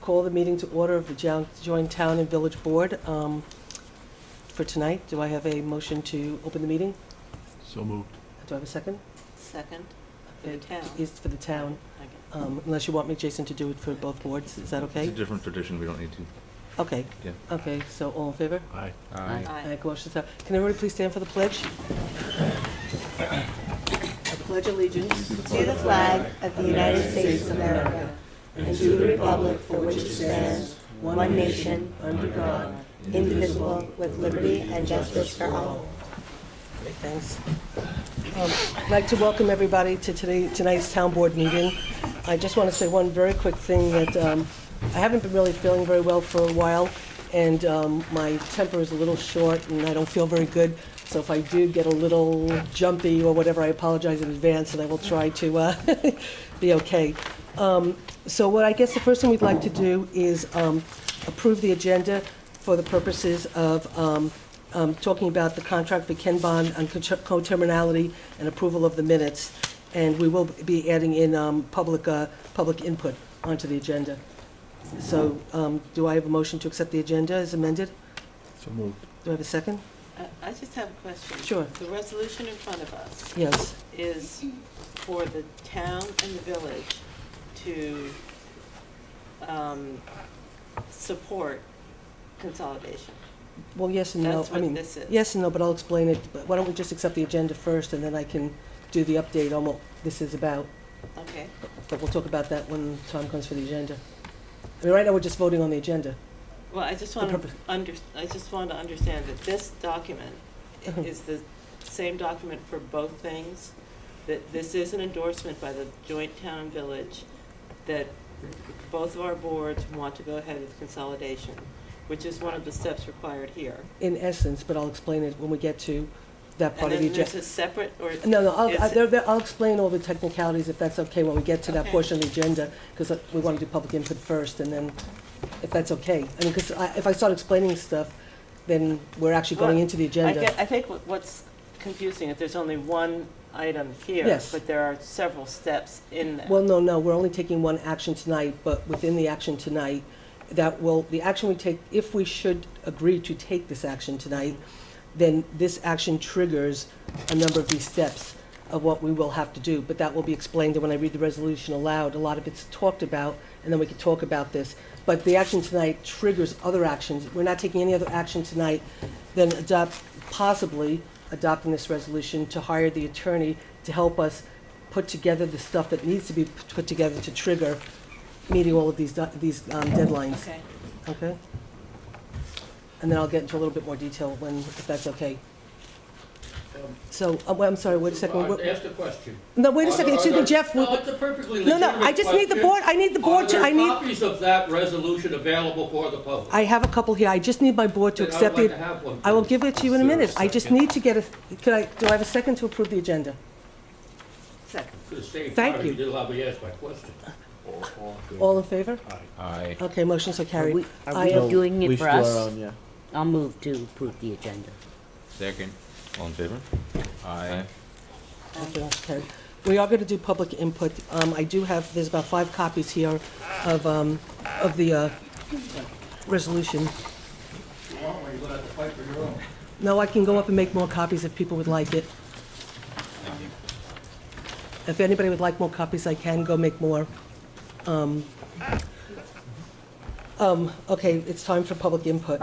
call the meeting to order of the joint town and village board for tonight. Do I have a motion to open the meeting? So moved. Do I have a second? Second, for the It town. is for the town, Okay. unless you want me, Jason, to do it for both boards. Is that It's okay? a different tradition, we don't need to. Okay. Yeah. Okay, so all in favor? Aye. Aye. Motion's out. Can everybody please stand for the pledge? I pledge allegiance To the flag of the United States of America, and to the republic for which it stands, one nation, under God, indivisible, with liberty and justice for all. Great, thanks. I'd like to welcome everybody to tonight's town board meeting. I just want to say one very quick thing that I haven't been really feeling very well for a while, and my temper is a little short, and I don't feel very good. So if I do get a little jumpy or whatever, I apologize in advance, and I will try to be okay. So what I guess the first thing we'd like to do is approve the agenda for the purposes of talking about the contract for Ken Bond on coterminality and approval of the minutes. And we will be adding in public input onto the agenda. So do I have a motion to accept the agenda as amended? So moved. Do I have a second? I just have a question. Sure. The resolution in front of us Yes. is for the town and the village to support consolidation. Well, yes and no. That's what this is. Yes and no, but I'll explain it. But why don't we just accept the agenda first, and then I can do the update on what this is about. Okay. But we'll talk about that when time comes for the agenda. I mean, right now, we're just voting on the agenda. Well, I just The want purpose. to understand that this document Mhm. is the same document for both things, that this is an endorsement by the joint town and village, that both of our boards want to go ahead with consolidation, which is one of the steps required here. In essence, but I'll explain it when we get to that part of the And then agenda. there's a separate, or? No, is- I'll explain all the technicalities if that's okay when we get to that Okay. portion of the agenda, because we want to do public input first, and then, if that's okay. I mean, because if I start explaining stuff, then we're actually going Well, into the agenda. I think what's confusing is there's only one item here. Yes. But there are several steps in there. Well, no, we're only taking one action tonight, but within the action tonight, the action we take, if we should agree to take this action tonight, then this action triggers a number of these steps of what we will have to do, but that will be explained when I read the resolution aloud. A lot of it's talked about, and then we can talk about this. But the action tonight triggers other actions. We're not taking any other action tonight than possibly adopting this resolution to hire the attorney to help us put together the stuff that needs to be put together to trigger meeting all of these deadlines. Okay. Okay? And then I'll get into a little bit more detail if that's okay. So, I'm sorry, wait a second. Ask the question. No, wait a second, excuse me, Jeff. No, it's a perfectly No, legitimate I just need the board, I need the board to, Are there copies of that resolution available for the public? I have a couple here, I just need my board to Then I accept would it. like to have one, I will please. give it to you in a minute, I just need to get do I have a second to approve the agenda? Second. For the same Thank time, you. you didn't let me ask my question. All in favor? Aye. Okay, motions are carried. Are I we am- doing We it should for do us? our own, yeah. I'll move to approve the agenda. Second. All in favor? Aye. Okay, that's carried. We are going to do public input. I do have, there's about 5 copies here of the resolution. No, I can go up and make more copies if people would like it. If anybody would like more copies, I can go make more. Okay, it's time for public input.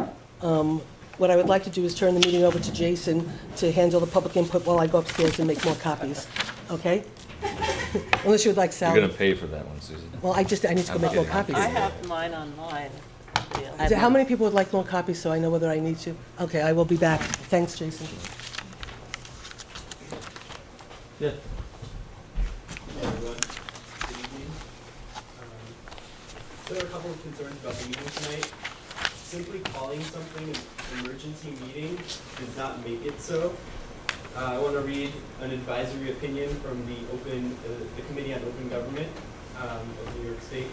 What I would like to do is turn the meeting over to Jason to handle the public input while I go upstairs and make more copies, okay? Unless you would like You're Sally. gonna pay for that one, Susan. Well, I need to go make more copies. I have mine online. Yeah. So how many people would like more copies so I know whether I need to? Okay, I will be back. Thanks, Jason. Yeah. Everyone, good evening. There are a couple of concerns about the meeting tonight. Simply calling something an emergency meeting does not make it so. I want to read an advisory opinion from the Committee on Open Government of New York State.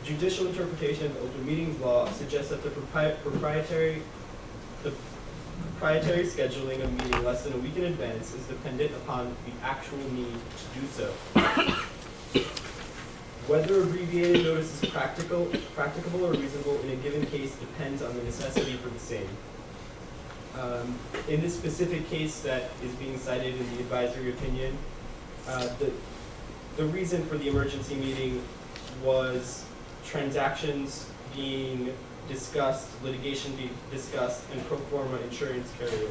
Judicial interpretation of the Open Meetings Law suggests that the proprietary scheduling a meeting less than a week in advance is dependent upon the actual need to do so. Whether abbreviated notice is practicable or reasonable in a given case depends on the necessity for the same. In this specific case that is being cited in the advisory opinion, the reason for the emergency meeting was transactions being discussed, litigation being discussed, and pro forma insurance carrier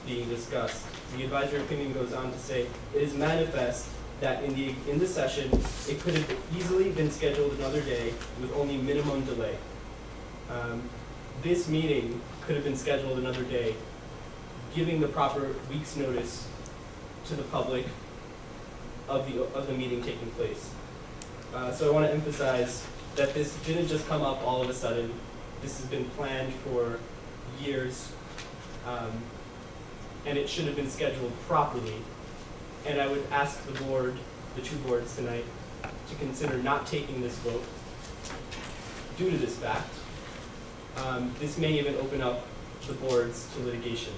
being discussed. The advisory opinion goes on to say, it is manifest that in the session, it could have easily been scheduled another day with only minimum delay. This meeting could have been scheduled another day, giving the proper week's notice to the public of the meeting taking place. So I want to emphasize that this didn't just come up all of a sudden. This has been planned for years, and it should have been scheduled properly. And I would ask the board, the two boards tonight, to consider not taking this vote due to this fact. This may even open up the boards to litigation.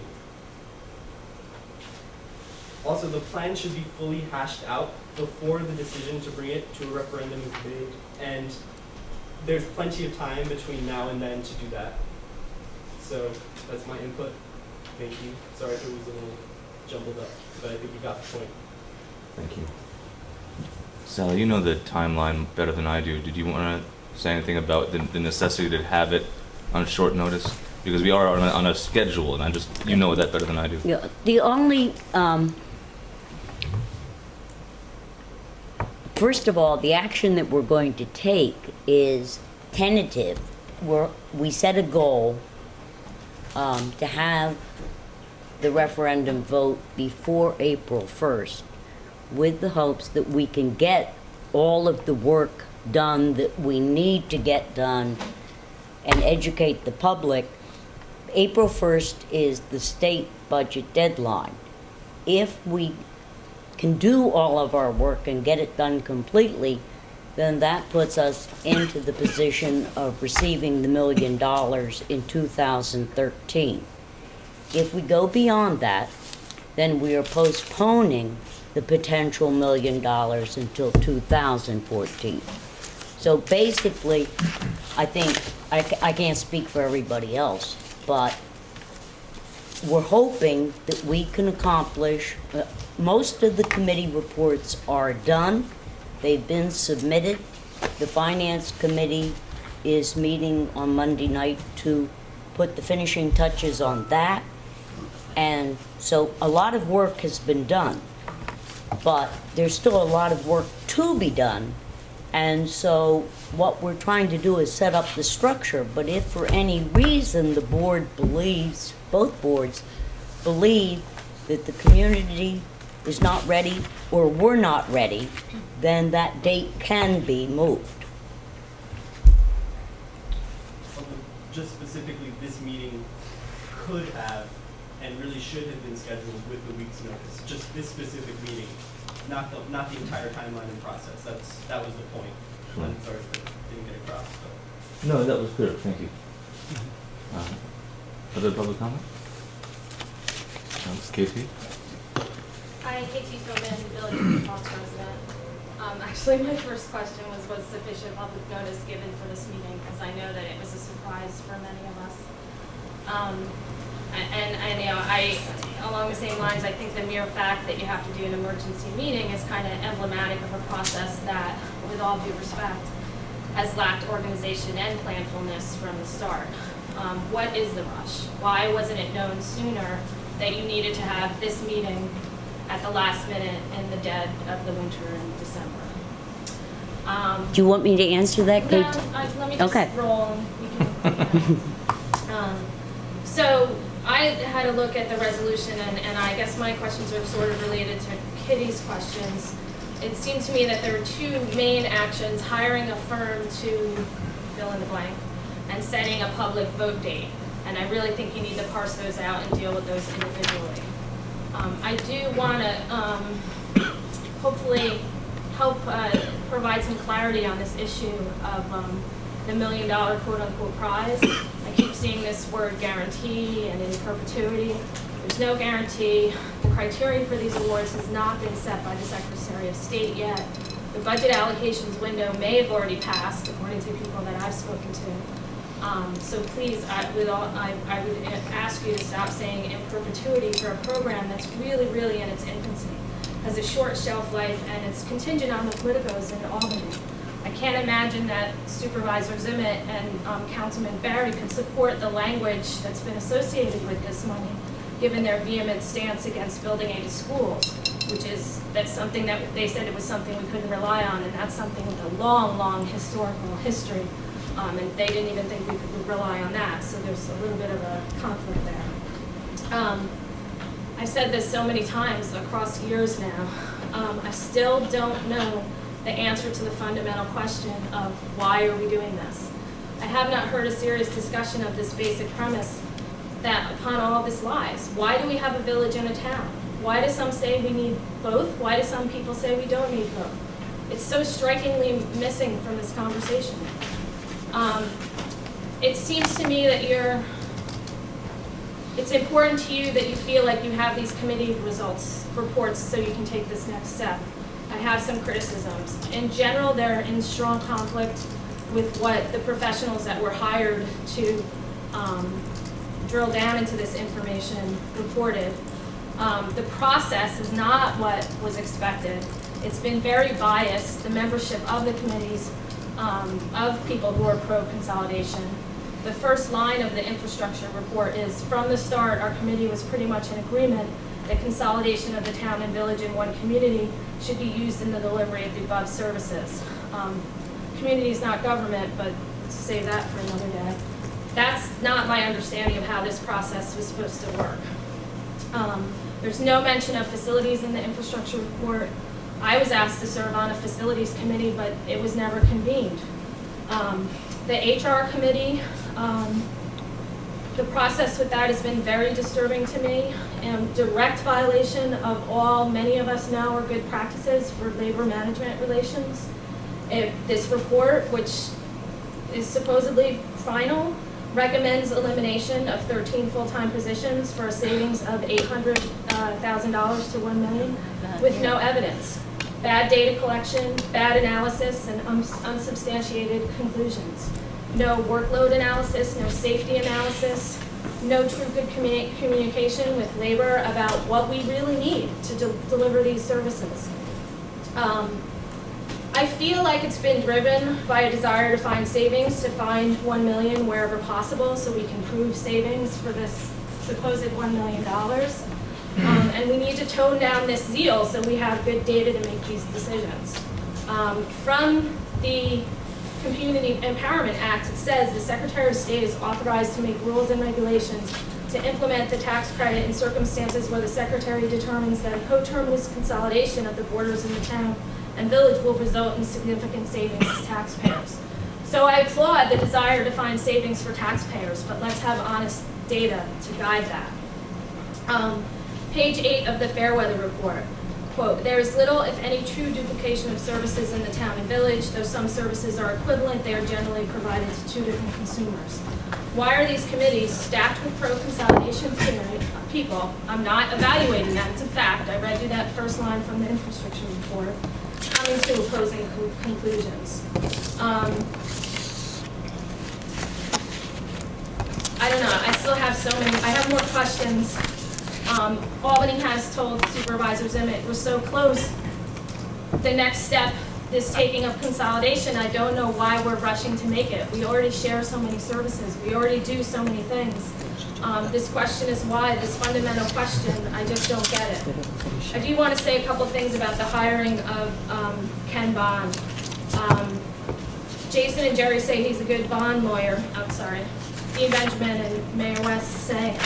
Also, the plan should be fully hashed out before the decision to bring it to a referendum is made, and there's plenty of time between now and then to do that. So that's my input. Thank you. Sorry if it was a little jumbled up, but I think you got the point. Thank you. Sally, you know the timeline better than I do. Did you want to say anything about the necessity to have it on short notice? Because we are on a schedule, and you know that better than I do. Yeah, the only, first of all, the action that we're going to take is tentative. We set a goal to have the referendum vote before April 1st, with the hopes that we can get all of the work done that we need to get done and educate the public. April 1st is the state budget deadline. If we can do all of our work and get it done completely, then that puts us into the position of receiving the $1 million in 2013. If we go beyond that, then we are postponing the potential $1 million until 2014. So basically, I think, I can't speak for everybody else, but we're hoping that we can accomplish, most of the committee reports are done. They've been submitted. The Finance Committee is meeting on Monday night to put the finishing touches on that. And so a lot of work has been done, but there's still a lot of work to be done. And so what we're trying to do is set up the structure, but if for any reason the board believes, both boards believe that the community is not ready or we're not ready, then that date can be moved. Just specifically, this meeting could have and really should have been scheduled with the week's notice. Just this specific meeting, not the entire timeline and process. That was the point. Sure. I'm sorry if it didn't get across. But. No, that was clear. Thank you. Other public comment? Katie? Hi, Katie Tobin, Village Paltz resident. Actually, my first question was sufficient public notice given for this meeting, because I know that it was a surprise for many of us. And you know, along the same lines, I think the mere fact that you have to do an emergency meeting is kind of emblematic of a process that, with all due respect, has lacked organization and planfulness from the start. What is the rush? Why wasn't it known sooner that you needed to have this meeting at the last minute in the dead of the winter in December? Do you want me to answer that, Kate? No, let me just Okay. roll. We can, so I had a look at the resolution, and I guess my questions are sort of related to Kitty's questions. It seemed to me that there were two main actions: hiring a firm to fill in the blank and setting a public vote date. And I really think you need to parse those out and deal with those individually. I do want to hopefully help provide some clarity on this issue of the $1 million quote-unquote prize. I keep seeing this word guarantee and in perpetuity. There's no guarantee. The criteria for these awards has not been set by the Secretary of State yet. The The budget allocations window may have already passed, according to people that I've spoken to. So please, I would ask you to stop saying in perpetuity for a program that's really, really in its infancy, has a short shelf life, and it's contingent on the politicos in Albany. I can't imagine that Supervisor Zimmett and Councilman Barry could support the language that's been associated with this money, given their vehement stance against building 80 schools, that's something that they said it was something we couldn't rely on, and that's something with a long, long historical history. And they didn't even think we could rely on that, so there's a little bit of a conflict there. I've said this so many times across years now. I still don't know the answer to the fundamental question of why are we doing this? I have not heard a serious discussion of this basic premise that upon all this lies. Why do we have a village and a town? Why do some say we need both? Why do some people say we don't need both? It's so strikingly missing from this conversation. It seems to me that it's important to you that you feel like you have these committee reports so you can take this next step. I have some criticisms. In general, they're in strong conflict with what the professionals that were hired to drill down into this information reported. The process is not what was expected. It's been very biased. The membership of the committees of people who are pro-consolidation. The first line of the infrastructure report is, from the start, our committee was pretty much in agreement that consolidation of the town and village in one community should be used in the delivery of the above services. Community is not government, but let's save that for another day. That's not my understanding of how this process was supposed to work. There's no mention of facilities in the infrastructure report. I was asked to serve on a facilities committee, but it was never convened. The HR committee, the process with that has been very disturbing to me, and direct violation of all many of us know are good practices for labor management relations. This report, which is supposedly final, recommends elimination of 13 full-time positions for a savings of $800,000 to $1 million with no evidence. Bad data collection, bad analysis, and unsubstantiated conclusions. No workload analysis, no safety analysis, no true good communication with labor about what we really need to deliver these services. I feel like it's been driven by a desire to find savings, to find $1 million wherever possible so we can prove savings for this supposed $1 million. And we need to tone down this zeal so we have good data to make these decisions. From the Community Empowerment Act, it says the Secretary of State is authorized to make rules and regulations to implement the tax credit in circumstances where the Secretary determines that a coterminous consolidation of the borders in the town and village will result in significant savings to taxpayers. So I applaud the desire to find savings for taxpayers, but let's have honest data to guide that. Page 8 of the Fairweather report, quote, there is little, if any, true duplication of services in the town and village. Though some services are equivalent, they are generally provided to two different consumers. Why are these committees stacked with pro-consolidation people? I'm not evaluating that, it's a fact. I read you that first line from the infrastructure report, coming to opposing conclusions. I don't know, I still have so many, I have more questions. Albany has told Supervisor Zimmett we're so close. The next step is taking up consolidation. I don't know why we're rushing to make it. We already share so many services. We already do so many things. This question is why, this fundamental question, I just don't get it. I do want to say a couple things about the hiring of Ken Bond. Jason and Jerry say he's a good bond lawyer. I'm sorry. Dean Benjamin and Mayor West say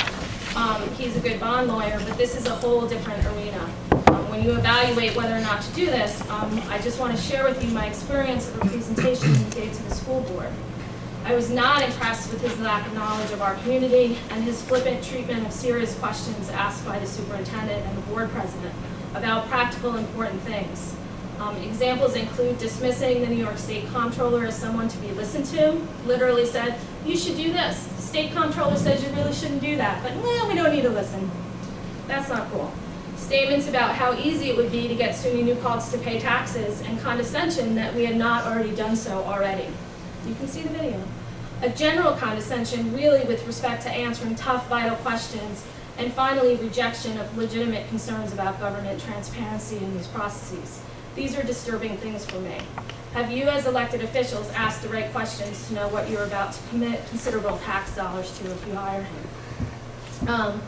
he's a good bond lawyer, but this is a whole different arena. When you evaluate whether or not to do this, I just want to share with you my experience of a presentation he gave to the school board. I was not impressed with his lack of knowledge of our community and his flippant treatment of serious questions asked by the superintendent and the board president about practical, important things. Examples include dismissing the New York State Comptroller as someone to be listened to. Literally said, you should do this. The State Comptroller says you really shouldn't do that, but we don't need to listen. That's not cool. Statements about how easy it would be to get SUNY New Paltz to pay taxes, and condescension that we had not already done so already. You can see the video. A general condescension really with respect to answering tough, vital questions, and finally rejection of legitimate concerns about government transparency in these processes. These are disturbing things for me. Have you as elected officials asked the right questions to know what you're about to commit considerable tax dollars to if you hire him?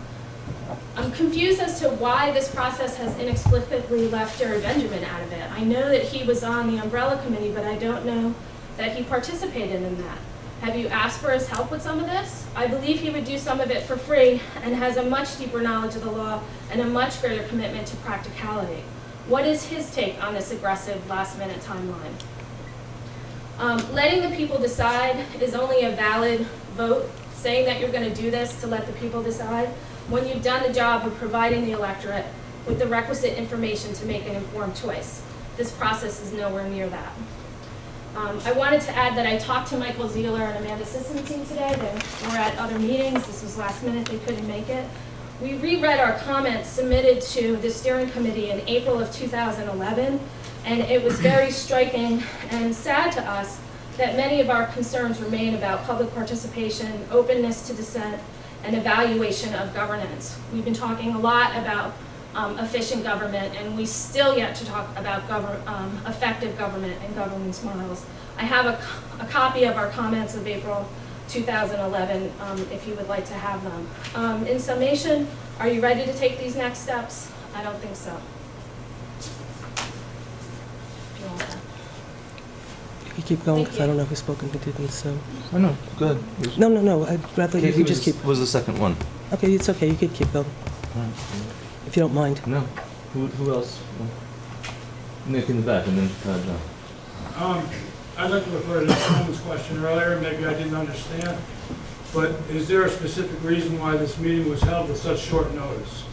I'm confused as to why this process has inexplicably left Jerry Benjamin out of it. I know that he was on the umbrella committee, but I don't know that he participated in that. Have you asked for his help with some of this? I believe he would do some of it for free and has a much deeper knowledge of the law and a much greater commitment to practicality. What is his take on this aggressive last-minute timeline? Letting the people decide is only a valid vote. Saying that you're going to do this to let the people decide when you've done the job of providing the electorate with the requisite information to make an informed choice. This process is nowhere near that. I wanted to add that I talked to Michael Zieler and Amanda Sistenstein today. They were at other meetings. This was last minute. They couldn't make it. We reread our comments submitted to the steering committee in April of 2011, and it was very striking and sad to us that many of our concerns remain about public participation, openness to dissent, and evaluation of governance. We've been talking a lot about efficient government, and we still yet to talk about effective government and governance models. I have a copy of our comments of April 2011 if you would like to have them. In summation, are you ready to take these next steps? I don't think so. Do you want that? You keep going, Thank because I you. don't know who's spoken, who didn't, so. Oh, no, go ahead. No, I'd rather you could just keep, What was the second one? okay, it's okay, you could keep going, if you don't mind. No. Who else? Nick in the back, and then no. I'd like to refer to this woman's question earlier, maybe I didn't understand, but is there a specific reason why this meeting was held with such short notice?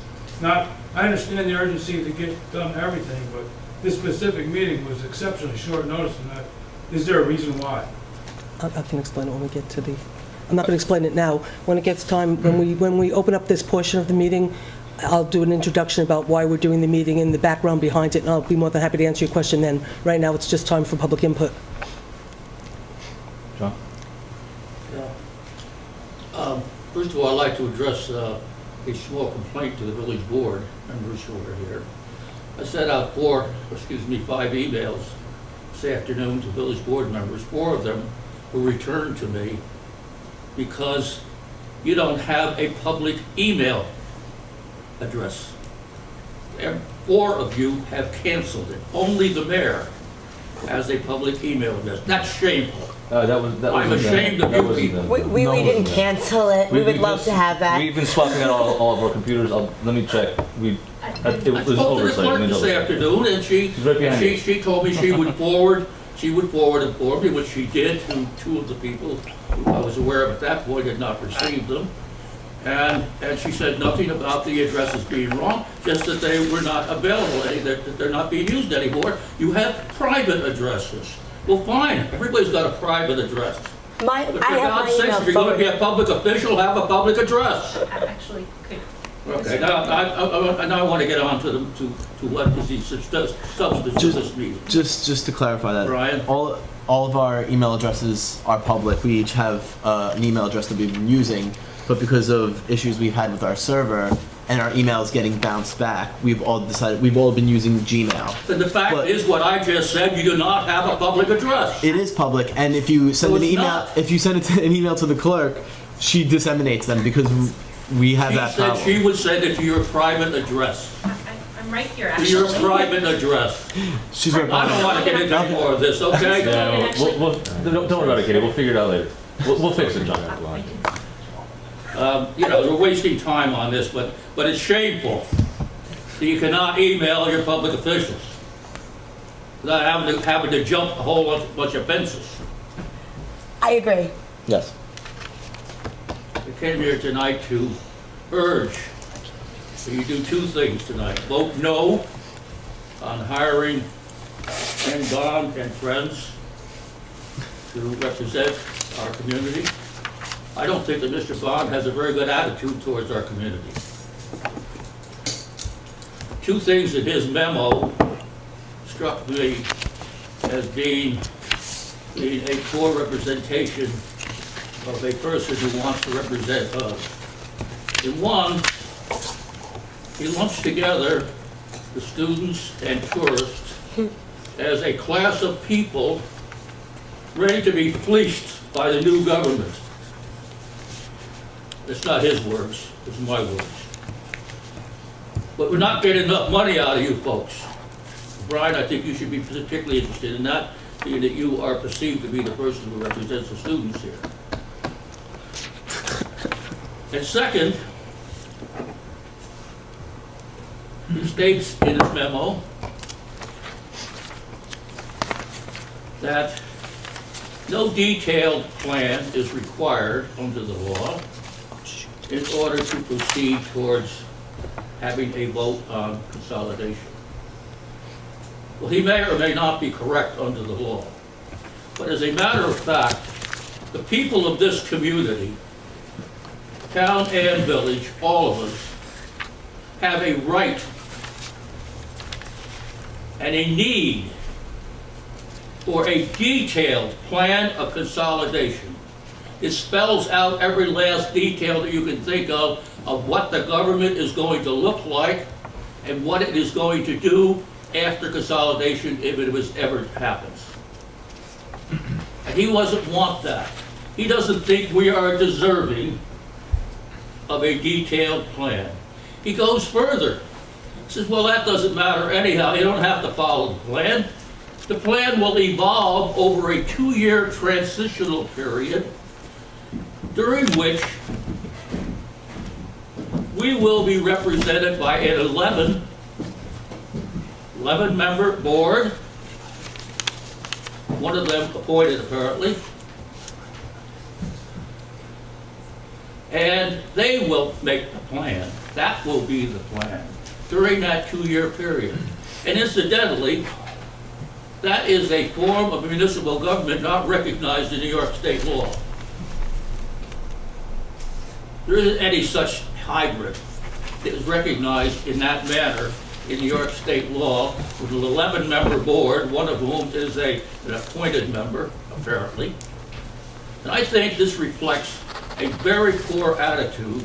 Not, I understand the urgency to get done everything, but this specific meeting was exceptionally short notice, and is there a reason why? I can explain it when we get to the, I'm not going to explain it now. When it gets time, when we open up this portion of the meeting, I'll do an introduction about why we're doing the meeting and the background behind it, and I'll be more than happy to answer your question then. Right now, it's just time for public input. John? First of all, I'd like to address a small complaint to the village board members who are here. I sent out 5 emails this afternoon to village board members. 4 of them were returned to me because you don't have a public email address. 4 of you have canceled it. Only the mayor has a public email address. That's shameful. I'm ashamed of you people. We didn't cancel it. We would love to have that. We've been swapping out all of our computers. Let me check. It I was spoke to the oversight. clerk Let me this double check. afternoon, and She's right behind you. she told me she would forward and forward me, which she did to 2 of the people who I was aware of at that point had not received them. And she said nothing about the addresses being wrong, just that they were not available, that they're not being used anymore. You have private addresses. Well, fine, everybody's got a private address. But I for have my God's sakes, email if you're going to be forwarded. a public official, have a public address. Actually, could. Okay, now I want to get on to what is the substance of this meeting. Just to clarify that, Brian? all of our email addresses are public. We each have an email address that we've been using, but because of issues we've had with our server and our emails getting bounced back, we've all been using Gmail. And the fact is what I just said, you do not have a public address. It is public, and if you send No, an it's email, not. if you send an email to the clerk, she disseminates them because we have that She said problem. she would send it to your private address. I'm right here, To actually. your private address. She's right I behind don't me. want to get into any more of this, okay? Yeah, don't worry about it, Katie. We'll figure it out later. We'll fix it, John. We're wasting time on this, but it's shameful that you cannot email your public officials without having to jump a whole bunch of fences. I agree. Yes. I came here tonight to urge that you do 2 things tonight. Vote no on hiring Ken Bond and friends to represent our community. I don't think that Mr. Bond has a very good attitude towards our community. two things in his memo struck me as being a poor representation of a person who wants to represent us. In one, he lumps together the students and tourists as a class of people ready to be fleeced by the new government. It's not his words, it's my words. But we're not getting enough money out of you folks. Brian, I think you should be particularly interested in that, being that you are perceived to be the person who represents the students here. And second, he states in his memo that no detailed plan is required under the law in order to proceed towards having a vote on consolidation. Well, he may or may not be correct under the law, but as a matter of fact, the people of this community, town and village, all of us, have a right and a need for a detailed plan of consolidation. It spells out every last detail that you can think of what the government is going to look like and what it is going to do after consolidation, if it was ever happens. And he doesn't want that. He doesn't think we are deserving of a detailed plan. He goes further. He says, well, that doesn't matter anyhow. You don't have to follow the plan. The plan will evolve over a 2-year transitional period during which we will be represented by an 11-member board, one of them appointed apparently, and they will make the plan. That will be the plan during that 2-year period. And incidentally, that is a form of municipal government not recognized in New York state law. There isn't any such hybrid that is recognized in that manner in New York state law, with an 11-member board, one of whom is an appointed member, apparently. And I think this reflects a very poor attitude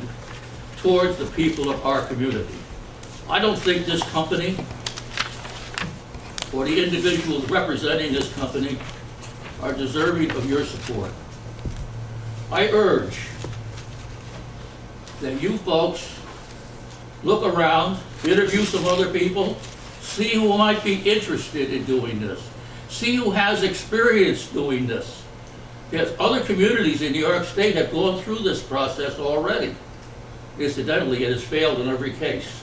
towards the people of our community. I don't think this company or the individuals representing this company are deserving of your support. I urge that you folks look around, interview some other people, see who might be interested in doing this, see who has experience doing this. Because other communities in New York State have gone through this process already. Incidentally, it has failed in every case.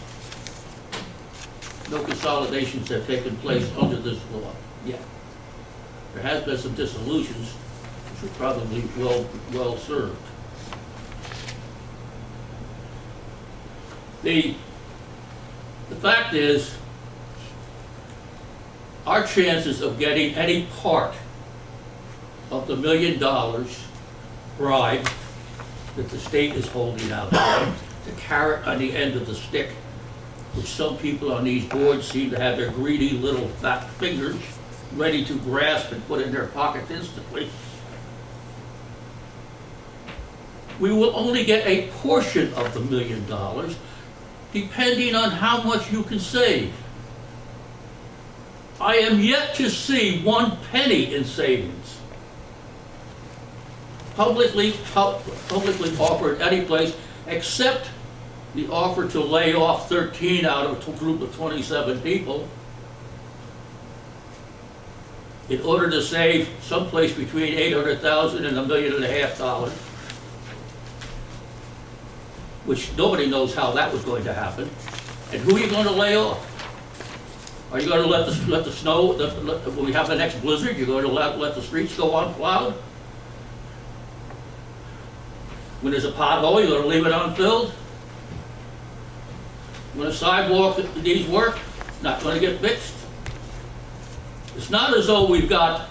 No consolidations have taken place under this law yet. There has been some dissolutions, which are probably well served. The fact is, our chances of getting any part of the $1 million bribe that the state is holding out there, the carrot on the end of the stick, which some people on these boards seem to have their greedy little fat fingers ready to grasp and put in their pockets instantly. We will only get a portion of the $1 million, depending on how much you can save. I am yet to see 1 penny in savings publicly offered any place, except the offer to lay off 13 out of a group of 27 people in order to save someplace between $800,000 and $1.5 million, which nobody knows how that was going to happen. And who are you going to lay off? Are you going to let the snow, when we have the next blizzard, you're going to let the streets go unplowed? When there's a pothole, you're going to leave it unfilled? When a sidewalk needs work, it's not going to get fixed. It's not as though we've got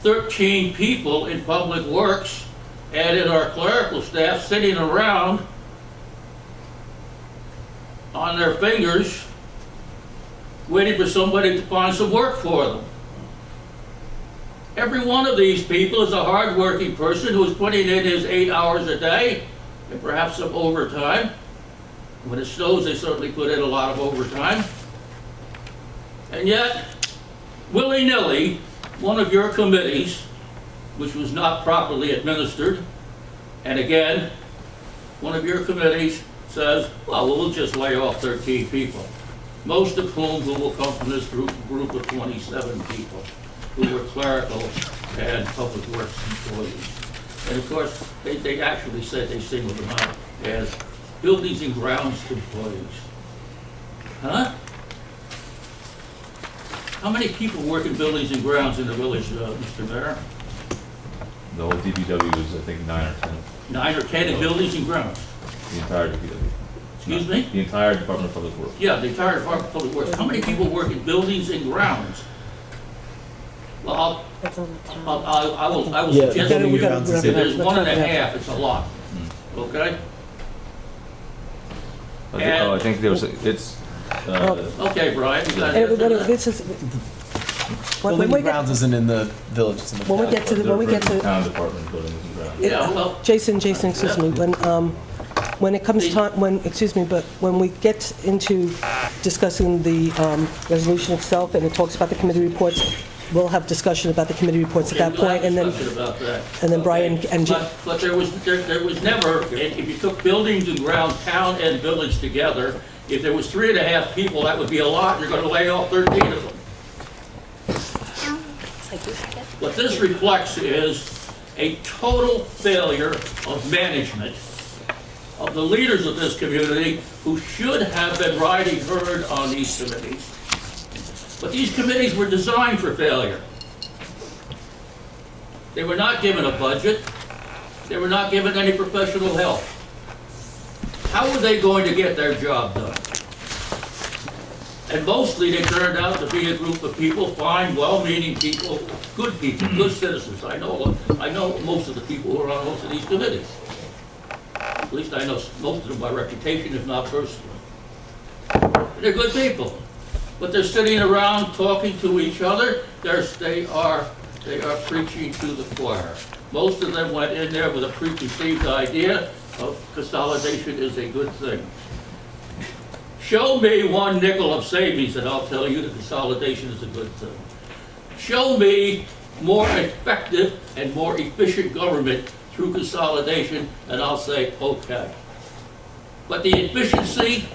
13 people in public works and in our clerical staff sitting around on their fingers waiting for somebody to find some work for them. Every one of these people is a hard-working person who is putting in his 8 hours a day, and perhaps some overtime. When it snows, they certainly put in a lot of overtime. And yet, willy-nilly, one of your committees, which was not properly administered, and again, one of your committees says, well, we'll just lay off 13 people, most of whom who will come from this group of 27 people who were clerical and public works employees. And of course, they actually said they singled them out as buildings and grounds employees. Huh? How many people work in buildings and grounds in the village, Mr. Mayor? The whole DPW is, I think, 9 or 10. 9 or 10 in buildings and grounds. The entire DPW. Excuse me? The entire Department of Public Works. Yeah, the entire Department of Public Works. How many people work in buildings and grounds? Well, That's on the town. I will Yeah, suggest gotta- to we you, gotta if wrap it up. there's Let's 1 and a wrap it up. half, it's a lot. Okay? I think there was, it's, Okay, Brian, you got And it. this is, when Building we and get, grounds isn't in the village, it's in the. when we get to, when we get to, Town Department Buildings and Grounds. Yeah, well, Jason, excuse me, when it comes time, excuse me, but when we get into discussing the resolution itself, and it talks about the committee reports, we'll have discussion about the committee reports at that we'll have point, and then, discussion about that. and then Brian Okay. and But there was never, if you took buildings and grounds, town and village together, if there was 3.5 people, that would be a lot, you're gonna lay off 13 of them. What this reflects is a total failure of management of the leaders of this community who should have been riding herd on these committees. But these committees were designed for failure. They were not given a budget. They were not given any professional help. How were they going to get their job done? And mostly they turned out to be a group of people, fine, well-meaning people, good citizens. I know most of the people who are on most of these committees. At least I know most of them by reputation, if not personally. They're good people, but they're sitting around talking to each other. They are preaching to the choir. Most of them went in there with a preconceived idea of consolidation is a good thing. Show me 1 nickel of savings and I'll tell you that consolidation is a good thing. Show me more effective and more efficient government through consolidation and I'll say, okay. But the efficiency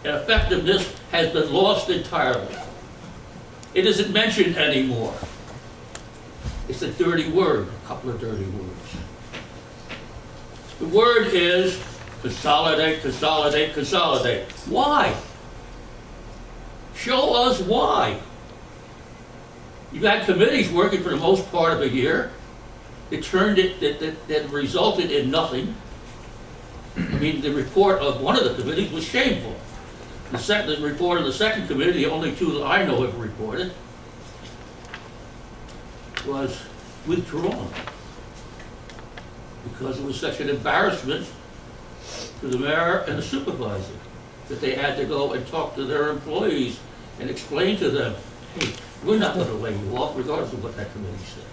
and effectiveness has been lost entirely. It isn't mentioned anymore. It's a dirty word, a couple of dirty words. The word is consolidate, consolidate, consolidate. Why? Show us why. You've had committees working for the most part of a year. That resulted in nothing. I mean, the report of one of the committees was shameful. The report of the second committee, the only 2 that I know have reported, was withdrawn because it was such an embarrassment to the mayor and the supervisor that they had to go and talk to their employees and explain to them, hey, we're not going to lay you off regardless of what that committee said.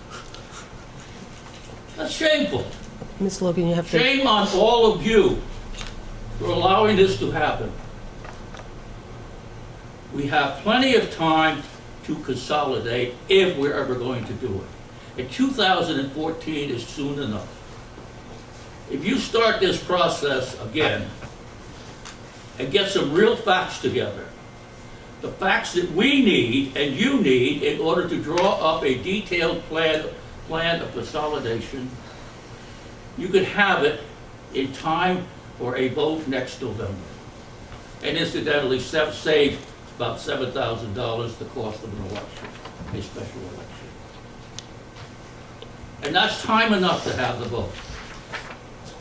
That's shameful. Ms. Logan, you have to, Shame on all of you for allowing this to happen. We have plenty of time to consolidate if we're ever going to do it. And 2014 is soon enough. If you start this process again and get some real facts together, the facts that we need and you need in order to draw up a detailed plan of consolidation, you could have it in time for a vote next November. And incidentally, save about $7,000 the cost of an election, a special election. And that's time enough to have the vote.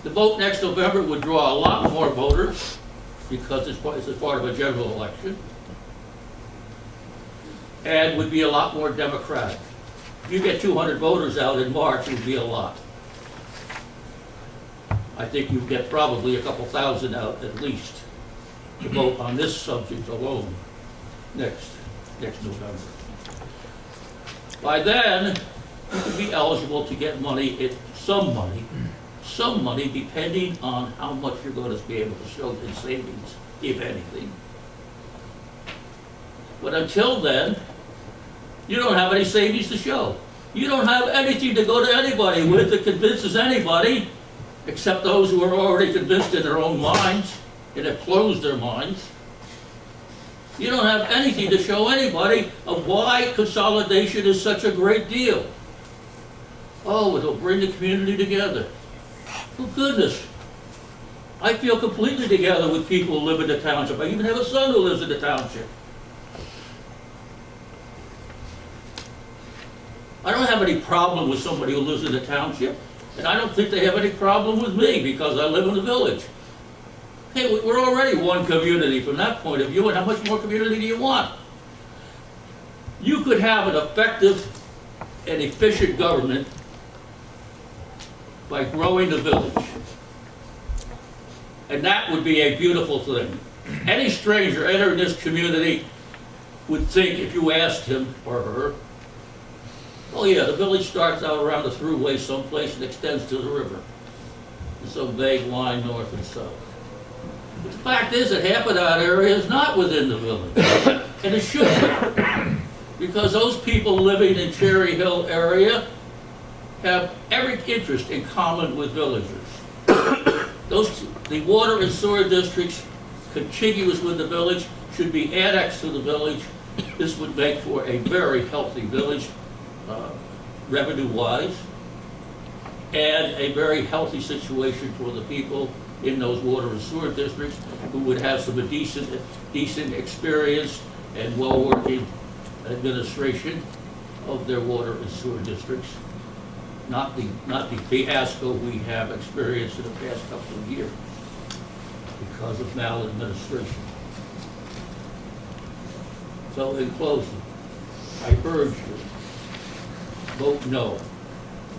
The vote next November would draw a lot more voters because it's part of a general election, and would be a lot more democratic. If you get 200 voters out in March, it would be a lot. I think you'd get probably a couple thousand out at least to vote on this subject alone. next November. By then, you could be eligible to get some money, depending on how much you're going to be able to show in savings, if anything. But until then, you don't have any savings to show. You don't have anything to go to anybody with that convinces anybody, except those who are already convinced in their own minds and have closed their minds. You don't have anything to show anybody of why consolidation is such a great deal. Oh, it'll bring the community together. Well, goodness. I feel completely together with people who live in the township. I even have a son who lives in the township. I don't have any problem with somebody who lives in the township, and I don't think they have any problem with me because I live in the village. Hey, we're already one community from that point of view, and how much more community do you want? You could have an effective and efficient government by growing the village. And that would be a beautiful thing. Any stranger entering this community would think, if you asked him or her, oh yeah, the village starts out around the thruway someplace and extends to the river. In some vague line north and south. But the fact is that half of that area is not within the village. And it should be. Because those people living in Cherry Hill area have every interest in common with villagers. The water and sewer districts contiguous with the village should be annexed to the village. This would make for a very healthy village, revenue-wise, and a very healthy situation for the people in those water and sewer districts who would have some decent experience and well-working administration of their water and sewer districts. Not the fiasco we have experienced in the past couple of years because of maladministration. So in closing, I urge you, vote no.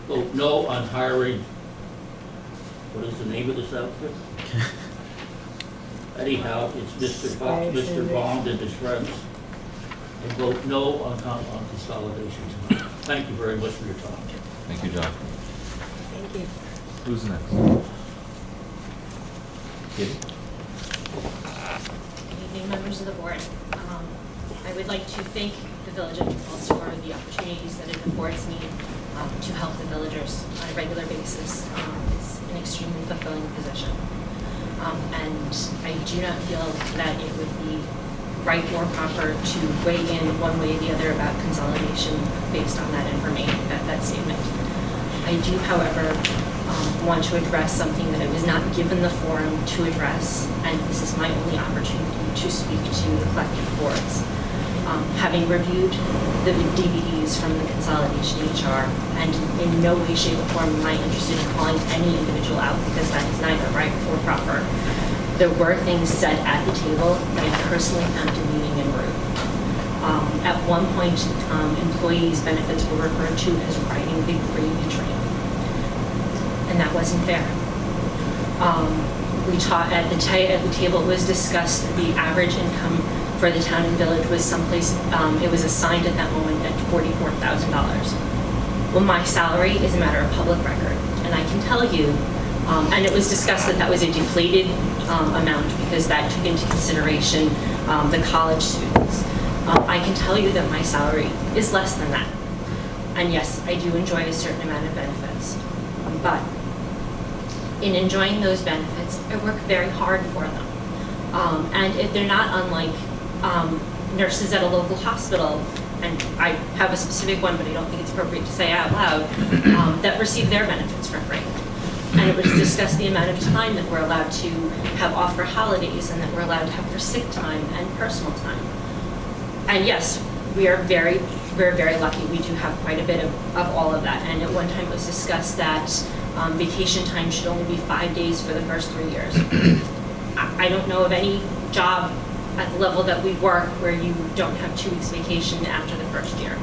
Vote no on hiring, what is the name of this outfit? Anyhow, it's Mr. Bond and his friends. And vote no on consolidation tonight. Thank you very much for your time. Thank you, John. Thank you. Who's next? Katie? Good evening, members of the board. I would like to thank the Village of Paltz for the opportunities that it affords me to help the villagers on a regular basis. It's an extremely fulfilling position. And I do not feel that it would be right or proper to weigh in one way or the other about consolidation based on that information, that statement. I do, however, want to address something that I was not given the forum to address, and this is my only opportunity to speak to the collective boards. Having reviewed the DVDs from the consolidation HR, and in no way, shape, or form am I interested in calling any individual out because that is neither right or proper. There were things said at the table that I personally found demeaning and rude. At one point, employees' benefits were referred to as riding the gravy train, and that wasn't fair. We taught at the table, it was discussed the average income for the town and village was someplace, it was assigned at that moment at $44,000. Well, my salary is a matter of public record, and I can tell you, and it was discussed that that was a deflated amount because that took into consideration the college students. I can tell you that my salary is less than that. And yes, I do enjoy a certain amount of benefits, but in enjoying those benefits, I work very hard for them. And if they're not unlike nurses at a local hospital, and I have a specific one, but I don't think it's appropriate to say out loud, that receive their benefits for free. And it was discussed the amount of time that we're allowed to have off for holidays and that we're allowed to have for sick time and personal time. And yes, we're very lucky. We do have quite a bit of all of that. And at one time it was discussed that vacation time should only be 5 days for the first 3 years. I don't know of any job at the level that we work where you don't have 2 weeks vacation after the first year.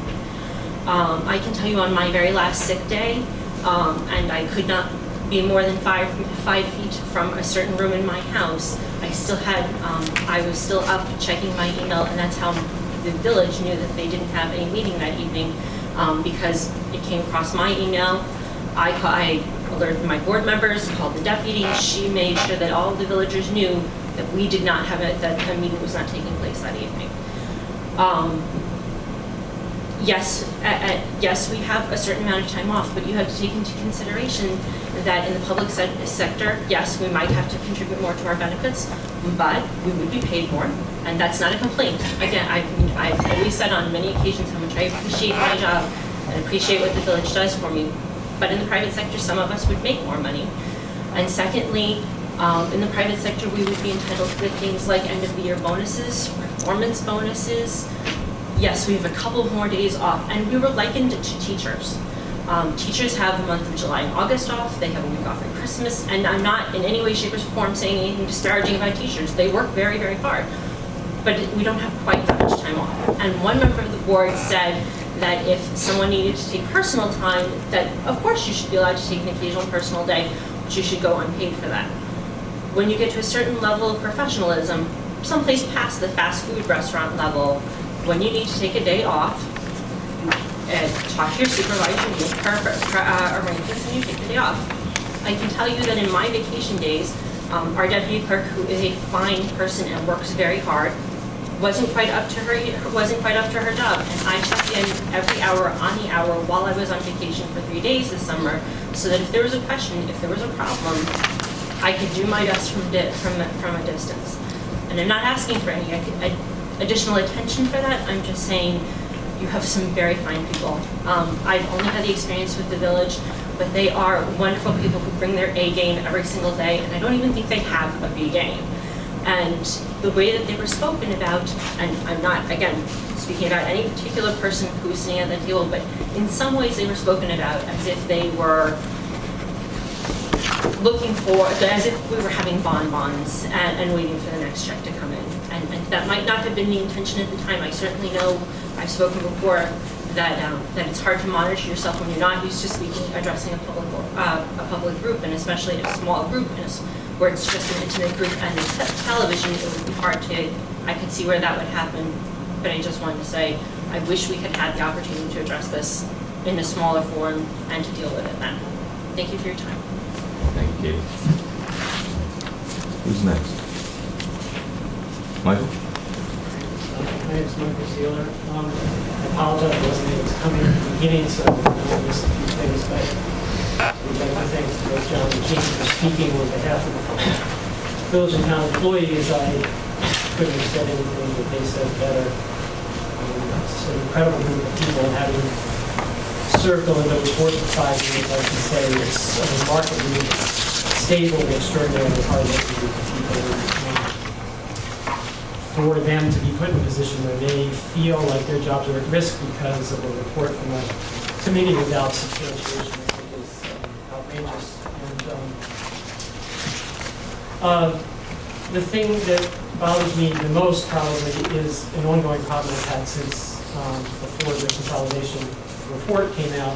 I can tell you on my very last sick day, and I could not be more than 5 feet from a certain room in my house, I still had, I was still up checking my email, and that's how the village knew that they didn't have any meeting that evening because it came across my email. I alerted my board members, called the deputy. She made sure that all of the villagers knew that we did not have it, that a meeting was not taking place that evening. Yes, we have a certain amount of time off, but you have to take into consideration that in the public sector, yes, we might have to contribute more to our benefits, but we would be paid more, and that's not a complaint. Again, I've always said on many occasions how much I appreciate my job and appreciate what the village does for me, but in the private sector, some of us would make more money. And secondly, in the private sector, we would be entitled to things like end-of-the-year bonuses, performance bonuses. Yes, we have a couple more days off, and we were likened to teachers. Teachers have the month of July and August off, they have a week off at Christmas, and I'm not in any way, shape, or form saying anything disparaging about teachers. They work very, very hard, but we don't have quite that much time off. And one member of the board said that if someone needed to take personal time, that of course you should be allowed to take an occasional personal day, but you should go unpaid for that. When you get to a certain level of professionalism, someplace past the fast food restaurant level, when you need to take a day off, and talk to your supervisor, make arrangements, and you take the day off. I can tell you that in my vacation days, our deputy clerk, who is a fine person and works very hard, wasn't quite up to her job, and I checked in every hour on the hour while I was on vacation for 3 days this summer, so that if there was a question, if there was a problem, I could do my best from a distance. And I'm not asking for any additional attention for that. I'm just saying you have some very fine people. I've only had the experience with the village, but they are wonderful people who bring their A game every single day, and I don't even think they have a B game. And the way that they were spoken about, and I'm not, again, speaking about any particular person who was sitting at the table, but in some ways they were spoken about as if they were looking for, as if we were having bonbons and waiting for the next check to come in. And that might not have been the intention at the time. I certainly know, I've spoken before, that it's hard to monitor yourself when you're not used to speaking, addressing a public group, and especially a small group, where it's just an intimate group, and the television, it would be hard to, I could see where that would happen, but I just wanted to say, I wish we had had the opportunity to address this in a smaller forum and to deal with it then. Thank you for your time. Thank you, Katie. Who's next? Michael? My name is Michael Sealer. I apologize, I wasn't able to come in at the beginning, so I missed a few things, but I would like to thank both John and Katie for speaking on behalf of the village and town employees. I couldn't have said anything that they said better. It's an incredible group of people, and having served on the village board for 5 years, I can say it's a remarkably stable and extraordinarily hard-working group of people. For them to be put in a position where they feel like their jobs are at risk because of a report from a committee without substantiation, I think is outrageous. And the thing that bothers me the most probably is an ongoing problem I've had since before the consolidation report came out,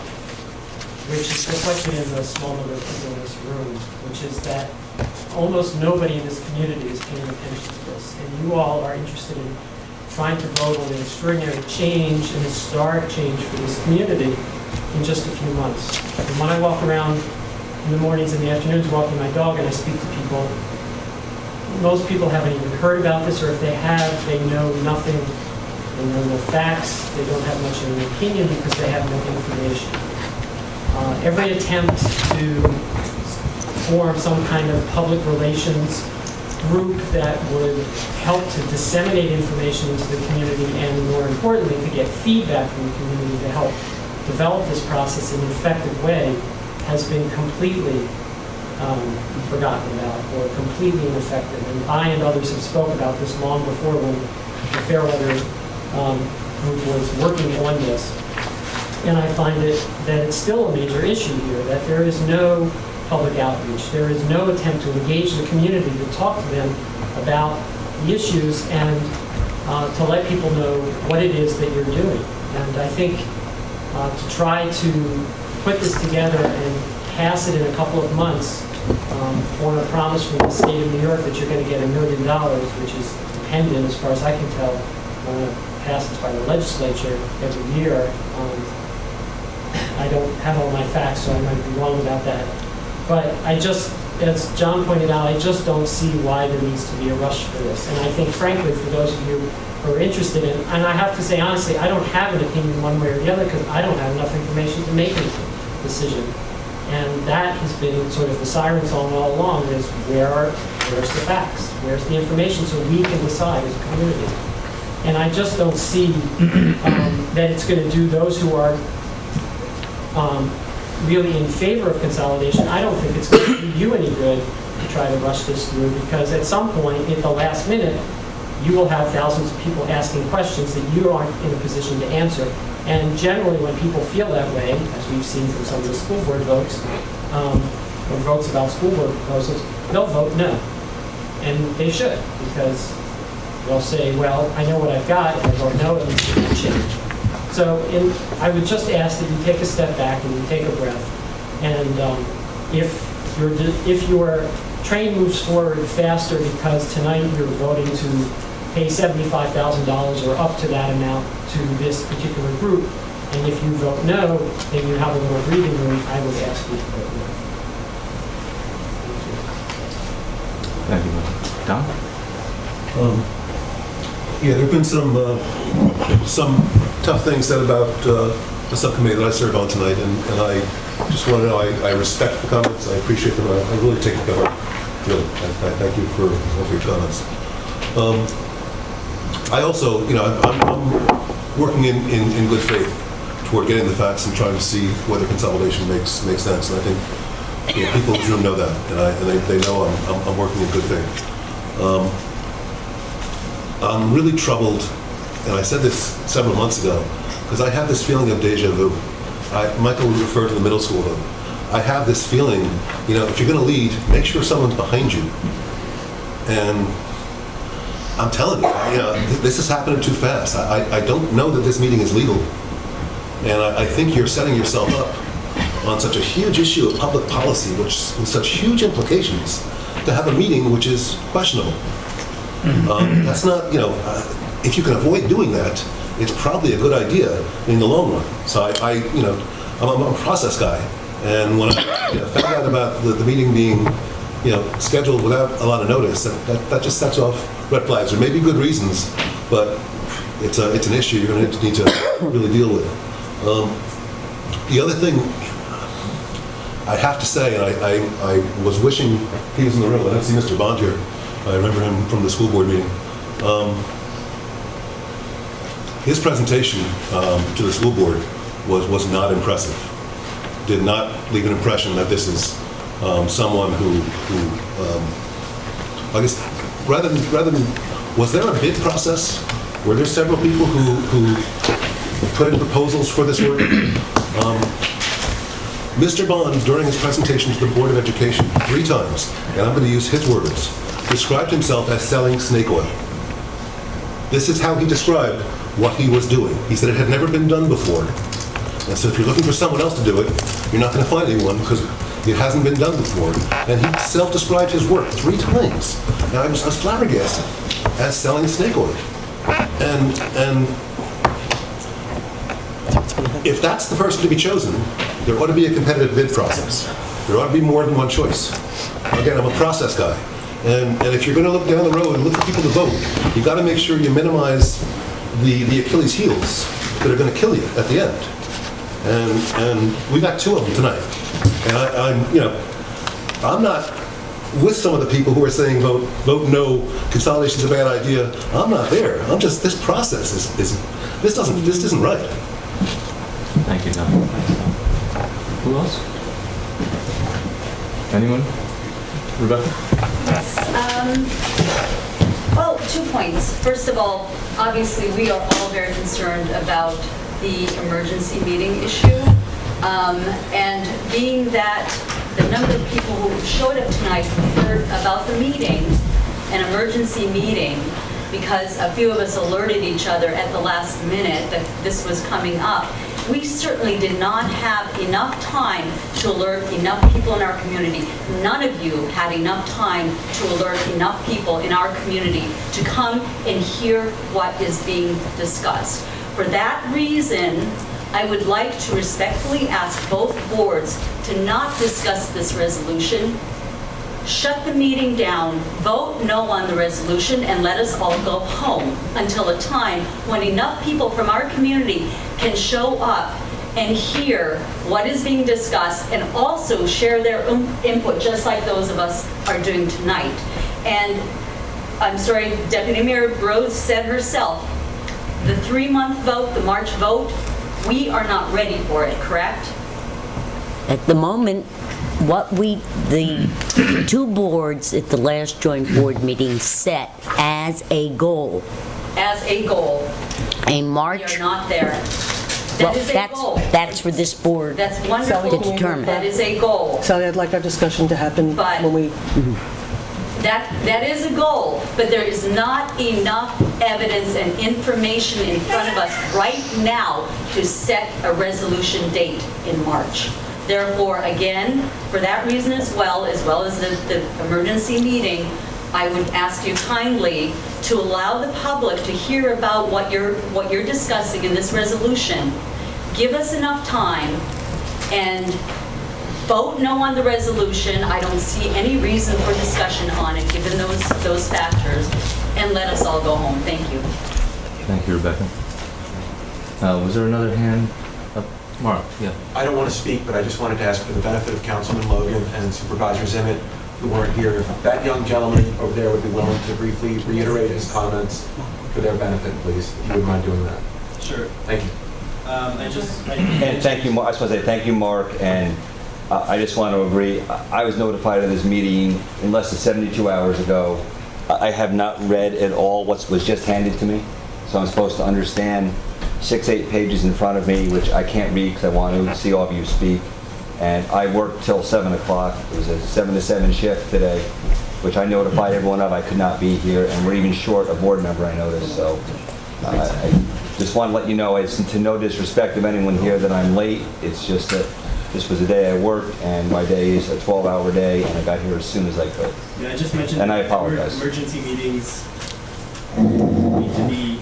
which is reflected in the small number of people in this room, which is that almost nobody in this community is paying attention to this. And you all are interested in trying to vote on an extraordinary change, an historic change for this community in just a few months. And when I walk around in the mornings and the afternoons walking my dog and I speak to people, most people haven't even heard about this, or if they have, they know nothing. They know no facts. They don't have much of an opinion because they have no information. Every attempt to form some kind of public relations group that would help to disseminate information into the community and, more importantly, to get feedback from the community to help develop this process in an effective way has been completely forgotten about or completely ineffective. And I and others have spoken about this long before when the Fairweather group was working on this. And I find that it's still a major issue here, that there is no public outreach. There is no attempt to engage the community, to talk to them about the issues and to let people know what it is that you're doing. And I think to try to put this together and pass it in a couple of months on a promise from the state of New York that you're going to get $1 million, which is dependent, as far as I can tell, on a passage by the legislature every year. I don't have all my facts, so I might be wrong about that. But I just, as John pointed out, I just don't see why there needs to be a rush for this. And I think, frankly, for those of you who are interested in, and I have to say honestly, I don't have an opinion one way or the other because I don't have enough information to make a decision. And that has been sort of the siren song all along, is where's the facts? Where's the information so we can decide as a community? And I just don't see that it's going to do those who are really in favor of consolidation. I don't think it's going to do you any good to try to rush this through, because at some point, at the last minute, you will have thousands of people asking questions that you aren't in a position to answer. And generally, when people feel that way, as we've seen from some of the school board votes, or votes about school board proposals, they'll vote no. And they should, because they'll say, well, I know what I've got, if I vote no, it needs to change. So I would just ask that you take a step back and you take a breath. And if your train moves forward faster because tonight you're voting to pay $75,000 or up to that amount to this particular group, and if you vote no, then you have a more breathing room, I would ask you to vote no. Thank you. Don? Yeah, there have been some tough things said about the subcommittee that I serve on tonight, and I just want to know, I respect the comments, I appreciate them, I really take the cover. Really, I thank you for your comments. I also, I'm working in good faith toward getting the facts and trying to see whether consolidation makes sense, and I think people in the room know that, and they know I'm working in good faith. I'm really troubled, and I said this several months ago, because I have this feeling of deja vu. Michael referred to the middle school vote. I have this feeling, if you're going to lead, make sure someone's behind you. And I'm telling you, this is happening too fast. I don't know that this meeting is legal. And I think you're setting yourself up on such a huge issue of public policy, with such huge implications, to have a meeting which is questionable. That's not, if you can avoid doing that, it's probably a good idea in the long run. So I'm a process guy, and when I found out about the meeting being, scheduled without a lot of notice, that just sets off red flags. There may be good reasons, but it's an issue you're going to need to really deal with. The other thing I have to say, and I was wishing he was in the room. I didn't see Mr. Bond here. I remember him from the school board meeting. His presentation to the school board was not impressive. Did not leave an impression that this is someone who I guess rather than was there a bid process? Were there several people who put in proposals for this work? Mr. Bond, during his presentation to the Board of Education 3 times, and I'm going to use his words, described himself as selling snake oil. This is how he described what he was doing. He said it had never been done before. And so if you're looking for someone else to do it, you're not going to find anyone because it hasn't been done before. And he self-described his work 3 times. And I was flabbergasted as selling snake oil. And if that's the person to be chosen, there ought to be a competitive bid process. There ought to be more than one choice. Again, I'm a process guy. And if you're going to look down the road and look for people to vote, you've got to make sure you minimize the Achilles heels that are going to kill you at the end. And we got 2 of them tonight. And I'm not with some of the people who are saying vote no, consolidation's a bad idea. I'm not there. I'm just, this process this isn't right. Thank you, Don. Who else? Anyone? Rebecca? Well, 2 points. First of all, obviously, we are all very concerned about the emergency meeting issue. And being that the number of people who showed up tonight heard about the meeting, an emergency meeting, because a few of us alerted each other at the last minute that this was coming up, We certainly did not have enough time to alert enough people in our community. None of you had enough time to alert enough people in our community to come and hear what is being discussed. For that reason, I would like to respectfully ask both boards to not discuss this resolution, shut the meeting down, vote no on the resolution, and let us all go home until a time when enough people from our community can show up and hear what is being discussed and also share their input, just like those of us are doing tonight. And I'm sorry, Deputy Mayor Rose said herself, the 3-month vote, the March vote, we are not ready for it, correct? At the moment, the two boards at the last joint board meeting set as a goal, As a goal, a we March. are not there. Well, That is a goal. that's for this board That's to wonderful. determine. That is a goal. Sally, I'd like our discussion to happen But- when we, That is a goal, but there is not enough evidence and information in front of us right now to set a resolution date in March. Therefore, again, for that reason as well as the emergency meeting, I would ask you kindly to allow the public to hear about what you're discussing in this resolution. Give us enough time and vote no on the resolution. I don't see any reason for discussion on it, given those factors, and let us all go home. Thank you. Thank you, Rebecca. Was there another hand up? Mark, yeah. I don't want to speak, but I just wanted to ask for the benefit of Councilman Logan and Supervisor Zimmett, who weren't here, if that young gentleman over there would be willing to briefly reiterate his comments for their benefit, please, if you wouldn't mind doing that. Sure. Thank you. And thank you, I just want to say thank you, Mark, and I just want to agree. I was notified of this meeting in less than 72 hours ago. I have not read at all what was just handed to me, so I'm supposed to understand 6-8 pages in front of me, which I can't read because I want to see all of you speak. And I worked till 7 o'clock. It was a 7 to 7 shift today, which I notified everyone of. I could not be here, and we're even short a board member, I noticed. So I just want to let you know, it's to no disrespect of anyone here that I'm late. It's just that this was a day I worked, and my day is a 12-hour day, and I got here as soon as I could. Yeah, I just mentioned And I that apologize. emergency meetings need to be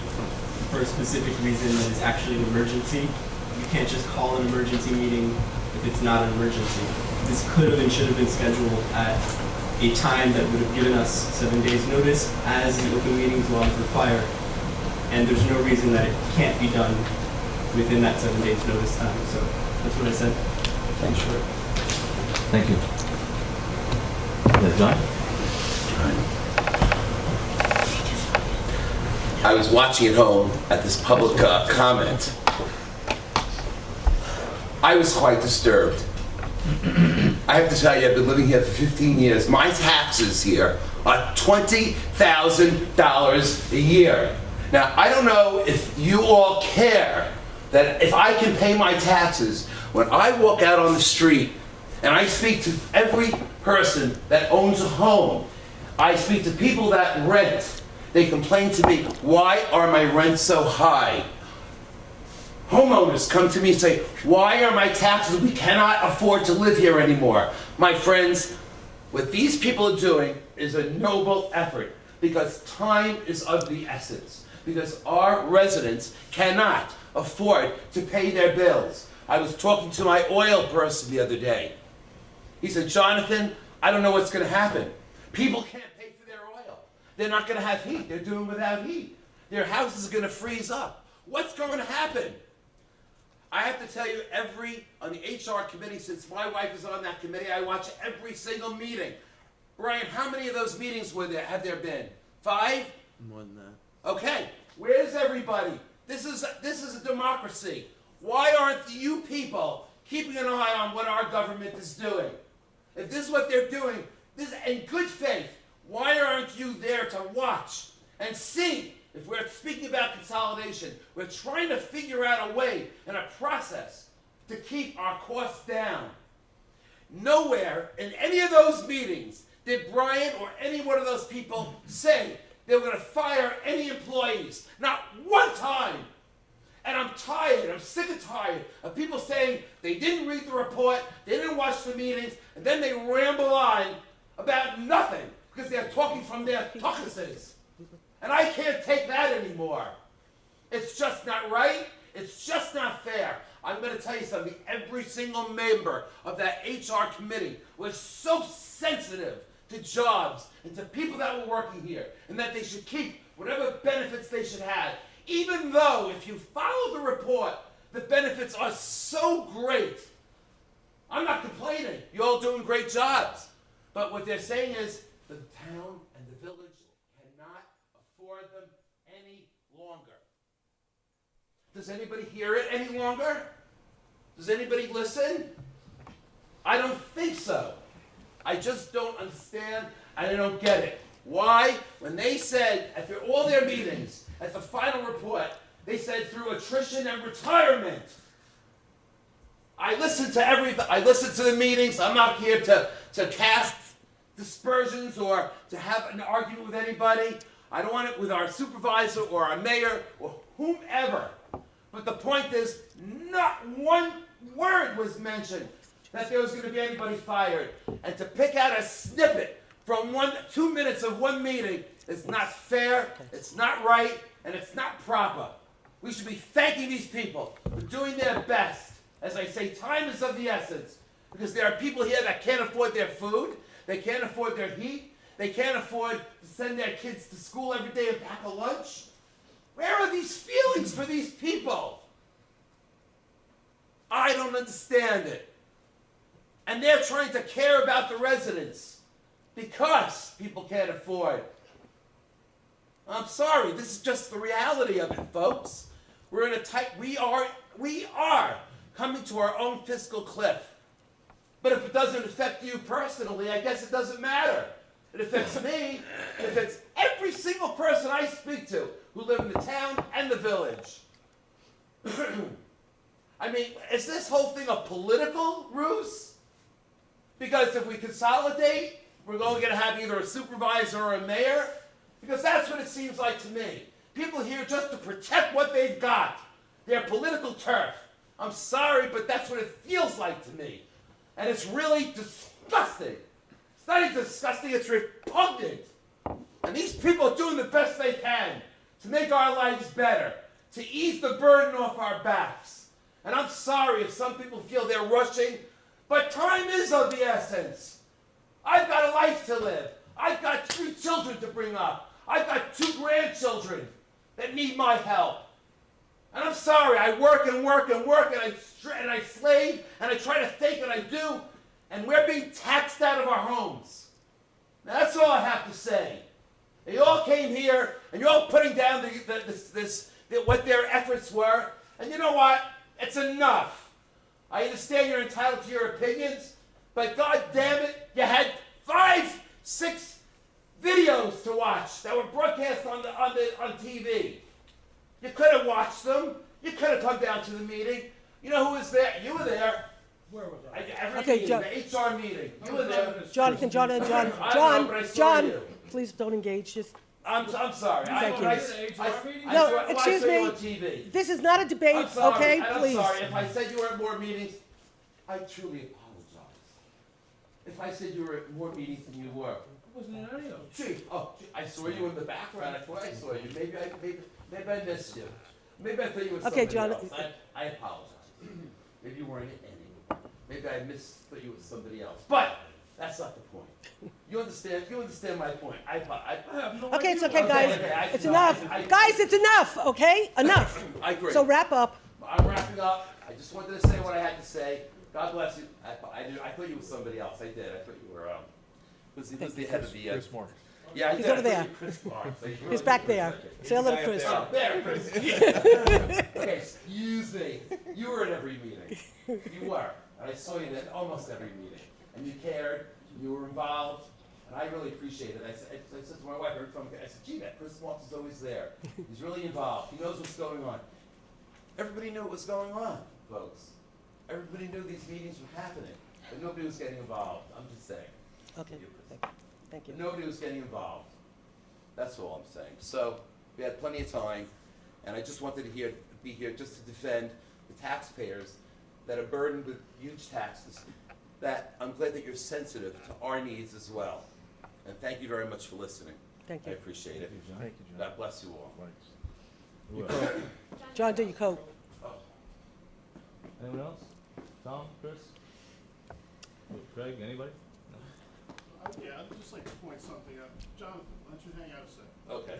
for a specific reason that is actually an emergency. You can't just call an emergency meeting if it's not an emergency. This could have and should have been scheduled at a time that would have given us 7 days notice, as the open meetings laws require. And there's no reason that it can't be done within that 7 days notice time. So that's what I said. Thanks. Sure. Thank you. Yeah, John? I was watching at home at this public comment. I was quite disturbed. I have to tell you, I've been living here for 15 years. My taxes here are $20,000 a year. Now, I don't know if you all care that if I can pay my taxes, when I walk out on the street and I speak to every person that owns a home, I speak to people that rent, they complain to me, why are my rents so high? Homeowners come to me and say, why are my taxes, we cannot afford to live here anymore. My friends, what these people are doing is a noble effort because time is of the essence, because our residents cannot afford to pay their bills. I was talking to my oil person the other day. He said, Jonathan, I don't know what's going to happen. People can't pay for their oil. They're not going to have heat. They're doing without heat. Their house is going to freeze up. What's going to happen? I have to tell you, on the HR committee, since my wife is on that committee, I watch every single meeting. Brian, how many of those meetings have there been? 5? More than that. Okay, where's everybody? This is a democracy. Why aren't you people keeping an eye on what our government is doing? If this is what they're doing, this in good faith, why aren't you there to watch and see? If we're speaking about consolidation, we're trying to figure out a way and a process to keep our costs down. Nowhere in any of those meetings did Brian or any one of those people say they were going to fire any employees. Not one time. And I'm tired, I'm sick and tired of people saying they didn't read the report, they didn't watch the meetings, and then they ramble on about nothing because they're talking from their tuckuses. And I can't take that anymore. It's just not right. It's just not fair. I'm going to tell you something. Every single member of that HR committee was so sensitive to jobs and to people that were working here and that they should keep whatever benefits they should have. Even though, if you follow the report, the benefits are so great. I'm not complaining. You're all doing great jobs. But what they're saying is the town and the village cannot afford them any longer. Does anybody hear it any longer? Does anybody listen? I don't think so. I just don't understand and I don't get it. Why? When they said, after all their meetings, at the final report, they said through attrition and retirement. I listened to the meetings. I'm not here to cast dispersions or to have an argument with anybody. I don't want it with our supervisor or our mayor or whomever. But the point is, not one word was mentioned that there was going to be anybody fired. And to pick out a snippet from 2 minutes of one meeting is not fair, it's not right, and it's not proper. We should be thanking these people for doing their best. As I say, time is of the essence. Because there are people here that can't afford their food, they can't afford their heat, they can't afford to send their kids to school every day and pack a lunch. Where are these feelings for these people? I don't understand it. And they're trying to care about the residents because people can't afford. I'm sorry, this is just the reality of it, folks. We're in a tight, we are coming to our own fiscal cliff. But if it doesn't affect you personally, I guess it doesn't matter. It affects me, it affects every single person I speak to who live in the town and the village. I mean, is this whole thing a political ruse? Because if we consolidate, we're only going to have either a supervisor or a mayor. Because that's what it seems like to me. People here just to protect what they've got. Their political turf. I'm sorry, but that's what it feels like to me. And it's really disgusting. It's not even disgusting, it's repugnant. And these people are doing the best they can to make our lives better, to ease the burden off our backs. And I'm sorry if some people feel they're rushing, but time is of the essence. I've got a life to live. I've got 3 children to bring up. I've got 2 grandchildren that need my help. And I'm sorry, I work and work and work and I slave and I try to think and I do, and we're being taxed out of our homes. Now, that's all I have to say. They all came here and you're all putting down what their efforts were, and you know what? It's enough. I understand you're entitled to your opinions, but God damn it, you had 5, 6 videos to watch that were broadcast on TV. You could have watched them. You could have come down to the meeting. You know who was there? You were there. Where was I? Every Okay, meeting, John. the HR meeting. You were there. John, but I saw you. please don't engage. Just I'm sorry. Thank you. No, excuse I saw me. you on TV. This is not a debate, I'm sorry. okay? I'm Please. sorry. If I said you were at more meetings, I truly apologize. If I said you were at more meetings than you were. I wasn't in any of them. Gee, I saw you in the background. I thought I saw you. Maybe I missed you. Maybe I thought you were somebody Okay, John. else. I apologize. Maybe you weren't at any. Maybe I thought you were somebody else. But that's not the point. You understand? You understand my point. I have no Okay, idea. it's okay, guys. Okay, It's enough. Guys, it's enough, okay? Enough. I agree. So wrap up. I'm wrapping up. I just wanted to say what I had to say. God bless you. I thought you were somebody else. I did. I thought you were was the head of the Chris Moore. Yeah, I He's did. over there. Chris Moore. He's back there. Say hello to Chris. Oh, there, Chris. Okay, excuse me. You were at every meeting. You were. And I saw you at almost every meeting. And you cared. You were involved. And I really appreciate it. I said to my wife, I said, gee, that Chris Moore is always there. He's really involved. He knows what's going on. Everybody knew what was going on, folks. Everybody knew these meetings were happening. But nobody was getting involved. I'm just saying. Okay, thank you. Nobody was getting involved. That's all I'm saying. So we had plenty of time, and I just wanted to hear be here just to defend the taxpayers that are burdened with huge taxes, that I'm glad that you're sensitive to our needs as well. And thank you very much for listening. Thank I you. appreciate it. Thank you, John. God bless you all. John, do you code? Anyone else? Tom, Chris? Craig, anybody? Yeah, I'd just like to point something out. Jonathan, why don't you hang out a second? Okay.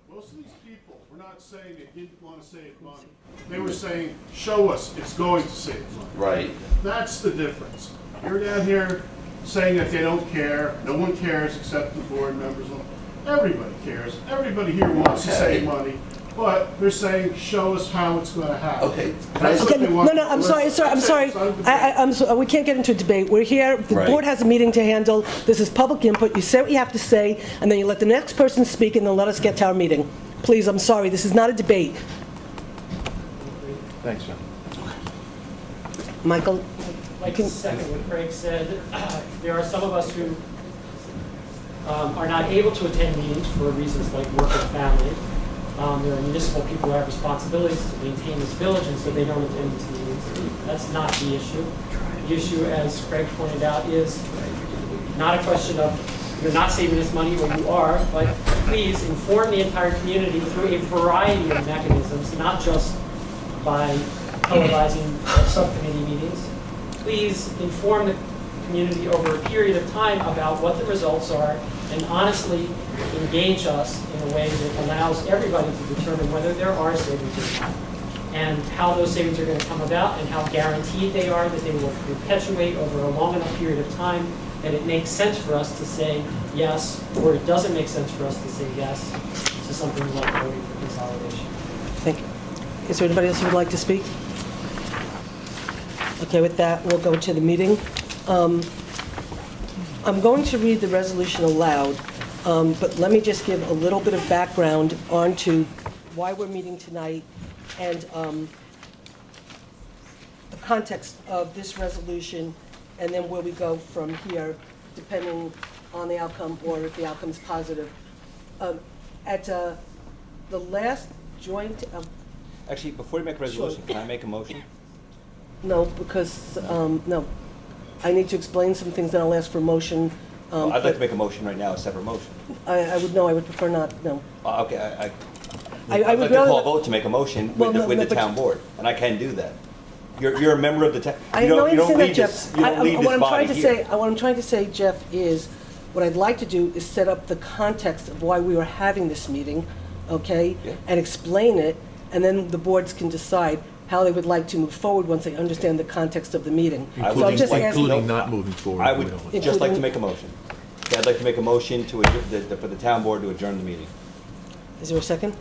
Most of these people were not saying they didn't want to save money. They were saying, show us it's going to save money. Right. That's the difference. You're down here saying that they don't care. No one cares except the board members. Everybody cares. Everybody here wants to save money. But they're saying, show us how it's going to happen. Okay. That's what they want. No, I'm sorry. We can't get into a debate. We're here, the Right. board has a meeting to handle, this is public input, you say what you have to say, and then you let the next person speak, and then let us get to our meeting. Please, I'm sorry, this is not a debate. Thanks, John. Michael? I'd like to second what Craig said. There are some of us who are not able to attend meetings for reasons like work and family. There are municipal people who have responsibilities to maintain this village, and so they don't attend these meetings. That's not the issue. The issue, as Craig pointed out, is not a question of you're not saving this money, or you are, but please inform the entire community through a variety of mechanisms, not just by televising subcommittee meetings. Please inform the community over a period of time about what the results are, and honestly engage us in a way that allows everybody to determine whether there are savings or not, and how those savings are going to come about, and how guaranteed they are that they will perpetuate over a long enough period of time that it makes sense for us to say yes, or it doesn't make sense for us to say yes to something like voting for consolidation. Thank you. Is there anybody else who would like to speak? Okay, with that, we'll go to the meeting. I'm going to read the resolution aloud, but let me just give a little bit of background onto why we're meeting tonight and the context of this resolution, and then where we go from here, depending on the outcome or if the outcome's positive. At the last joint, Actually, before you make a resolution, can I make a motion? no, because, no, I need to explain some things, then I'll ask for motion. I'd like to make a motion right now, a separate motion. I would prefer not, no. Okay, I I'd would like to call rather- a vote to make a motion Well, with no, with no, the but- town board, and I can do that. You're a member of the town, I you know, don't I you don't understand that, lead Jeff. this, you don't lead What this I'm trying body to say, here. what I'm trying to say, Jeff, is what I'd like to do is set up the context of why we were having this meeting, okay? Yeah. And explain it, and then the boards can decide how they would like to move forward once they understand the context of the meeting. So I'm just asking. Including not moving forward. I we would don't- just like to make a motion. Okay, I'd like to make a motion to, for the town board to adjourn the meeting. Is there a second?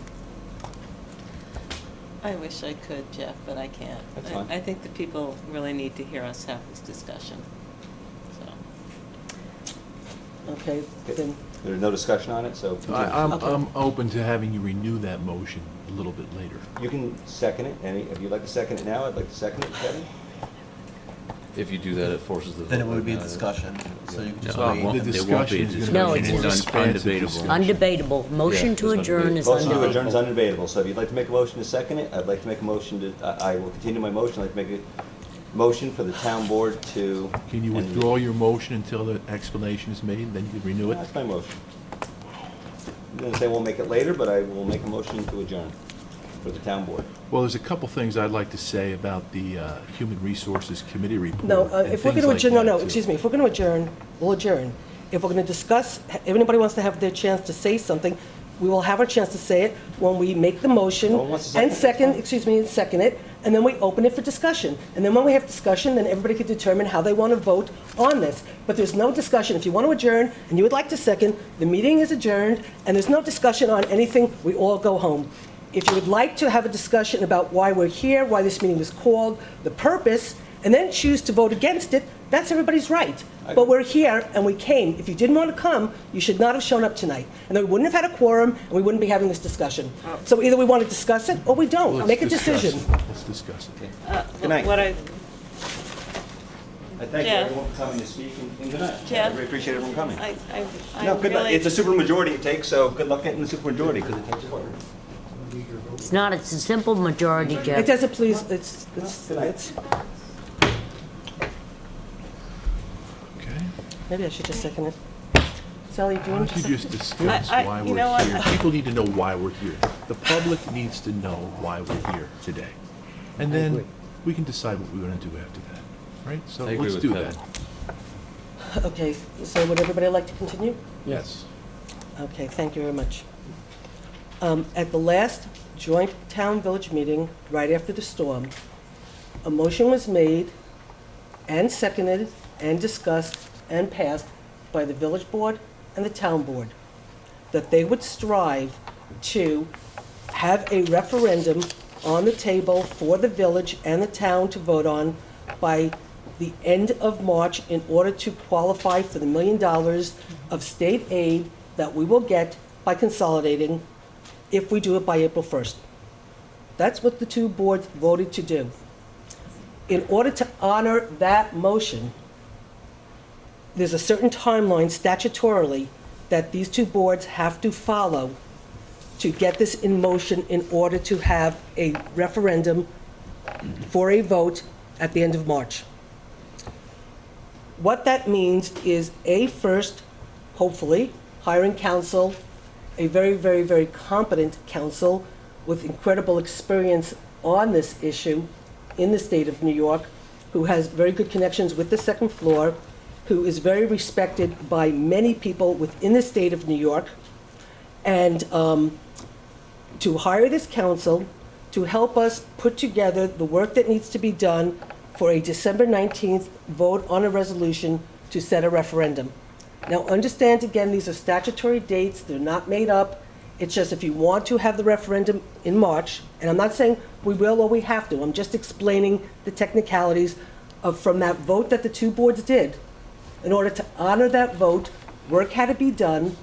I wish I could, Jeff, but I can't. That's fine. I think the people really need to hear us have this discussion, so. Okay, then, There's no discussion on it, so I'm open to having you renew that motion a little bit later. you can second it. If you'd like to second it now, I'd like to second it, Kevin. If you do that, it forces the vote. Then it would right be a now. discussion, so you can just No, wait. the discussion is going to be No, more it's expansive undebatable. discussion. Undebatable. Motion Yeah, to it's adjourn is Motion to adjourn is undebatable. undebatable, so if you'd like to make a motion to second it, I'd like to make a motion to, I will continue my motion, I'd like to make a motion for the town board to. Can you and- withdraw your motion until the explanation is made, then you can renew it? That's my motion. I'm going to say we'll make it later, but I will make a motion to adjourn for the town board. Well, there's a couple things I'd like to say about the Human Resources Committee report. no, and if we're things going like to adjourn, that, too. excuse me, if we're going to adjourn, we'll adjourn. If we're going to discuss, if anybody wants to have their chance to say something, we will have our chance to say it when we make the motion No one wants to and second it, and second it, and then we open it for discussion. And then when we have discussion, then everybody can determine how they want to vote on this. But there's no discussion. If you want to adjourn and you would like to second, the meeting is adjourned, and there's no discussion on anything, we all go home. If you would like to have a discussion about why we're here, why this meeting was called, the purpose, and then choose to vote against it, that's everybody's right. But we're here, and we came. If you didn't want to come, you should not have shown up tonight. And then we wouldn't have had a quorum, and we wouldn't be having this discussion. So either we want to discuss it, or we don't. Let's Make a discuss decision. it. Let's discuss it. Good night. What I, I thank Jeff. everyone for coming to speak, and good night. Jeff. I really appreciate everyone coming. I No, good luck. really, It's a supermajority it takes, so good luck getting the supermajority, because it takes work. It's not, it's a simple majority, It Jeff. doesn't please, it's, Okay. maybe I should just second it. Sally, do you Why want don't to you second? just discuss why you know we're what? here? People need to know why we're here. The public needs to know why we're here today. And then we can decide what we're gonna do after that, right? So I agree let's with do Kevin. that. Okay, so would everybody like to continue? Yes. Okay, thank you very much. At the last joint town-village meeting, right after the storm, a motion was made and seconded and discussed and passed by the village board and the town board that they would strive to have a referendum on the table for the village and the town to vote on by the end of March in order to qualify for the $1 million of state aid that we will get by consolidating if we do it by April 1st. That's what the two boards voted to do. In order to honor that motion, there's a certain timeline statutorily that these two boards have to follow to get this in motion in order to have a referendum for a vote at the end of March. What that means is first, hopefully, hiring counsel, a very, very, very competent counsel with incredible experience on this issue in the state of New York, who has very good connections with the second floor, who is very respected by many people within the state of New York, and to hire this counsel to help us put together the work that needs to be done for a December 19th vote on a resolution to set a referendum. Now, understand, again, these are statutory dates. They're not made up. It's just if you want to have the referendum in March, and I'm not saying we will or we have to, I'm just explaining the technicalities of from that vote that the two boards did. In order to honor that vote, work had to be done,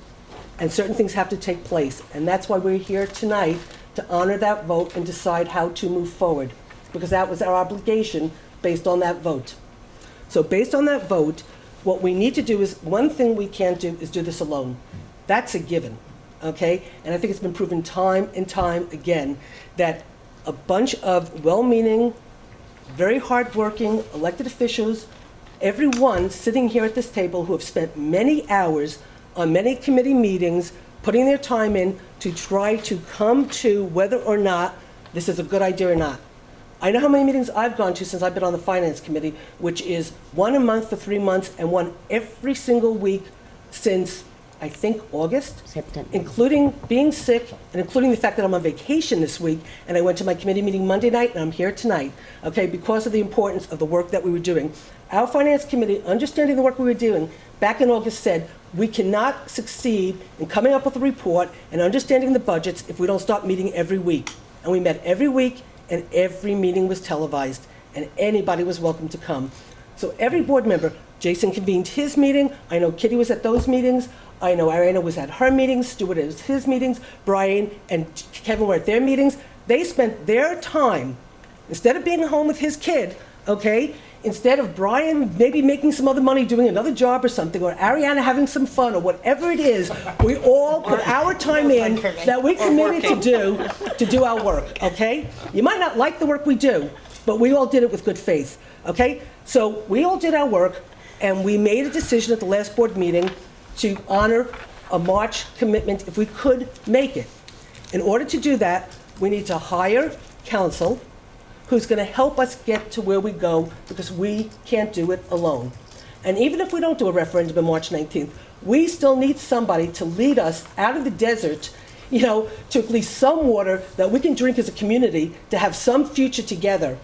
and certain things have to take place. And that's why we're here tonight, to honor that vote and decide how to move forward, because that was our obligation based on that vote. So based on that vote, what we need to do is, one thing we can't do is do this alone. That's a given, okay? And I think it's been proven time and time again that a bunch of well-meaning, very hardworking elected officials, everyone sitting here at this table who have spent many hours on many committee meetings, putting their time in to try to come to whether or not this is a good idea or not. I know how many meetings I've gone to since I've been on the Finance Committee, which is one a month for 3 months and one every single week since, I think, August. September. Including being sick and including the fact that I'm on vacation this week and I went to my committee meeting Monday night and I'm here tonight, okay, because of the importance of the work that we were doing. Our Finance Committee, understanding the work we were doing, back in August said, we cannot succeed in coming up with a report and understanding the budgets if we don't start meeting every week. And we met every week, and every meeting was televised, and anybody was welcome to come. So every board member, Jason convened his meeting, I know Kitty was at those meetings, I know Ariana was at her meetings, Stuart was his meetings, Brian and Kevin were at their meetings. They spent their time, instead of being home with his kid, okay, instead of Brian maybe making some other money doing another job or something, or Ariana having some fun, or whatever it is, we all put our time in that we committed to do our work, okay? You might not like the work we do, but we all did it with good faith, okay? So we all did our work, and we made a decision at the last board meeting to honor a March commitment if we could make it. In order to do that, we need to hire counsel who's going to help us get to where we go, because we can't do it alone. And even if we don't do a referendum on March 19th, we still need somebody to lead us out of the desert, you know, to at least some water that we can drink as a community, to have some future together.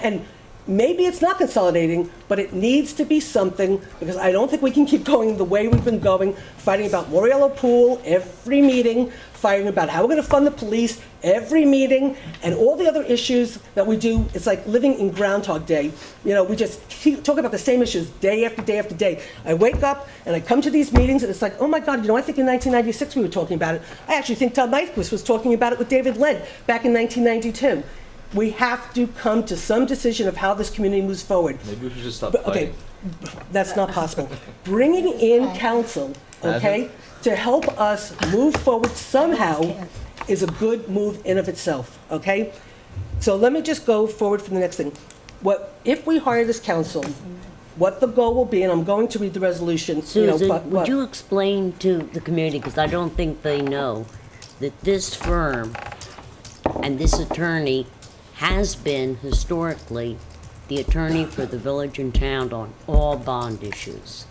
And maybe it's not consolidating, but it needs to be something, because I don't think we can keep going the way we've been going, fighting about Moriello Pool every meeting, fighting about how we're going to fund the police every meeting, and all the other issues that we do. It's like living in Groundhog Day. You know, we just keep talking about the same issues day after day after day. I wake up and I come to these meetings and it's like, oh my God, you know, I think in 1996 we were talking about it. I actually think Tom Nyquist was talking about it with David Led back in 1992. We have to come to some decision of how this community moves forward. Maybe we should just stop But, okay, that's not possible. Bringing in counsel, okay, to help us move forward somehow is a good move in of itself, okay? So let me just go forward from the next thing. If we hire this council, what the goal will be, and I'm going to read the resolution, Susan, but would you explain to the community, because I don't think they know, that this firm and this attorney has been historically the attorney for the village and town on all bond issues.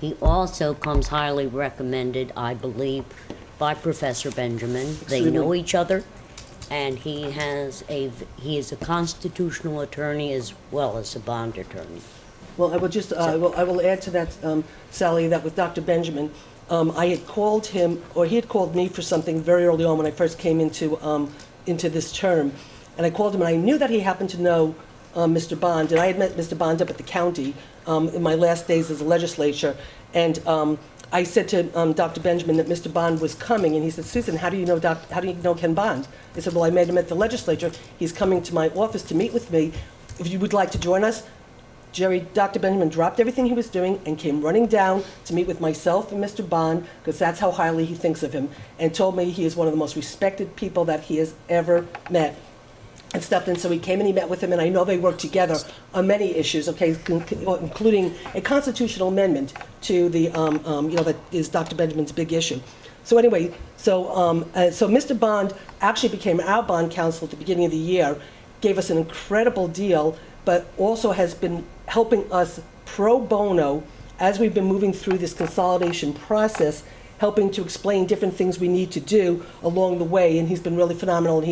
He also comes highly recommended, I believe, by Professor Benjamin. They know each other, and he is a constitutional attorney as well as a bond attorney. Well, I will just, I will add to that, Sally, that with Dr. Benjamin, I had called him, or he had called me for something very early on when I first came into this term. And I called him, and I knew that he happened to know Mr. Bond, and I had met Mr. Bond up at the county in my last days as a legislature. And I said to Dr. Benjamin that Mr. Bond was coming, and he said, Susan, how do you know Ken Bond? I said, well, I met him at the legislature. He's coming to my office to meet with me. If you would like to join us. Dr. Benjamin dropped everything he was doing and came running down to meet with myself and Mr. Bond, because that's how highly he thinks of him, and told me he is one of the most respected people that he has ever met and stuff. And so he came and he met with him, and I know they work together on many issues, okay, including a constitutional amendment to the, that is Dr. Benjamin's big issue. So anyway, so Mr. Bond actually became our bond counsel at the beginning of the year, gave us an incredible deal, but also has been helping us pro bono as we've been moving through this consolidation process, helping to explain different things we need to do along the way. And he's been really phenomenal, and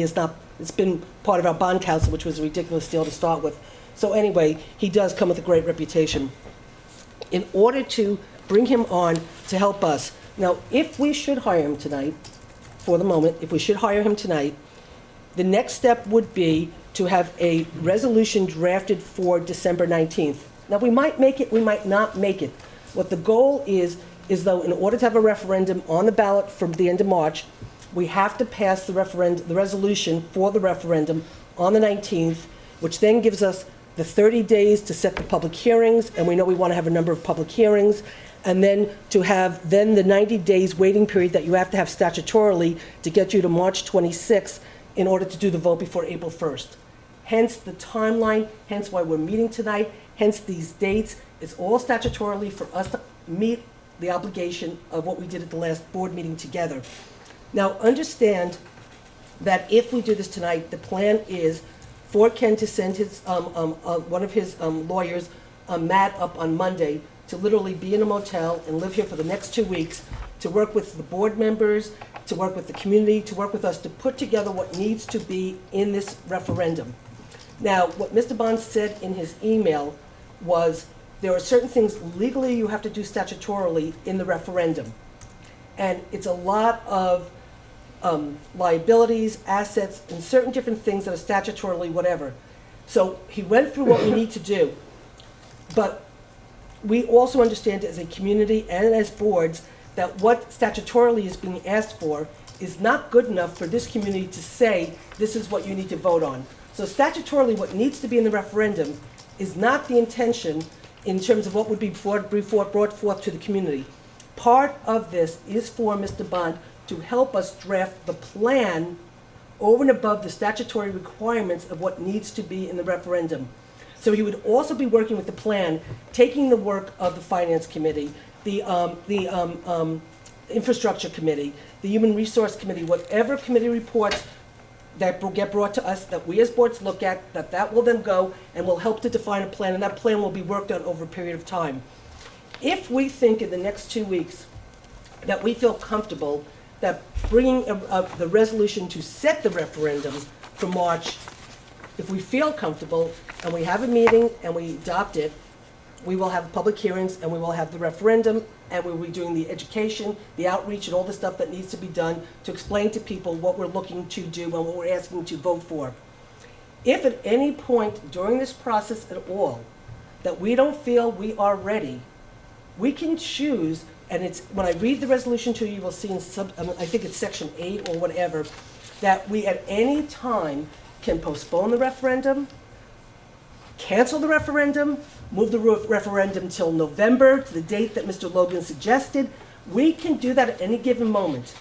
it's been part of our bond council, which was a ridiculous deal to start with. So anyway, he does come with a great reputation. In order to bring him on to help us, now, if we should hire him tonight, for the moment, if we should hire him tonight, the next step would be to have a resolution drafted for December 19th. Now, we might make it, we might not make it. What the goal is though, in order to have a referendum on the ballot for the end of March, we have to pass the resolution for the referendum on the 19th, which then gives us the 30 days to set the public hearings, and we know we want to have a number of public hearings, and then to have the 90 days waiting period that you have to have statutorily to get you to March 26th in order to do the vote before April 1st. Hence the timeline, hence why we're meeting tonight, hence these dates. It's all statutorily for us to meet the obligation of what we did at the last board meeting together. Now, understand that if we do this tonight, the plan is for Ken to send his one of his lawyers, Matt, up on Monday to literally be in a motel and live here for the next 2 weeks to work with the board members, to work with the community, to work with us to put together what needs to be in this referendum. Now, what Mr. Bond said in his email was there are certain things legally you have to do statutorily in the referendum. And it's a lot of liabilities, assets, and certain different things that are statutorily whatever. So he went through what we need to do. But we also understand as a community and as boards that what statutorily is being asked for is not good enough for this community to say this is what you need to vote on. So statutorily, what needs to be in the referendum is not the intention in terms of what would be brought forth to the community. Part of this is for Mr. Bond to help us draft the plan over and above the statutory requirements of what needs to be in the referendum. So he would also be working with the plan, taking the work of the Finance Committee, the Infrastructure Committee, the Human Resource Committee, whatever committee reports that will get brought to us, that we as boards look at, that will then go and will help to define a plan, and that plan will be worked on over a period of time. If we think in the next 2 weeks that we feel comfortable that bringing the resolution to set the referendum for March, if we feel comfortable and we have a meeting and we adopt it, we will have public hearings and we will have the referendum, and we will be doing the education, the outreach, and all the stuff that needs to be done to explain to people what we're looking to do and what we're asking to vote for. If at any point during this process at all that we don't feel we are ready, we can choose, and it's when I read the resolution to you, you will see in I think it's section 8 or whatever, that we at any time can postpone the referendum, cancel the referendum, move the referendum till November, to the date that Mr. Logan suggested. We can do that at any given moment.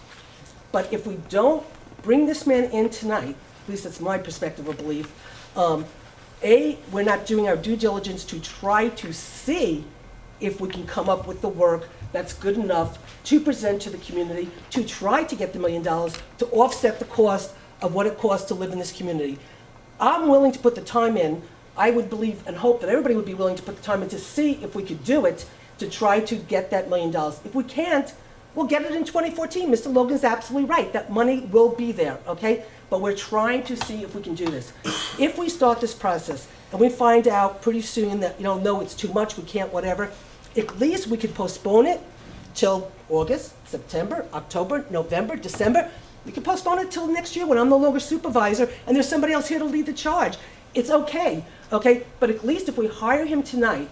But if we don't bring this man in tonight, at least that's my perspective or belief, we're not doing our due diligence to try to see if we can come up with the work that's good enough to present to the community, to try to get the $1 million to offset the cost of what it costs to live in this community. I'm willing to put the time in. I would believe and hope that everybody would be willing to put the time in to see if we could do it, to try to get that $1 million. If we can't, we'll get it in 2014. Mr. Logan's absolutely right. That money will be there, okay? But we're trying to see if we can do this. If we start this process and we find out pretty soon that, no, it's too much, we can't, whatever, at least we could postpone it till August, September, October, November, December. We could postpone it till next year when I'm no longer supervisor and there's somebody else here to lead the charge. It's okay, okay? But at least if we hire him tonight,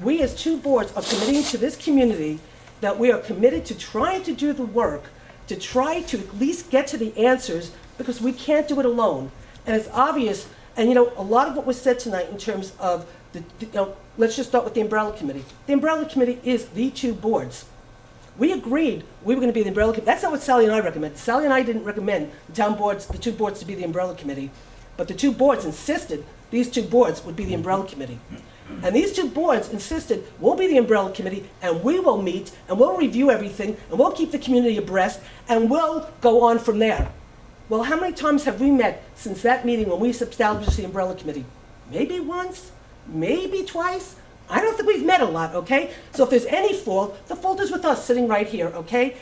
we as two boards are committing to this community that we are committed to trying to do the work, to try to at least get to the answers, because we can't do it alone. And it's obvious, and a lot of what was said tonight in terms of let's just start with the umbrella committee. The umbrella committee is the two boards. We agreed we were going to be the umbrella committee. That's not what Sally and I recommended. Sally and I didn't recommend the two boards to be the umbrella committee, but the two boards insisted these two boards would be the umbrella committee. And these two boards insisted we'll be the umbrella committee and we will meet and we'll review everything and we'll keep the community abreast and we'll go on from there. Well, how many times have we met since that meeting when we established the umbrella committee? Maybe once, maybe twice. I don't think we've met a lot, okay? So if there's any fault, the fault is with us sitting right here, okay?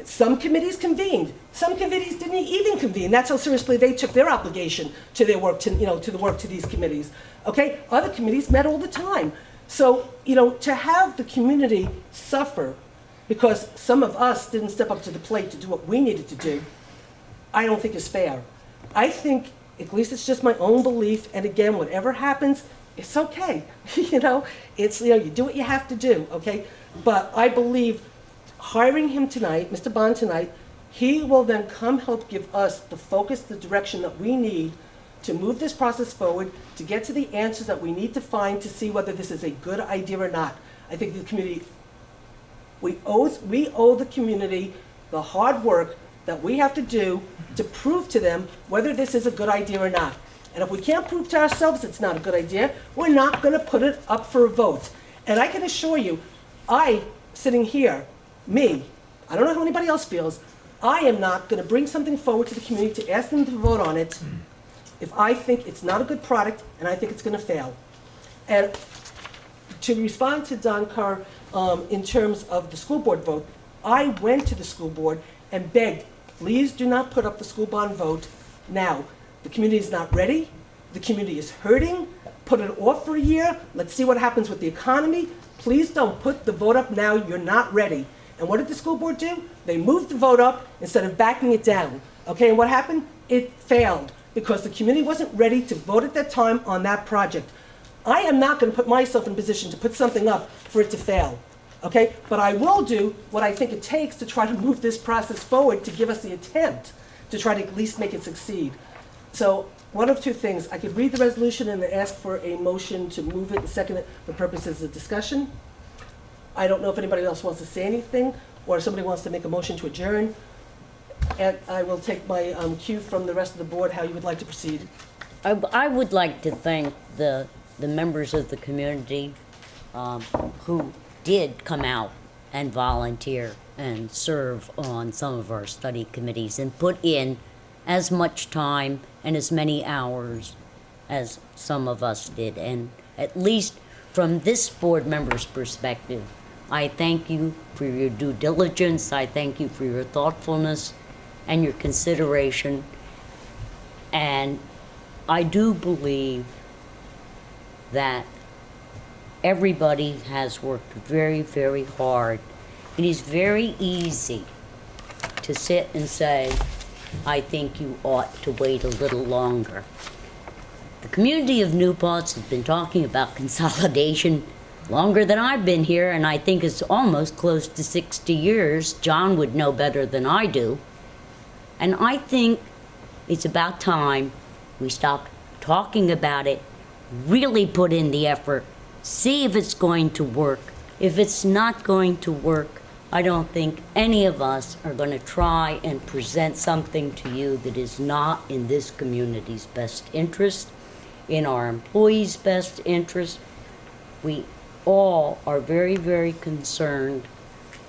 Some committees convened. Some committees didn't even convene. That's how seriously they took their obligation to their work, to the work to these committees, okay? Other committees met all the time. So, to have the community suffer because some of us didn't step up to the plate to do what we needed to do, I don't think is fair. I think, at least it's just my own belief, and again, whatever happens, it's okay. It's, you do what you have to do, okay? But I believe hiring him tonight, Mr. Bond tonight, he will then come help give us the focus, the direction that we need to move this process forward, to get to the answers that we need to find to see whether this is a good idea or not. I think the community, we owe the community the hard work that we have to do to prove to them whether this is a good idea or not. And if we can't prove to ourselves it's not a good idea, we're not going to put it up for a vote. And I can assure you, sitting here, I don't know how anybody else feels, I am not going to bring something forward to the community to ask them to vote on it if I think it's not a good product and I think it's going to fail. And to respond to Don Carr in terms of the school board vote, I went to the school board and begged, please do not put up the school bond vote now. The community is not ready. The community is hurting. Put it off for a year. Let's see what happens with the economy. Please don't put the vote up now. You're not ready. And what did the school board do? They moved the vote up instead of backing it down. Okay, and what happened? It failed because the community wasn't ready to vote at that time on that project. I am not going to put myself in a position to put something up for it to fail. Okay, but I will do what I think it takes to try to move this process forward to give us the attempt to try to at least make it succeed. So one of two things. I could read the resolution and then ask for a motion to move it and second it for purposes of discussion. I don't know if anybody else wants to say anything or if somebody wants to make a motion to adjourn. And I will take my cue from the rest of the board how you would like to proceed. I would like to thank the members of the community who did come out and volunteer and serve on some of our study committees and put in as much time and as many hours as some of us did. And at least from this board member's perspective, I thank you for your due diligence. I thank you for your thoughtfulness and your consideration. And I do believe that everybody has worked very, very hard. It is very easy to sit and say, I think you ought to wait a little longer. The community of New Paltz has been talking about consolidation longer than I've been here, and I think it's almost close to 60 years. John would know better than I do. And I think it's about time we stop talking about it, really put in the effort, see if it's going to work. If it's not going to work, I don't think any of us are going to try and present something to you that is not in this community's best interest, in our employees' best interest. We all are very, very concerned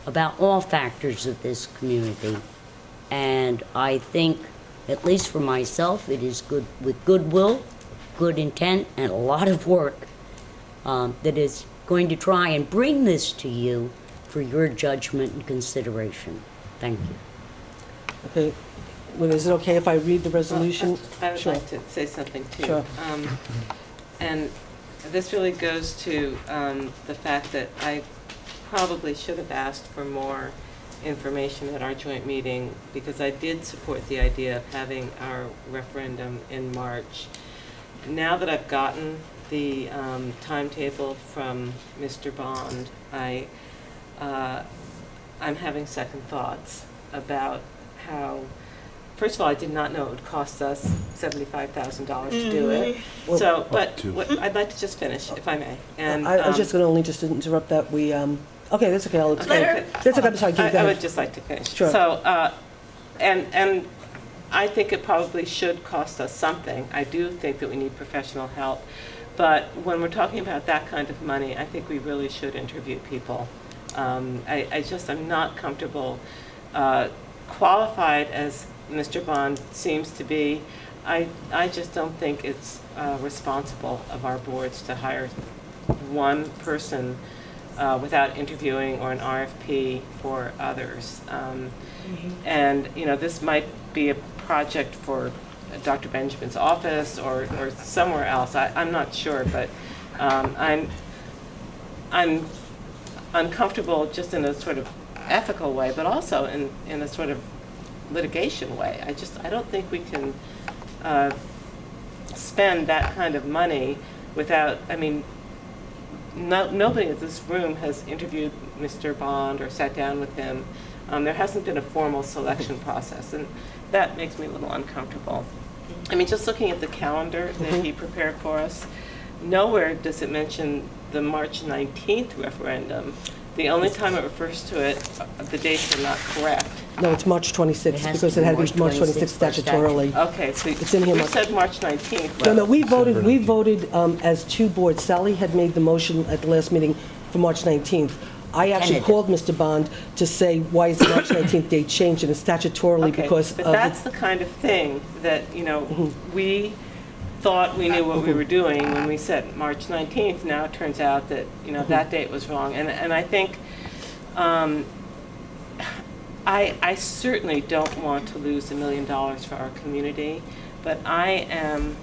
about all factors of this community. And I think, at least for myself, it is good with goodwill, good intent, and a lot of work that is going to try and bring this to you for your judgment and consideration. Thank you. Okay, well, is it okay if I read the resolution? I would Sure. like to say something too. Sure. And this really goes to the fact that I probably should have asked for more information at our joint meeting, because I did support the idea of having our referendum in March. Now that I've gotten the timetable from Mr. Bond, I'm having second thoughts about how, first of all, I did not know it would cost us $75,000 to do it. So, but I'd like to just finish, if I may. And I was just going to only just interrupt that we, okay, that's okay, I'll explain. Okay. That's okay, I'm sorry, go I ahead. would just like to finish. Sure. So, and I think it probably should cost us something. I do think that we need professional help. But when we're talking about that kind of money, I think we really should interview people. I'm not comfortable, qualified as Mr. Bond seems to be. I just don't think it's responsible of our boards to hire one person without interviewing or an RFP for others. And, you know, this might be a project for Dr. Benjamin's office or somewhere else. I'm not sure, but I'm uncomfortable just in a sort of ethical way, but also in a sort of litigation way. I don't think we can spend that kind of money without, I mean, nobody in this room has interviewed Mr. Bond or sat down with him. There hasn't been a formal selection process, and that makes me a little uncomfortable. I mean, just looking at the calendar that he prepared for us, nowhere does it mention the March 19th referendum. The only time it refers to it, the dates are not correct. No, it's March 26th, because it had to be March 26th statutorily. Okay, so It's in here, we Mark. said March 19th. No, we voted as two boards. Sally had made the motion at the last meeting for March 19th. I actually Tentative. called Mr. Bond to say, why is the March 19th date changed? And it's statutorily Okay, because but of that's the kind of thing that, you know, we thought we knew what we were doing when we said March 19th. Now it turns out that, you know, that date was wrong. And I think, I certainly don't want to lose $1 million for our community, but I am,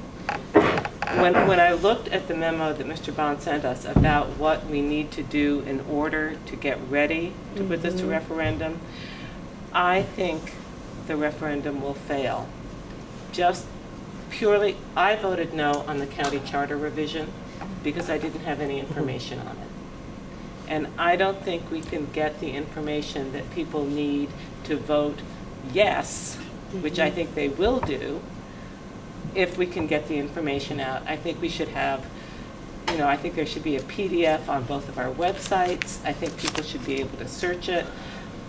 when I looked at the memo that Mr. Bond sent us about what we need to do in order to get ready to put this to referendum, I think the referendum will fail. Just purely, I voted no on the county charter revision because I didn't have any information on it. And I don't think we can get the information that people need to vote yes, which I think they will do, if we can get the information out. I think we should have, you know, I think there should be a PDF on both of our websites. I think people should be able to search it.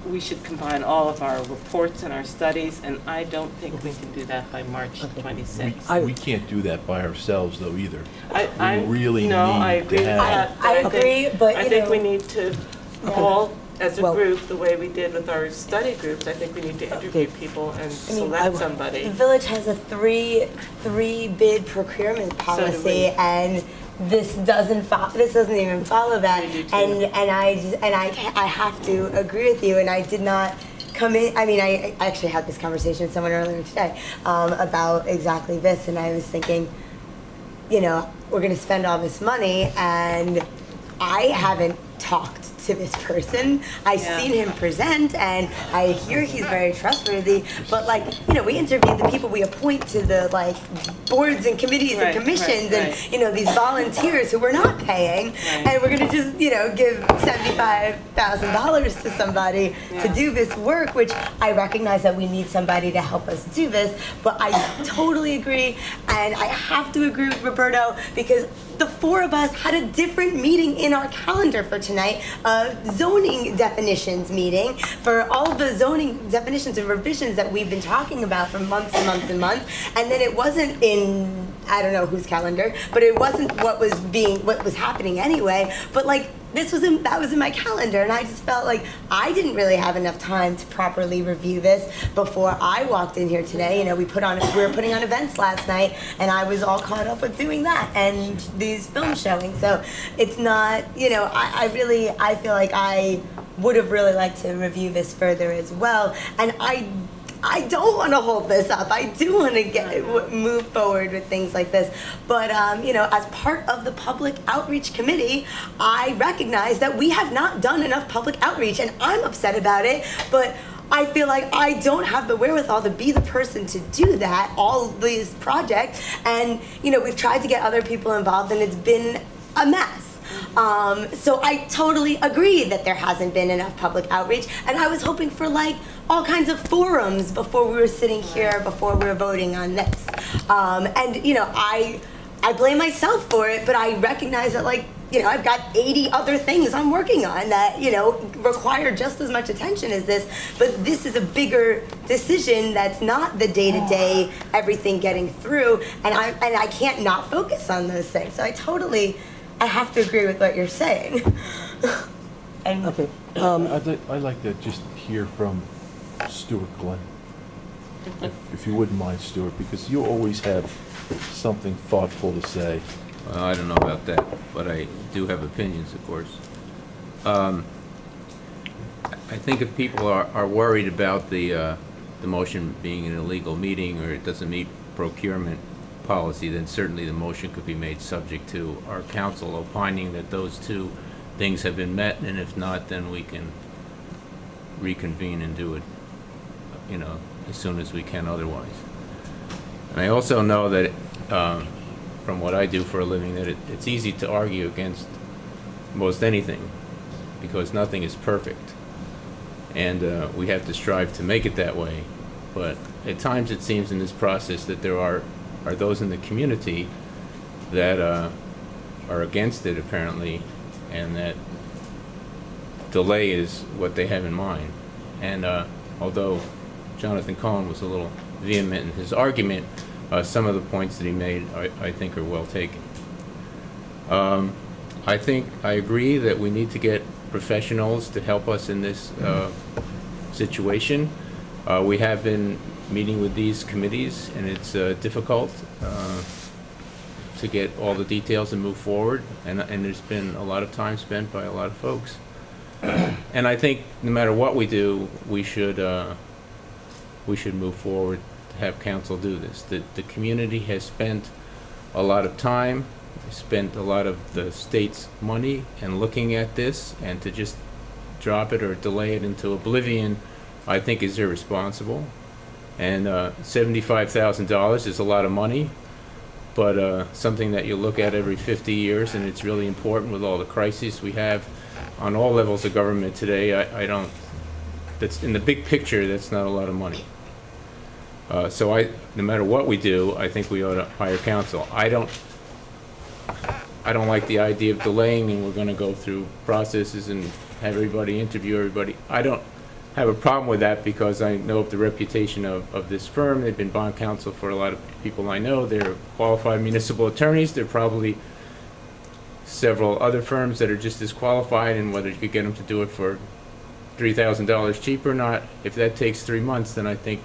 We should combine all of our reports and our studies, and I don't think we can do that by March 26th. We can't do that by ourselves, though, either. I really no, need I agree to with have- that. I agree, but, I you think know- we need to all, as a group, the way we did with our study groups, I think we need to interview people and select somebody. The village has a three bid procurement policy, and this doesn't even follow that. And I have to agree with you. And I did not come in. I mean, I actually had this conversation with someone earlier today about exactly this, and I was thinking, you know, we're going to spend all this money, and I haven't talked to this person. I've seen him present, and I hear he's very trustworthy, but, like, you know, we interviewed the people we appoint to the, like, boards and committees and commissions, and, you know, these volunteers who we're not paying, and we're gonna just, you know, give $75,000 to somebody to do this work, which I recognize that we need somebody to help us do this, but I totally agree, and I have to agree with Roberto, because the four of us had a different meeting in our calendar for tonight, a zoning definitions meeting for all the zoning definitions and revisions that we've been talking about for months and months and months. And then it wasn't in, I don't know whose calendar, but it wasn't what was happening anyway. But like, that was in my calendar, and I just felt like I didn't really have enough time to properly review this before I walked in here today. You know, we were putting on events last night, and I was all caught up with doing that and these film showings. So it's not, you know, I feel like I would have really liked to review this further as well, and I don't want to hold this up. I do want to move forward with things like this. But, you know, as part of the public outreach committee, I recognize that we have not done enough public outreach, and I'm upset about it. But I feel like I don't have the wherewithal to be the person to do that, all these projects. And, you know, we've tried to get other people involved, and it's been a mess. So I totally agree that there hasn't been enough public outreach, and I was hoping for like all kinds of forums before we were sitting here, before we were voting on this. And you know, I blame myself for it, but I recognize that, like, you know, I've got 80 other things I'm working on that, you know, require just as much attention as this, but this is a bigger decision that's not the day-to-day everything getting through, and I can't not focus on those things. So I have to agree with what you're saying. And Okay. I'd like to just hear from Stuart Glenn, if you wouldn't mind, Stuart, because you always have something thoughtful to say. Well, I don't know about that, but I do have opinions, of course. I think if people are worried about the motion being an illegal meeting or it doesn't meet procurement policy, then certainly the motion could be made subject to our council opining that those two things have been met, and if not, then we can reconvene and do it, you know, as soon as we can otherwise. And I also know that from what I do for a living, that it's easy to argue against most anything because nothing is perfect, and we have to strive to make it that way. But at times it seems in this process that there are those in the community that are against it, apparently, and that delay is what they have in mind. And although Jonathan Cohen was a little vehement in his argument, some of the points that he made I think are well taken. I agree that we need to get professionals to help us in this situation. We have been meeting with these committees, and it's difficult to get all the details and move forward, and there's been a lot of time spent by a lot of folks. And I think no matter what we do, we should move forward to have council do this. The community has spent a lot of time, spent a lot of the state's money and looking at this, and to just drop it or delay it into oblivion, I think is irresponsible. And $75,000 is a lot of money, but something that you look at every 50 years, and it's really important with all the crises we have on all levels of government today. That's in the big picture, that's not a lot of money. So no matter what we do, I think we ought to hire counsel. I don't like the idea of delaying, and we're going to go through processes and have everybody interview everybody. I don't have a problem with that because I know of the reputation of this firm. They've been bond counsel for a lot of people I know. They're qualified municipal attorneys. There are probably several other firms that are just as qualified, and whether you could get them to do it for $3,000 cheaper or not, if that takes 3 months, then I think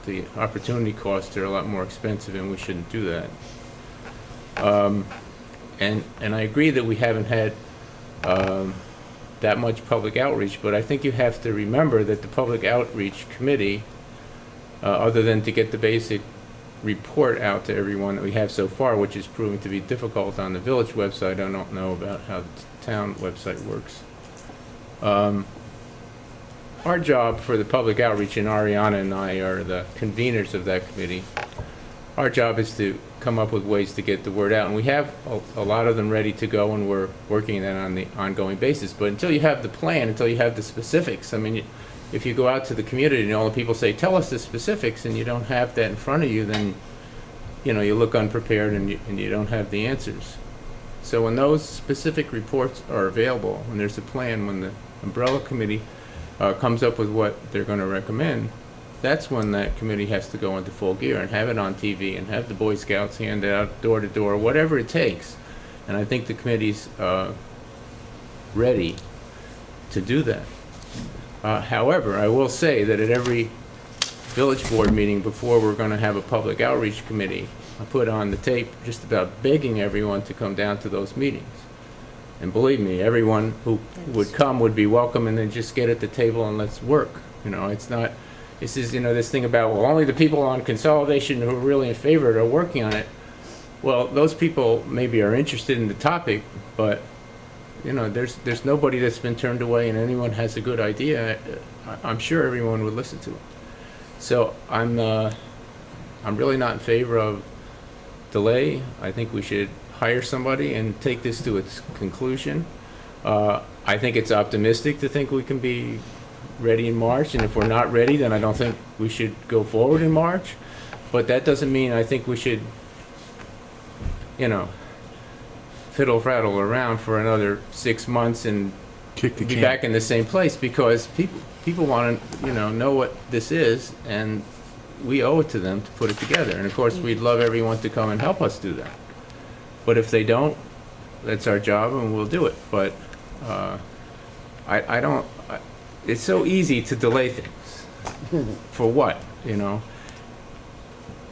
the opportunity costs are a lot more expensive, and we shouldn't do that. And I agree that we haven't had that much public outreach, but I think you have to remember that the public outreach committee, other than to get the basic report out to everyone that we have so far, which is proving to be difficult on the village website. I don't know about how the town website works. Our job for the public outreach, and Ariana and I are the conveners of that committee, our job is to come up with ways to get the word out, and we have a lot of them ready to go, and we're working that on the ongoing basis. But until you have the plan, until you have the specifics, I mean, if you go out to the community and all the people say, tell us the specifics, and you don't have that in front of you, then, you know, you look unprepared and you don't have the answers. So when those specific reports are available, when there's a plan, when the umbrella committee comes up with what they're going to recommend, that's when that committee has to go into full gear and have it on TV and have the Boy Scouts hand it out door to door, whatever it takes. And I think the committee's ready to do that. However, I will say that at every village board meeting before we're going to have a public outreach committee, I put on the tape just about begging everyone to come down to those meetings. And believe me, everyone who would come would be welcome, and then just get at the table and let's work. You know, it's not, this is, you know, this thing about, well, only the people on consolidation who are really in favor are working on it. Well, those people maybe are interested in the topic, but, you know, there's nobody that's been turned away, and anyone has a good idea, I'm sure everyone would listen to it. So I'm really not in favor of delay. I think we should hire somebody and take this to its conclusion. I think it's optimistic to think we can be ready in March, and if we're not ready, then I don't think we should go forward in March. But that doesn't mean I think we should, you know, fiddle-faddle around for another 6 months and be back in the same place, because people want to, you know what this is, and we owe it to them to put it together. And of course, we'd love everyone to come and help us do that. But if they don't, that's our job, and we'll do it. But I don't. It's so easy to delay things. For what? You know.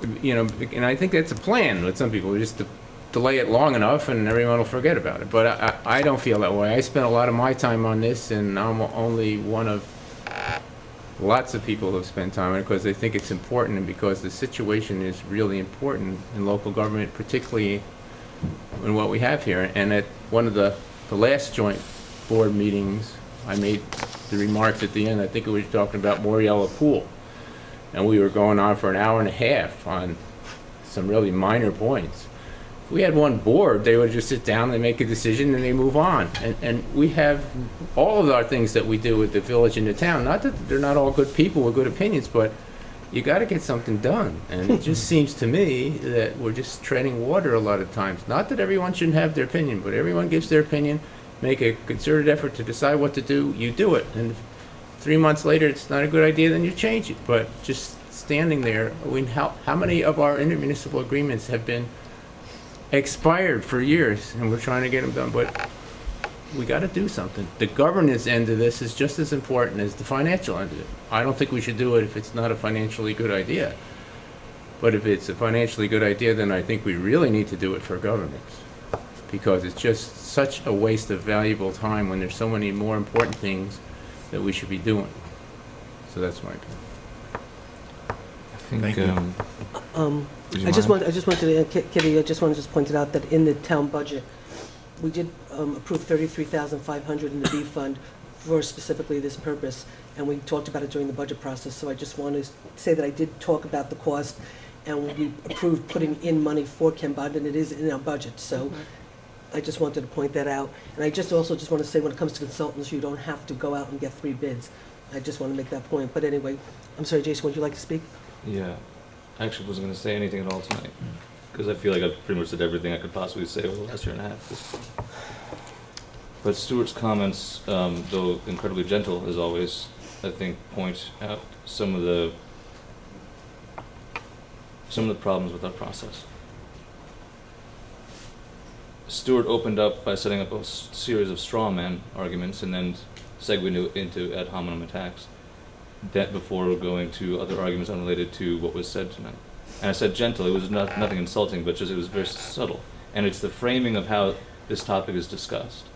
And I think that's a plan with some people. Just to delay it long enough, and everyone will forget about it. But I don't feel that way. I spent a lot of my time on this, and I'm only one of lots of people who have spent time on it because they think it's important, and because the situation is really important in local government, particularly in what we have here. And at one of the last joint board meetings, I made the remarks at the end. I think we were talking about Moriella Pool, and we were going on for an hour and a half on some really minor points. If we had one board, they would just sit down, they make a decision, and they move on. And we have all of our things that we do with the village and the town. Not that they're not all good people with good opinions, but you got to get something done. And it just seems to me that we're just treading water a lot of times. Not that everyone shouldn't have their opinion, but everyone gives their opinion, make a concerted effort to decide what to do, you do it. And if 3 months later it's not a good idea, then you change it. But just standing there, I mean, how many of our intermunicipal agreements have been expired for years, and we're trying to get them done? But we got to do something. The governance end of this is just as important as the financial end of it. I don't think we should do it if it's not a financially good idea. But if it's a financially good idea, then I think we really need to do it for governance, because it's just such a waste of valuable time when there's so many more important things that we should be doing. So that's my opinion. Thank you. I just wanted to, Kitty, I just wanted to just point it out that in the town budget, we did approve $33,500 in the B fund for specifically this purpose, and we talked about it during the budget process. So I just want to say that I did talk about the cost, and we approved putting in money for Ken Bond, and it is in our budget. So I just wanted to point that out. And I just also just want to say, when it comes to consultants, you don't have to go out and get 3 bids. I just want to make that point. But anyway, I'm sorry, Jason, would you like to speak? Yeah, I actually wasn't going to say anything at all tonight, because I feel like I've pretty much said everything I could possibly say over the last year and a half. But Stuart's comments, though incredibly gentle as always, I think point out some of the problems with our process. Stuart opened up by setting up a series of straw man arguments and then segued into ad hominem attacks. That before going to other arguments unrelated to what was said tonight. And I said gentle, it was nothing insulting, but just it was very subtle. And it's the framing of how this topic is discussed.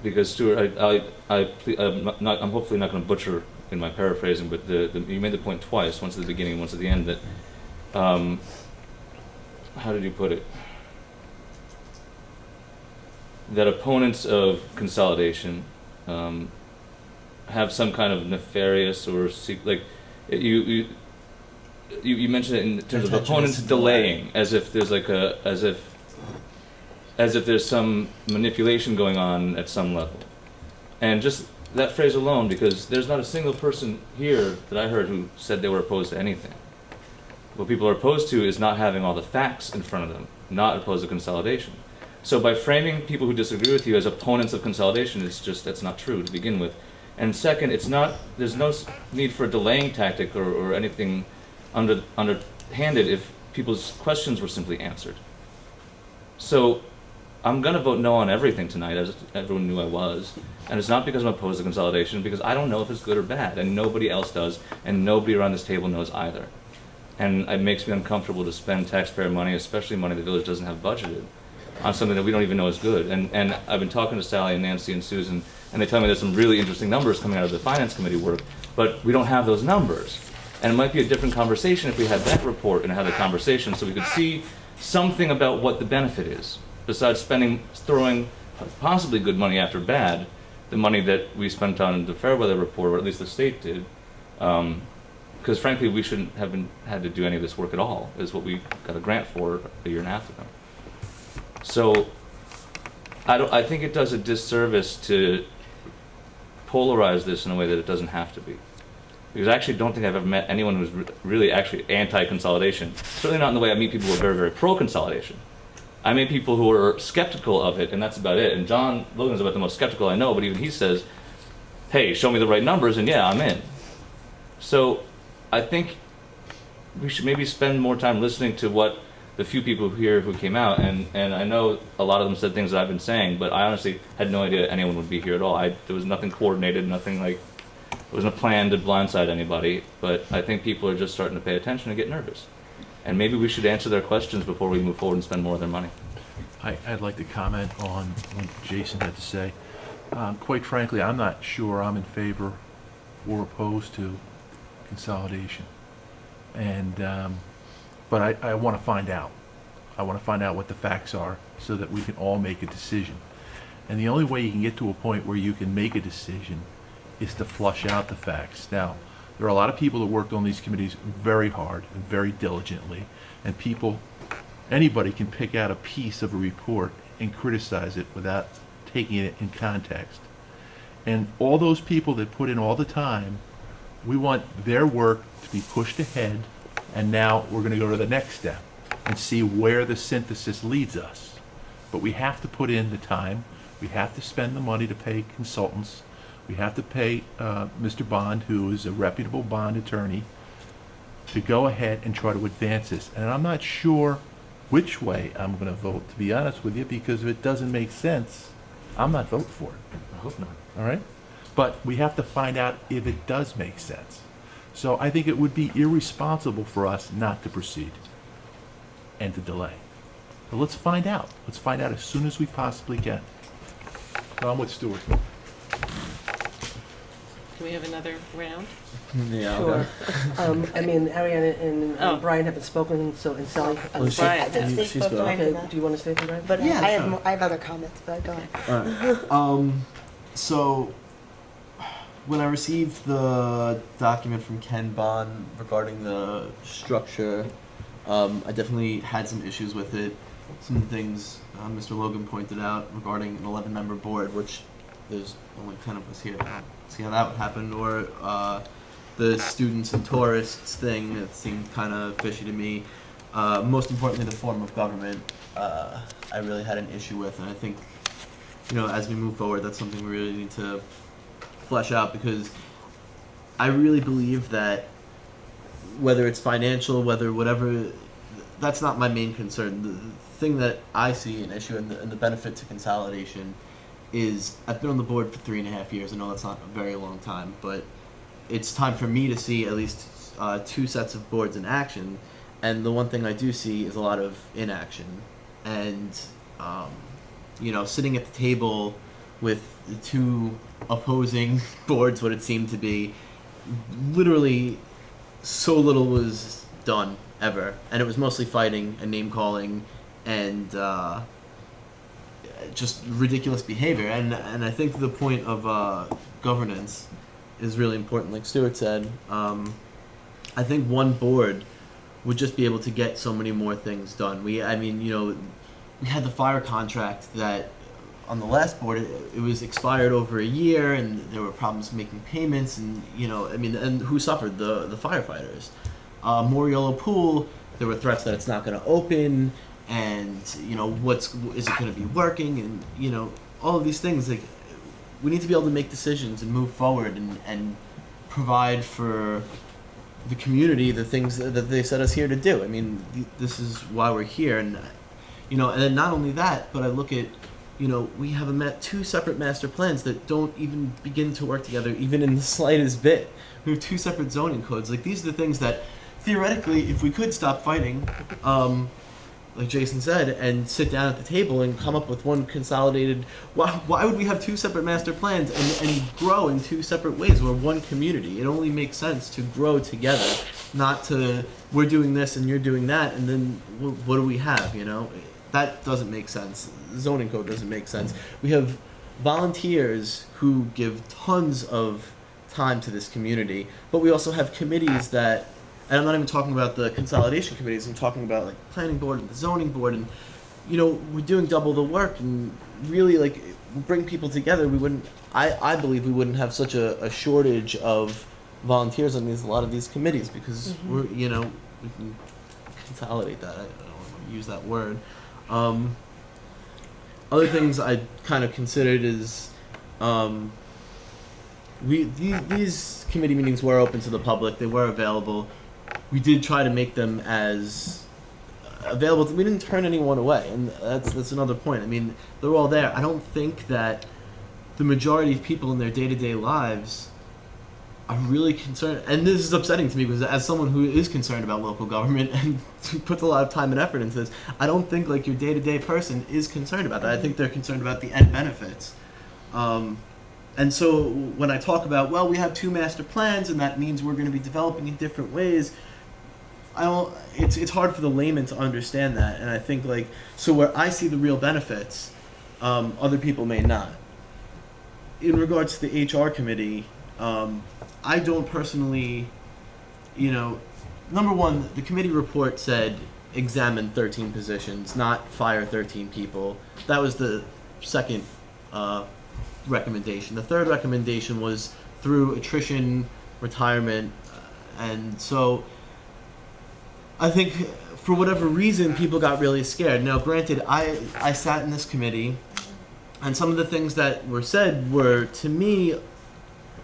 Because Stuart, I'm hopefully not going to butcher in my paraphrasing, but you made the point twice, once at the beginning and once at the end, that, how did you put it? That opponents of consolidation have some kind of nefarious or you mentioned it in terms of opponents delaying, as if there's as if there's some manipulation going on at some level. And just that phrase alone, because there's not a single person here that I heard who said they were opposed to anything. What people are opposed to is not having all the facts in front of them, not opposed to consolidation. So by framing people who disagree with you as opponents of consolidation, that's not true to begin with. And second, there's no need for a delaying tactic or anything underhanded if people's questions were simply answered. So I'm going to vote no on everything tonight, as everyone knew I was. And it's not because I'm opposed to consolidation, because I don't know if it's good or bad, and nobody else does, and nobody around this table knows either. And it makes me uncomfortable to spend taxpayer money, especially money the village doesn't have budgeted, on something that we don't even know is good. And I've been talking to Sally and Nancy and Susan, and they tell me there's some really interesting numbers coming out of the Finance Committee work, but we don't have those numbers. And it might be a different conversation if we had that report and had a conversation so we could see something about what the benefit is, besides throwing possibly good money after bad, the money that we spent on the Fairweather report, or at least the state did. Because frankly, we shouldn't have had to do any of this work at all, is what we got a grant for a year and a half ago. So I think it does a disservice to polarize this in a way that it doesn't have to be. Because I actually don't think I've ever met anyone who's really actually anti-consolidation. Certainly not in the way I meet people who are very, very pro-consolidation. I meet people who are skeptical of it, and that's about it. And John Logan's about the most skeptical I know, but even he says, hey, show me the right numbers, and yeah, I'm in. So I think we should maybe spend more time listening to what the few people here who came out, and I know a lot of them said things that I've been saying, but I honestly had no idea anyone would be here at all. There was nothing coordinated, nothing like, there wasn't a plan to blindside anybody, but I think people are just starting to pay attention and get nervous. And maybe we should answer their questions before we move forward and spend more of their money. I'd like to comment on what Jason had to say. Quite frankly, I'm not sure I'm in favor or opposed to consolidation. And but I want to find out. I want to find out what the facts are so that we can all make a decision. And the only way you can get to a point where you can make a decision is to flush out the facts. Now, there are a lot of people that worked on these committees very hard and very diligently, and anybody can pick out a piece of a report and criticize it without taking it in context. And all those people that put in all the time, we want their work to be pushed ahead, and now we're going to go to the next step and see where the synthesis leads us. But we have to put in the time, we have to spend the money to pay consultants, we have to pay Mr. Bond, who is a reputable bond attorney, to go ahead and try to advance this. And I'm not sure which way I'm going to vote, to be honest with you, because if it doesn't make sense, I'm not voting for it. I hope not. All right? But we have to find out if it does make sense. So I think it would be irresponsible for us not to proceed and to delay. But let's find out. Let's find out as soon as we possibly can. So I'm with Stuart. Can we have another round? Yeah. Sure. I mean, Ariana and Oh. Brian haven't spoken, so, and Sally. Well, she- Brian. I did say She's both got- mine, Okay, do you want to say anything, Brian? but Yeah, I sure. have other comments, but go ahead. Alright. So when I received the document from Ken Bond regarding the structure, I definitely had some issues with it. Some things Mr. Logan pointed out regarding an 11-member board, which there's only 10 of us here. See how that would happen, or the students and tourists thing that seemed kind of fishy to me. Most importantly, the form of government I really had an issue with, and I think, you know, as we move forward, that's something we really need to flesh out, because I really believe that whether it's financial, whether whatever, that's not my main concern. The thing that I see an issue and the benefit to consolidation is, I've been on the board for 3.5 years. I know that's not a very long time, but it's time for me to see at least 2 sets of boards in action. And the one thing I do see is a lot of inaction. And, you know, sitting at the table with the 2 opposing boards, what it seemed to be, literally so little was done ever. And it was mostly fighting and name calling and just ridiculous behavior. And I think the point of governance is really important. Like Stuart said, I think one board would just be able to get so many more things done. I mean, you know, we had the fire contract that on the last board, it was expired over a year, and there were problems making payments, and, you know, I mean, and who suffered? The firefighters. Moriolo Pool, there were threats that it's not going to open. and is it going to be working, and all of these things. Like, we need to be able to make decisions and move forward and provide for the community the things that they set us here to do. I mean, this is why we're here, and and then not only that, but I look at we have two separate master plans that don't even begin to work together, even in the slightest bit. We have two separate zoning codes. Like, these are the things that, theoretically, if we could stop fighting, like Jason said, and sit down at the table and come up with one consolidated, why would we have two separate master plans and grow in two separate ways? We're one community. It only makes sense to grow together, not to, we're doing this and you're doing that, and then what do we have, That doesn't make sense. Zoning code doesn't make sense. We have volunteers who give tons of time to this community, but we also have committees that, and I'm not even talking about the consolidation committees, I'm talking about like planning board and the zoning board, and we're doing double the work, and really, like, bring people together. We wouldn't, I believe we wouldn't have such a shortage of volunteers on a lot of these committees, because we're, we can consolidate that. I don't want to use that word. Other things I kind of considered is, these committee meetings were open to the public. They were available. We did try to make them as available. We didn't turn anyone away, and that's another point. I mean, they're all there. I don't think that the majority of people in their day-to-day lives are really concerned, and this is upsetting to me because as someone who is concerned about local government and puts a lot of time and effort into this, I don't think like your day-to-day person is concerned about that. I think they're concerned about the end benefits. And so when I talk about, well, we have two master plans and that means we're going to be developing in different ways, it's hard for the layman to understand that. And I think so where I see the real benefits, other people may not. In regards to the HR committee, I don't personally, number one, the committee report said examine 13 positions, not fire 13 people. That was the second recommendation. The third recommendation was through attrition, retirement, and so I think for whatever reason people got really scared. Now, granted, I sat in this committee, and some of the things that were said were, to me,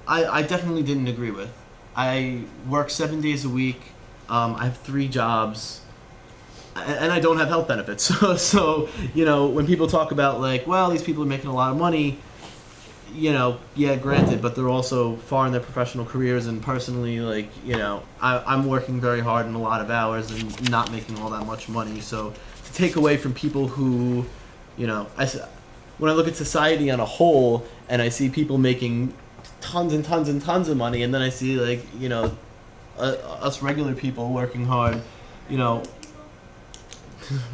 I definitely didn't agree with. I work 7 days a week. I have 3 jobs, and I don't have health benefits. So when people talk about well, these people are making a lot of money, yeah, granted, but they're also far in their professional careers, and personally, I'm working very hard and a lot of hours and not making all that much money. So to take away from people who, when I look at society on a whole and I see people making tons and tons and tons of money, and then I see us regular people working hard,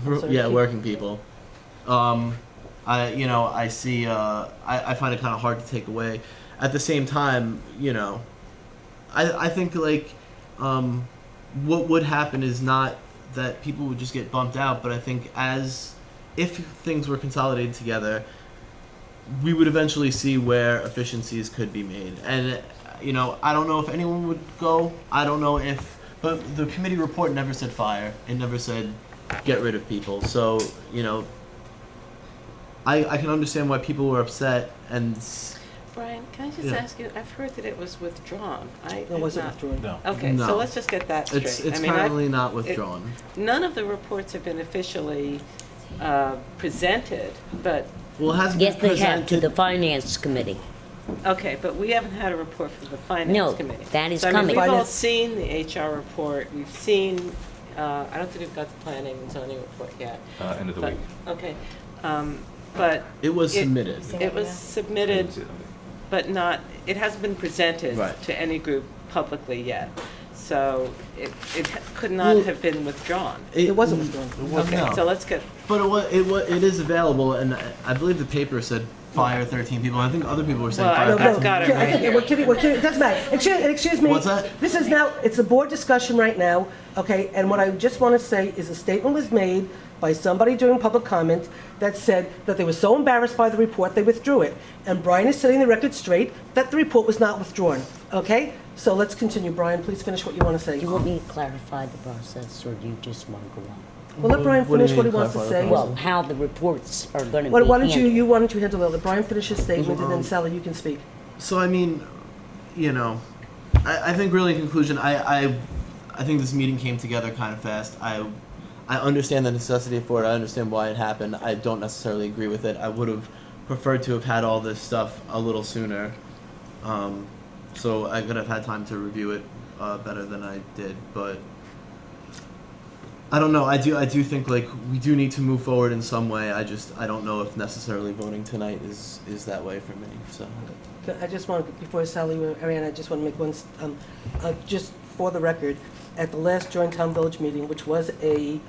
working people. I see. I find it kind of hard to take away. At the same time, I think what would happen is not that people would just get bumped out, but I think if things were consolidated together, we would eventually see where efficiencies could be made. And I don't know if anyone would go. I don't know but the committee report never said fire. It never said get rid of people. So I can understand why people were upset. And Brian, can I just ask you? I've heard that it was withdrawn. It wasn't withdrawn. No. Okay, No. so let's just get that straight. It's currently not withdrawn. None of the reports have been officially presented, but Well, it hasn't Yes, been they have, to presented. the finance committee. okay, but we haven't had a report from the finance No, committee. that is So, I mean, coming. we've all Finance- seen the HR report. We've seen. I don't think we've got the planning and zoning report yet. End of the But- week. Okay, but It was submitted. it was submitted, but not. It hasn't been presented Right. to any group publicly yet. So it could not Well, have been withdrawn. It wasn't withdrawn. Okay, No. so let's get. But it is available, and I believe the paper said fire 13 people. I think other people were saying Well, fire I've 13 got it people. right here. We're kidding, it doesn't matter. Excuse me. What's that? This is now, it's a board discussion right now, okay? And what I just want to say is a statement was made by somebody during public comment that said that they were so embarrassed by the report, they withdrew it. And Brian is setting the record straight that the report was not withdrawn, okay? So let's continue. Brian, please finish what you want to say. Do you want me to clarify the process, or do you just want to go on? Well, let Brian What do you finish what he mean wants to clarify? say. Well, how the reports are gonna be Why don't handled. why don't you handle it? Let Brian finish his statement, and then Sally, you can speak. So I mean, you know, I think really in conclusion, I think this meeting came together kind of fast. I understand the necessity for it. I understand why it happened. I don't necessarily agree with it. I would have preferred to have had all this stuff a little sooner, so I could have had time to review it better than I did. But I don't know. I do think like we do need to move forward in some way. I don't know if necessarily voting tonight is that way for me. So. I just want, before Sally, Ariana, I just want to make one, just for the record, at the last joint town village meeting, which was a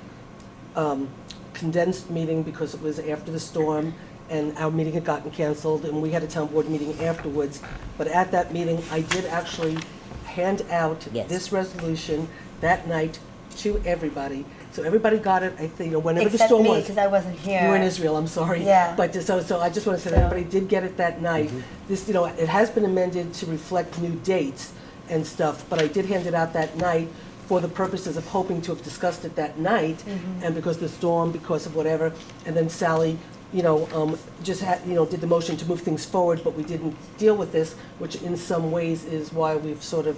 condensed meeting because it was after the storm and our meeting had gotten canceled and we had a town board meeting afterwards. But at that meeting, I did actually hand out this resolution that night to everybody. So everybody got it, I think, whenever the storm was. Except me, because I wasn't here. You were in Israel, I'm sorry. Yeah. But so I just want to say that everybody did get it that night. This, it has been amended to reflect new dates and stuff, but I did hand it out that night for the purposes of hoping to have discussed it that night, and because of the storm, because of whatever, and then Sally, just had, did the motion to move things forward, but we didn't deal with this, which in some ways is why we've sort of,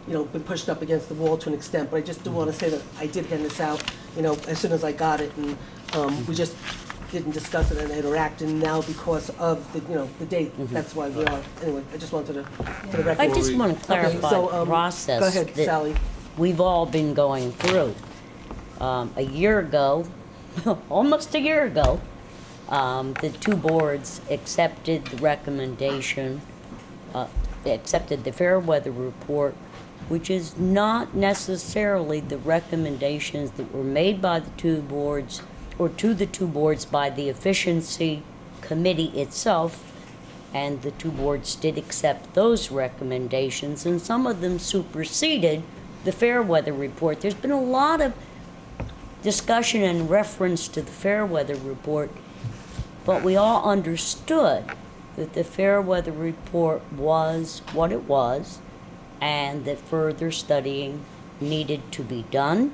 been pushed up against the wall to an extent. But I just do want to say that I did hand this out, as soon as I got it, and we just didn't discuss it and interact, and now because of the date, that's why we are. Anyway, I just wanted to, for the record. I just want to clarify the process Go ahead, that Sally. we've all been going through. A year ago, almost a year ago, the two boards accepted the recommendation, accepted the fair weather report, which is not necessarily the recommendations that were made by the two boards or to the two boards by the efficiency committee itself, and the two boards did accept those recommendations, and some of them superseded the fair weather report. There's been a lot of discussion and reference to the fair weather report, but we all understood that the fair weather report was what it was, and that further studying needed to be done,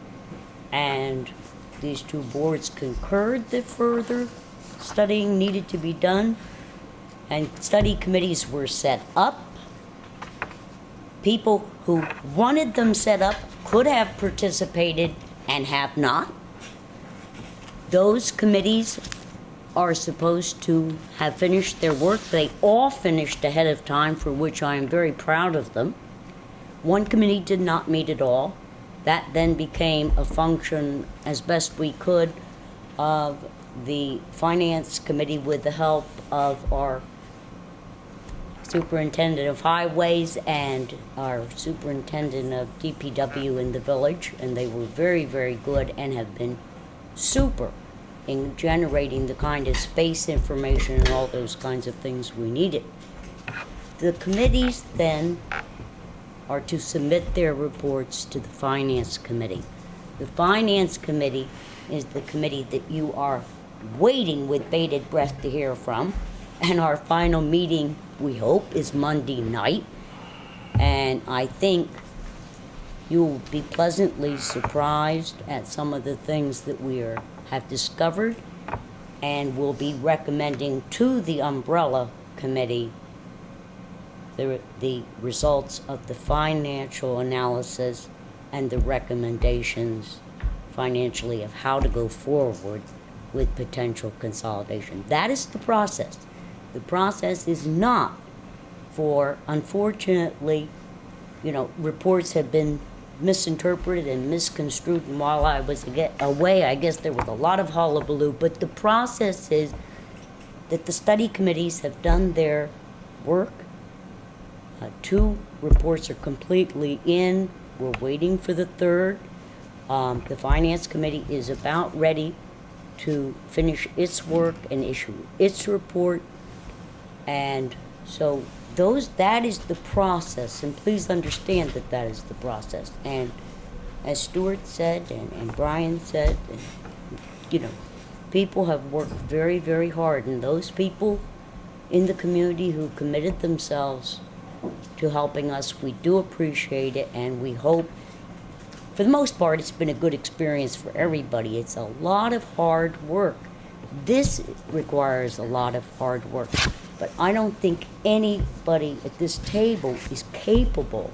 and these two boards concurred that further studying needed to be done, and study committees were set up. People who wanted them set up could have participated and have not. Those committees are supposed to have finished their work. They all finished ahead of time, for which I am very proud of them. One committee did not meet at all. That then became a function, as best we could, of the Finance Committee with the help of our Superintendent of Highways and our Superintendent of DPW in the village, and they were very, very good and have been super in generating the kind of space information and all those kinds of things we needed. The committees then are to submit their reports to the Finance Committee. The Finance Committee is the committee that you are waiting with bated breath to hear from, and our final meeting, we hope, is Monday night, and I think you'll be pleasantly surprised at some of the things that we have discovered, and will be recommending to the Umbrella Committee the results of the financial analysis and the recommendations financially of how to go forward with potential consolidation. That is the process. The process is not for, unfortunately, reports have been misinterpreted and misconstrued, and while I was away, I guess there was a lot of hullabaloo, but the process is that the study committees have done their work. Two reports are completely in. We're waiting for the third. The Finance Committee is about ready to finish its work and issue its report. And so that is the process, and please understand that that is the process. And as Stuart said, and Brian said, and, people have worked very, very hard, and those people in the community who committed themselves to helping us, we do appreciate it, and we hope for the most part, it's been a good experience for everybody. It's a lot of hard work. This requires a lot of hard work, but I don't think anybody at this table is capable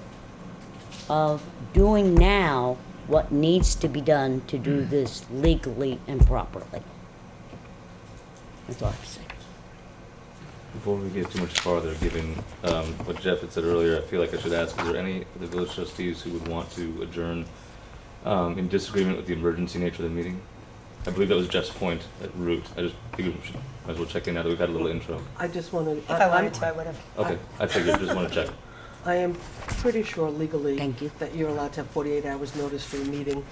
of doing now what needs to be done to do this legally and properly. That's all I have to say. Before we get too much farther, given what Jeff had said earlier, I feel like I should ask, is there any of the village trustees who would want to adjourn in disagreement with the emergency nature of the meeting? I believe that was Jeff's point at root. I just figured we should might as well check in now that we've had a little intro. I just want to. If I wanted to, I would have. Okay, I figured, just want to check. I am pretty sure legally that you're allowed to have 48 hours notice for a meeting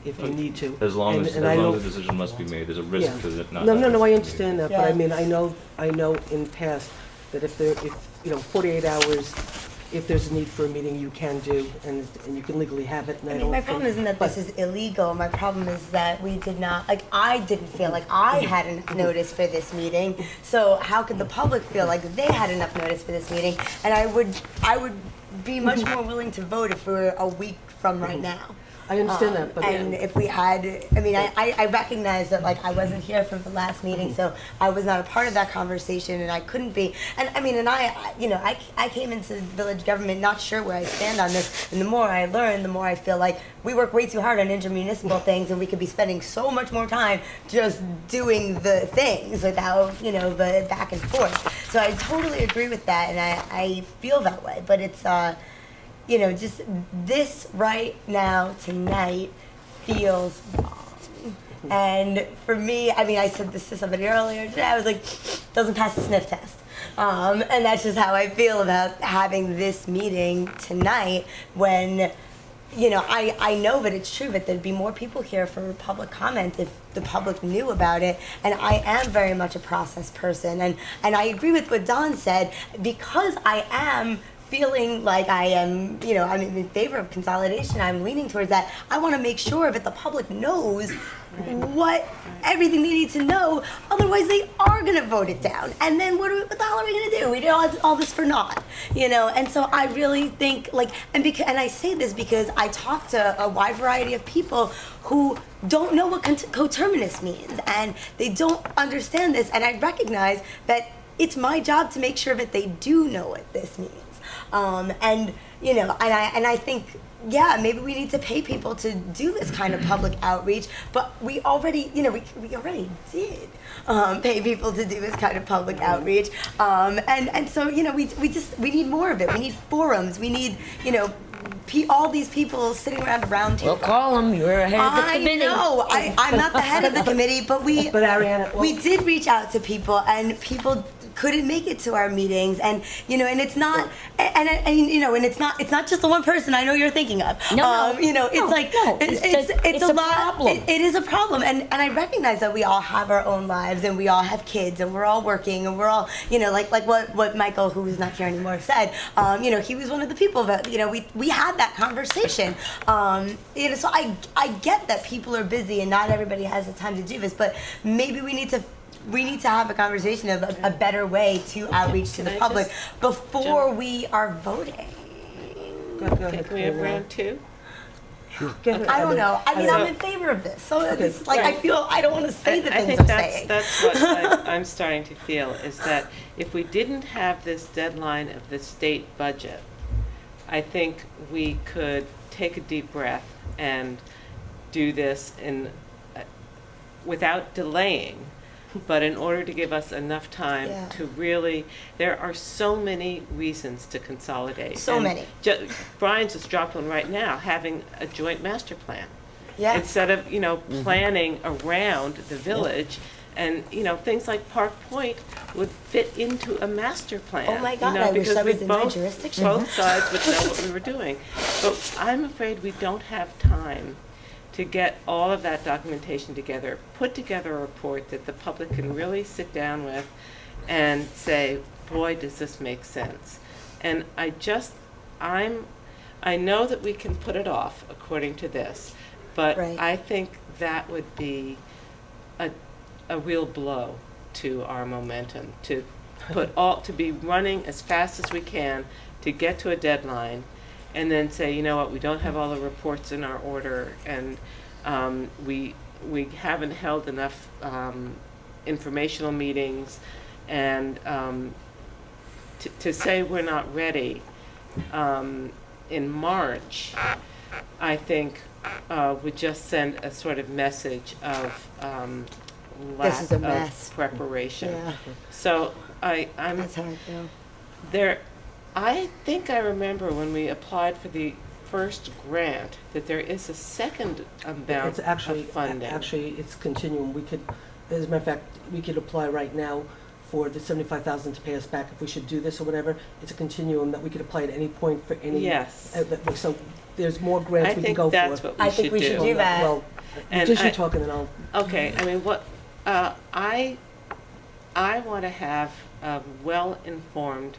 if you need to. As long And- as, and as I long know- as the decision must be made, there's a risk Yeah. to it not. No, no, no, I happening. understand that, but I Yeah. mean, I know in past that if 48 hours, if there's a need for a meeting, you can do, and you can legally have it, and I I don't mean, my think. problem isn't that this is illegal. My problem is that we did not, like, I didn't feel like I had enough notice for this meeting. So how could the public feel like they had enough notice for this meeting? And I would be much more willing to vote if we were a week from right now. I understand that, but. And if we had, I mean, I recognize that, like, I wasn't here for the last meeting, so I was not a part of that conversation, and I couldn't be. And I mean, and I came into village government not sure where I stand on this, and the more I learn, the more I feel like we work way too hard on intermunicipal things, and we could be spending so much more time just doing the things without, the back and forth. So I totally agree with that, and I feel that way, but it's, just this right now, tonight, feels wrong. And for me, I mean, I said this to somebody earlier today, I was like, doesn't pass the sniff test. And that's just how I feel about having this meeting tonight when, I know that it's true that there'd be more people here for public comment if the public knew about it. And I am very much a process person. And I agree with what Don said, because I am feeling like I am, I'm in favor of consolidation, I'm leaning towards that. I want to make sure that the public knows everything they need to know, otherwise they are going to vote it down. And then what the hell are we going to do? We did all this for naught, And so I really think, and I say this because I talk to a wide variety of people who don't know what coterminous means, and they don't understand this, and I recognize that it's my job to make sure that they do know what this means. And I think, yeah, maybe we need to pay people to do this kind of public outreach, but we already, we already did pay people to do this kind of public outreach. And so, we need more of it. We need forums. We need, all these people sitting around a round table. Well, call them. You're ahead of the committee. I know. I'm not the head of the committee, but Ariana, we did reach out to people, and people couldn't make it to our meetings, and and it's not, and it's not just the one person I know you're thinking of. It's a lot. Problem. It is a problem, and I recognize that we all have our own lives, and we all have kids, and we're all working, and we're all like what Michael, who is not here anymore, said. He was one of the people that we had that conversation. So I get that people are busy and not everybody has the time to do this, but maybe we need to have a conversation of a better way to outreach to the public before we are voting. Go ahead, Can we have round two? Sure. I don't know. I mean, I'm in favor of this. So it's like, I feel I don't want to say the things I'm saying. That's what I'm starting to feel, is that if we didn't have this deadline of the state budget, I think we could take a deep breath and do this without delaying. But in order to give us enough time to really, there are so many reasons to consolidate. So many. Brian's just dropped one right now, having a joint master plan. Yeah. Instead of, planning around the village, and, things like Park Point would fit into a master plan. Oh my God, I wish because that was we in my both- jurisdiction. Both sides would know what we were doing. But I'm afraid we don't have time to get all of that documentation together, put together a report that the public can really sit down with and say, boy, does this make sense. And I know that we can put it off according to this, but I think that would be a real blow to our momentum, to be running as fast as we can to get to a deadline and then say, you know what, we don't have all the reports in our order, and we haven't held enough informational meetings, and to say we're not ready in March, I think would just send a sort of message of lack is a of mess. preparation. Yeah. So I'm That's how I feel. there. I think I remember when we applied for the first grant that there is a second amount It's actually, of funding. actually, it's continuum. We could, as a matter of fact, we could apply right now for the 75,000 to pay us back if we should do this or whatever. It's a continuum that we could apply at any point for any. Yes. So there's more grants I we can think go that's for. what we should do. do that. Well, And just you I- talking and I'll. Okay, I mean, what, I want to have a well-informed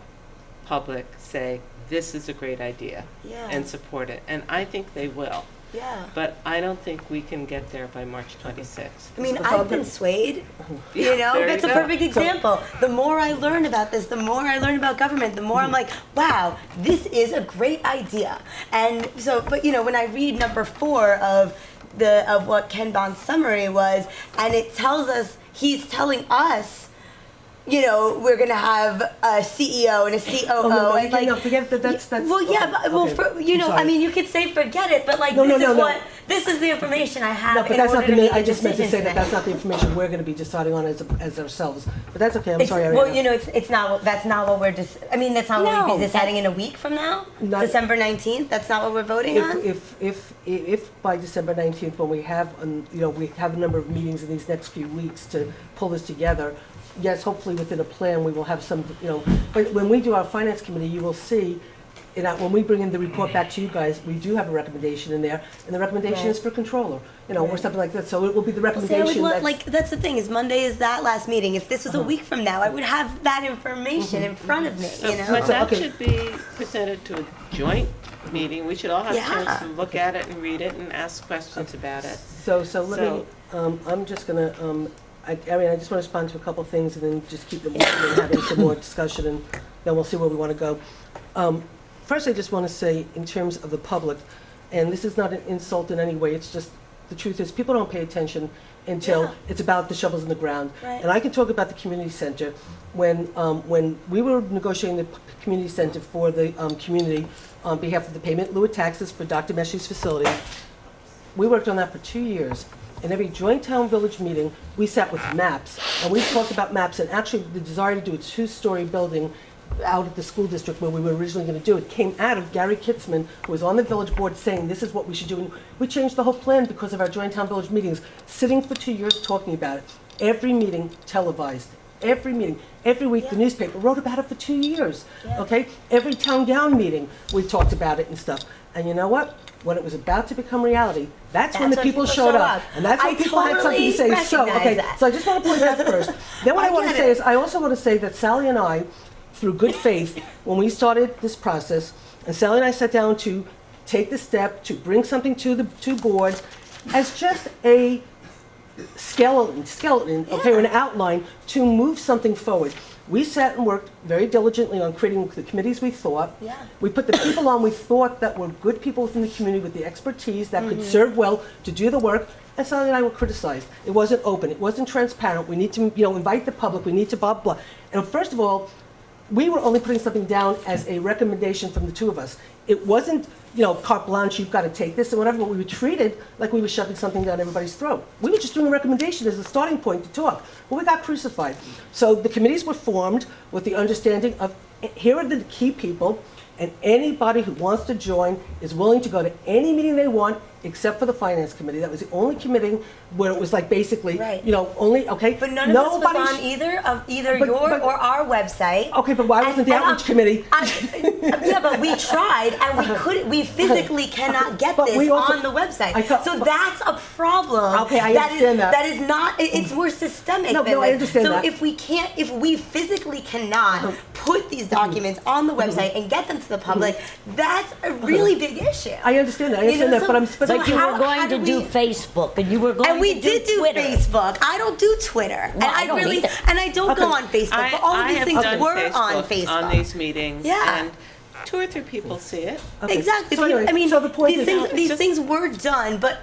public say, this is a great idea, Yeah. and support it, and I think they will. Yeah. But I don't think we can get there by March 26th. I mean, I've been swayed. You know, There that's you a go. perfect example. The more I learn about this, the more I learn about government, the more I'm like, wow, this is a great idea. And so, but you know, when I read number 4 of what Ken Bond's summary was, and it tells us, he's telling us, you know, we're gonna have a CEO and a COO, Oh, no, and like, no, forget that. That's. well, yeah, but, well, okay, for, you I'm know, sorry. I mean, you could say forget it, but like, No, this no, is no. what, this is the information I have No, but in that's not order the. to make I a just meant to decision say that today. that's not the information we're going to be deciding on as ourselves. But that's okay. I'm It's- sorry, Ariana. well, you know, it's not. That's not what we're just. I mean, that's not what we'll be No, deciding in a week from now. Not- December 19th. That's not what we're voting on. If by December 19th, when we have, we have a number of meetings in these next few weeks to pull this together, yes, hopefully within a plan, we will have some, but when we do our finance committee, you will see, when we bring in the report back to you guys, we do have a recommendation in there, and the recommendation is for controller, or something like that, so it will be the See, I would recommendation love, that's. like, that's the thing, is Monday is that last meeting. If this was a week from now, I would have that information in front of me, you know? But that should be presented to a joint meeting. We should all have a chance Yeah. to look at it and read it and ask questions about it. So let me, I'm just gonna, Ariana, I just want to respond to a couple of things and then just keep them moving and having some more discussion, and then we'll see where we want to go. First, I just want to say, in terms of the public, and this is not an insult in any way, it's just, the truth is, people don't pay attention until it's about the shovels in the ground. Right. And I can talk about the community center. When we were negotiating the community center for the community on behalf of the payment in lieu of taxes for Dr. Meshi's facility, we worked on that for 2 years. In every joint town village meeting, we sat with maps, and we talked about maps, and actually the desire to do a 2-story building out at the school district where we were originally going to do it came out of Gary Kitzman, who was on the village board saying this is what we should do. And we changed the whole plan because of our joint town village meetings, sitting for 2 years talking about it. Every meeting televised. Every meeting, every week, the newspaper wrote about it for 2 years, okay? Every town gown meeting, we talked about it and stuff. And you know what? When it was about to become reality, that's when the people showed up. And that's when people had something to say. So, okay, so I just want to point that first. Then what I want to say is, I also want to say that Sally and I, through good faith, when we started this process, and Sally and I sat down to take the step to bring something to the 2 boards as just a skeleton, okay, or an outline to move something forward. We sat and worked very diligently on creating the committees we thought. Yeah. We put the people on we thought that were good people within the community with the expertise that could serve well to do the work. And Sally and I were criticized. It wasn't open. It wasn't transparent. We need to, invite the public. We need to blah, blah. And first of all, we were only putting something down as a recommendation from the 2 of us. It wasn't, carte blanche, you've got to take this or whatever, but we were treated like we were shoving something down everybody's throat. We were just doing a recommendation as a starting point to talk, but we got crucified. So the committees were formed with the understanding of, here are the key people, and anybody who wants to join is willing to go to any meeting they want, except for the finance committee. That was the only committee where it was like basically, only, okay? But none of us was on either your or our website. Okay, but why wasn't the outreach committee? Yeah, but we tried, and we physically cannot get this on the website. So that's a problem. Okay, I understand that. That is not, it's more systemic than I understand that. So if we physically cannot put these documents on the website and get them to the public, that's a really big issue. I understand that, but I'm But you were going to do Facebook, and you were going and we to did do Twitter. Facebook. I don't do Twitter, Well, I don't either. and I don't go on Facebook. But all of these things were on Facebook. On these meetings. Yeah. And 2 or 3 people see it. Okay. Exactly. So but anyway, I mean, so the point these is, things, these things were done, but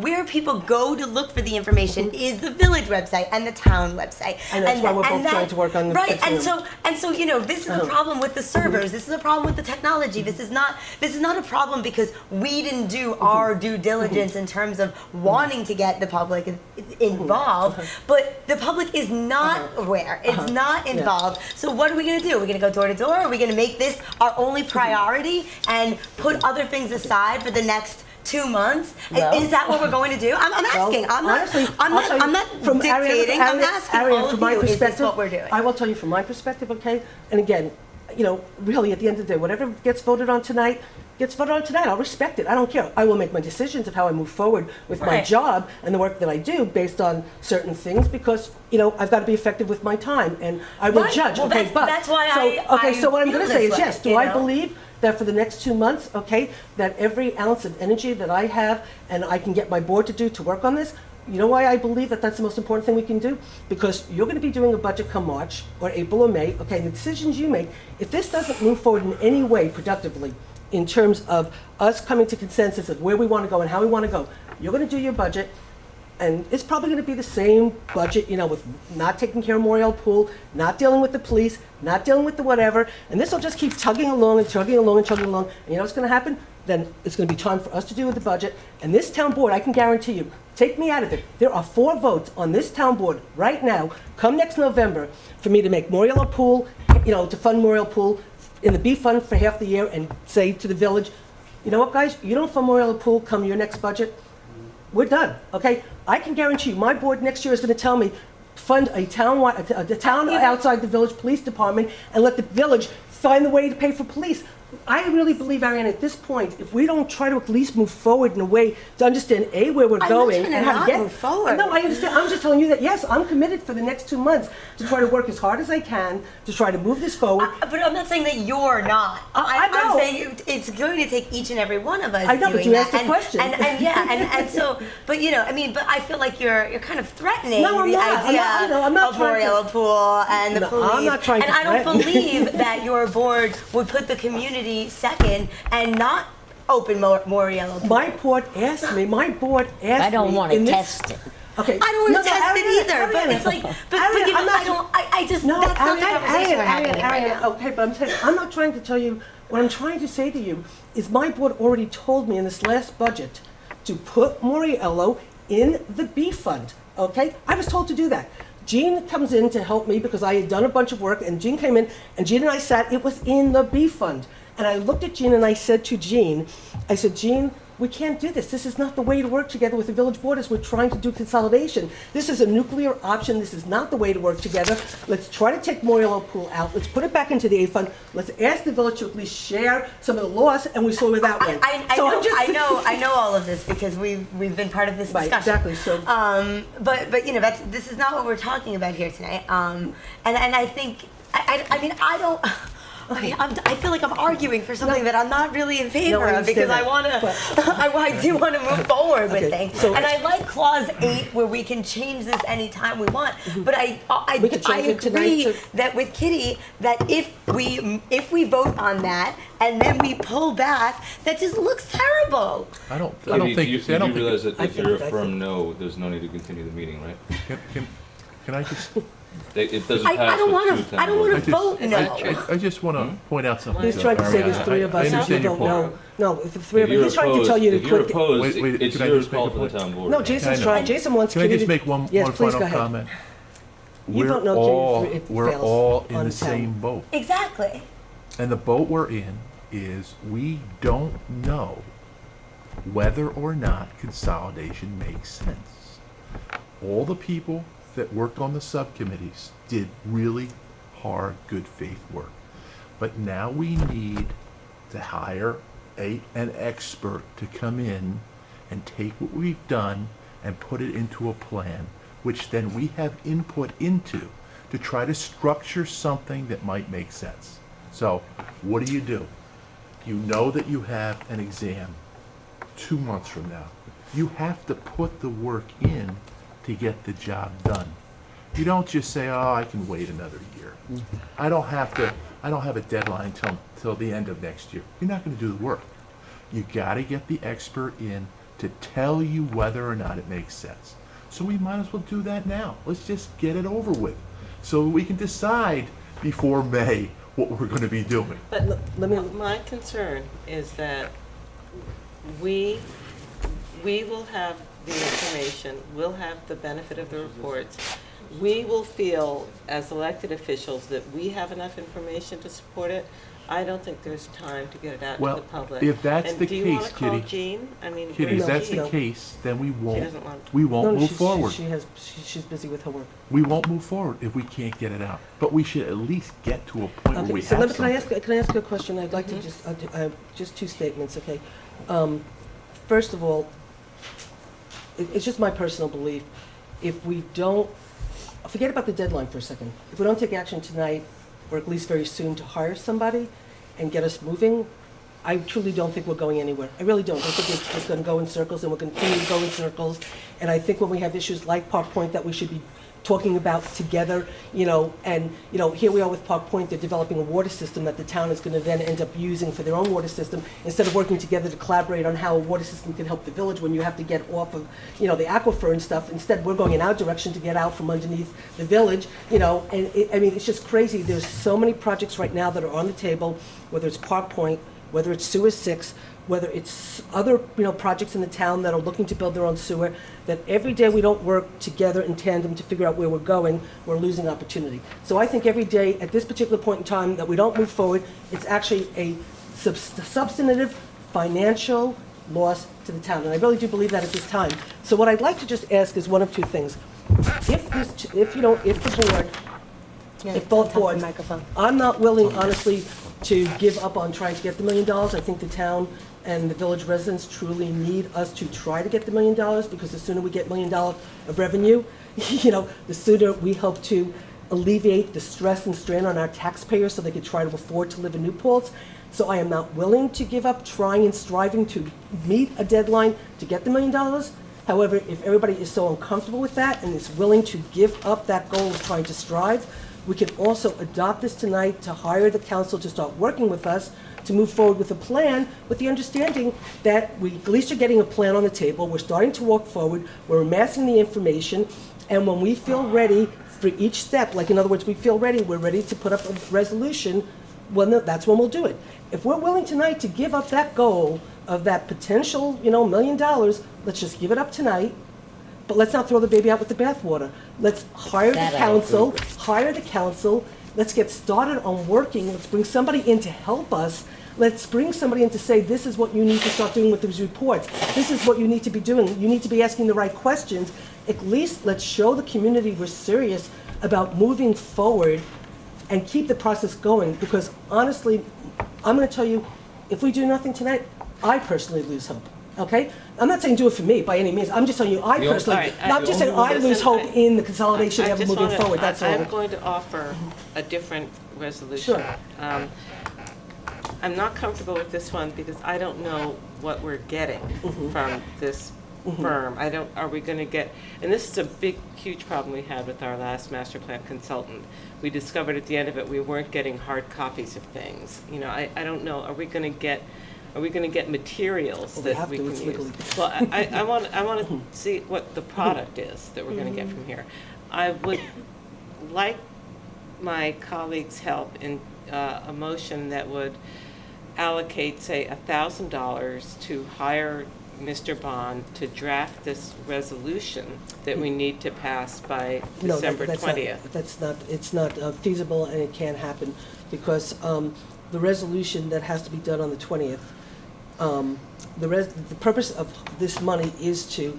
where people go to look for the information is the village website and the town website. And that's why we're both trying to work on the right. fixing And them. so you know, this is a problem with the servers. This is a problem with the technology. This is not a problem because we didn't do our due diligence in terms of wanting to get the public involved. But the public is not aware. It's not involved. So what are we going to do? Are we going to go door to door? Are we going to make this our only priority and put other things aside for the next 2 months? Is that what we're going to do? I'm asking. I'm not dictating. I'm asking all of you, is this what we're doing? I will tell you from my perspective, okay? And again, you know, really at the end of the day, whatever gets voted on tonight, gets voted on tonight. I'll respect it. I don't care. I will make my decisions of how I move forward with my job and the work that I do based on certain things because, you know, I've got to be effective with my time and I will judge. Well, okay, that's why so what I'm feel going to say this is yes. way, Do I know? believe that for the next 2 months, okay, that every ounce of energy that I have and I can get my board to do to work on this, you know why I believe that that's the most important thing we can do? Because you're going to be doing a budget come March or April or May, okay, and the decisions you make, if this doesn't move forward in any way productively in terms of us coming to consensus of where we want to go and how we want to go, you're going to do your budget, and it's probably going to be the same budget, you know, with not taking care of Moriel Pool, not dealing with the police, not dealing with the whatever, and this will just keep tugging along and chugging along and chugging along, and you know what's going to happen? Then it's going to be time for us to do with the budget, and this town board, I can guarantee you, take me out of it. There are 4 votes on this town board right now, come next November, for me to make Moriel Pool, you know, to fund Moriel Pool in the B fund for half the year and say to the village, you know what, guys, you don't fund Moriel Pool come your next budget, we're done, okay? I can guarantee you, my board next year is going to tell me, fund a town outside the village police department and let the village find the way to pay for police. I really believe, Ariane, at this point, if we don't try to at least move forward in a way to understand, A, where we're going and how to get... move forward. No, I understand. I'm just telling you that, yes, I'm committed for the next 2 months to try to work as hard as I can to try to move this forward. But I'm not saying that you're not. I know. I'm saying it's going to take each and every one of us. I know, but doing you that. asked a question. And so, but you know, I mean, but I feel like you're kind of threatening No, I'm the not. idea I'm not of trying to- Moriel Pool and the No, police. I'm not trying to and I don't threaten. believe that your board would put the community second and not open Moriel Pool. My board asked me, I don't want to test it. Okay. I don't want to test Ariane, it either, but Ariane. it's like, but Ariane, you know, I'm not- I don't, I just, No, that's not the Ariane, conversation we're having right Ariane, now. okay, but I'm not trying to tell you, what I'm trying to say to you is my board already told me in this last budget to put Moriello in the B fund, okay? I was told to do that. Jean comes in to help me because I had done a bunch of work, and Jean came in, and Jean and I sat, it was in the B fund. And I looked at Jean and I said to Jean, I said, Jean, we can't do this. This is not the way to work together with the village board as we're trying to do consolidation. This is a nuclear option. This is not the way to work together. Let's try to take Moriello Pool out. Let's put it back into the A fund. Let's ask the village to at least share some of the loss, and we saw where that went. I know all of this because we've been part of this discussion. Exactly. So, but you know, this is not what we're talking about here tonight. And I think, I mean, I don't. Okay, I feel like I'm arguing for something that I'm not really in favor of because I want to. I do want to move forward with things, and I like clause 8 where we can change this anytime we want. But I agree that with Kitty that if we vote on that and then we pull back, that just looks terrible. I don't think. You I don't think realize that if you're a firm no, there's no need to continue the meeting, right? Can I just? It doesn't pass. I don't want to vote no. I just want to point out something. he's trying to say there's 3 of us. I understand your don't point. know. No, if the 3 of us, he's trying to tell you to If you're quit. opposed, Wait, it's can I your just make call a for the point? town board. No, Jason's I know. trying. Jason wants Can I Kitty just to- make one Yes, please final go ahead. comment? You don't know if it We're fails all in on the town. same boat. Exactly. And the boat we're in is we don't know whether or not consolidation makes sense. All the people that worked on the subcommittees did really hard, good faith work. But now we need to hire an expert to come in and take what we've done and put it into a plan, which then we have input into to try to structure something that might make sense. So what do? You know that you have an exam 2 months from now. You have to put the work in to get the job done. You don't just say, oh, I can wait another year. I don't have a deadline till the end of next year. You're not gonna do the work. You gotta get the expert in to tell you whether or not it makes sense. So we might as well do that now. Let's just get it over with, so we can decide before May what we're gonna be doing. But my concern is that we will have the information, we'll have the benefit of the reports. We will feel, as elected officials, that we have enough information to support it. I don't think there's time to get it out to the public. If that's And the do you want case, to call Kitty, Jean? I mean, Kitty, if where's that's Jean? the case, then we doesn't want- won't move forward. She's busy with her work. We won't move forward if we can't get it out. But we should at least get to a point where we So have can I something. ask you a question? I'd like to just two statements, okay? First of all, it's just my personal belief. If we don't, forget about the deadline for a second. If we don't take action tonight, or at least very soon, to hire somebody and get us moving, I truly don't think we're going anywhere. I really don't. I think it's just going to go in circles, and we'll continue to go in circles. And I think when we have issues like Park Point that we should be talking about together, and, here we are with Park Point, they're developing a water system that the town is going to then end up using for their own water system, instead of working together to collaborate on how a water system can help the village when you have to get off of, the aquifer and stuff. Instead, we're going in our direction to get out from underneath the village, and it's just crazy. There's so many projects right now that are on the table, whether it's Park Point, whether it's Sewer 6, whether it's other, projects in the town that are looking to build their own sewer, that every day we don't work together in tandem to figure out where we're going, we're losing opportunity. So I think every day, at this particular point in time, that we don't move forward, it's actually a substantive financial loss to the town, and I really do believe that at this time. So what I'd like to just ask is one of two things. If both boards, I'm not willing, honestly, to give up on trying to get the $1 million. I think the town and the village residents truly need us to try to get the $1 million, because the sooner we get $1 million of revenue, the sooner we hope to alleviate the stress and strain on our taxpayers so they can try to afford to live in New Paltz. So I am not willing to give up trying and striving to meet a deadline to get the $1 million. However, if everybody is so uncomfortable with that and is willing to give up that goal of trying to strive, we can also adopt this tonight to hire the council to start working with us to move forward with a plan, with the understanding that we at least are getting a plan on the table, we're starting to walk forward, we're amassing the information, and when we feel ready for each step, like in other words, we feel ready, we're ready to put up a resolution, well, no, that's when we'll do it. If we're willing tonight to give up that goal of that potential, $1 million, let's just give it up tonight. But let's not throw the baby out with the bathwater. Let's hire the council, let's get started on working, let's bring somebody in to help us. Let's bring somebody in to say, this is what you need to start doing with these reports. This is what you need to be doing. You need to be asking the right questions. At least let's show the community we're serious about moving forward and keep the process going. Because honestly, I'm gonna tell you, if we do nothing tonight, I personally lose hope. Okay? I'm not saying do it for me by any means. I'm just telling you, I personally, I'm just saying I lose hope in the consolidation ever moving forward, that's all. I'm going to offer a different resolution. Sure. I'm not comfortable with this one because I don't know what we're getting from this firm. Are we gonna get, and this is a big, huge problem we had with our last master plan consultant. We discovered at the end of it, we weren't getting hard copies of things. I don't know, are we gonna get materials that we can use? Well, I want to see what the product is that we're going to get from here. I would like my colleagues' help in a motion that would allocate, say, $1,000 to hire Mr. Bond to draft this resolution that we need to pass by December 20th. It's not feasible, and it can't happen, because the resolution that has to be done on the 20th, the purpose of this money is to,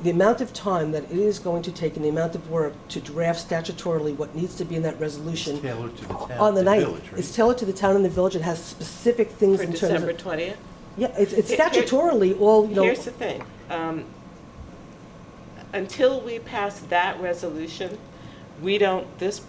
the amount of time that it is going to take and the amount of work to draft statutorily what needs to be in that resolution. It's tailored to the town on the and night. village, right? It's tailored to the town and the village. It has specific things For in terms of. December 20th? Yeah, it's statutorily all, Here's the thing. Until we pass that resolution, this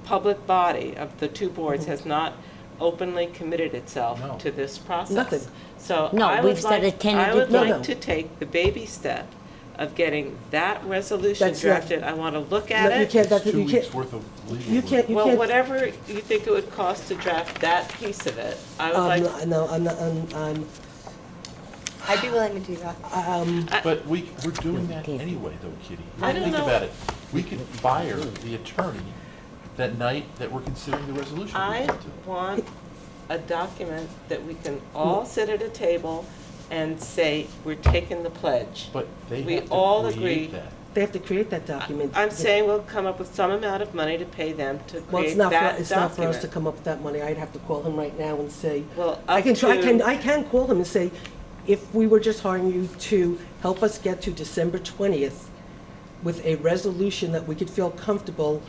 public body of the two boards has not openly committed itself to this process. Nothing. So No, I we've would set a like, tentative I would date. like to take the baby step of getting that resolution That's not- drafted. I want to look at No, it. you can't, that, Two you weeks can't, worth of legal you work. can't, you Well, can't. whatever you think it would cost to draft that piece of it, I would like. No, I'm not, I'd be willing to do that. But we're doing that anyway, though, Kitty. I don't Think know. about it. We could fire the attorney that night that we're considering the resolution. I want a document that we can all sit at a table and say, we're taking the pledge. But they We have to all create agree. that. They have to create that document. I'm saying we'll come up with some amount of money to pay them to Well, it's create not that for, it's not for us to document. come up with that money. I'd have to call him right now and say, Well, I up can try, to- I can call him and say, if we were just hiring you to help us get to December 20th with a resolution that we could feel comfortable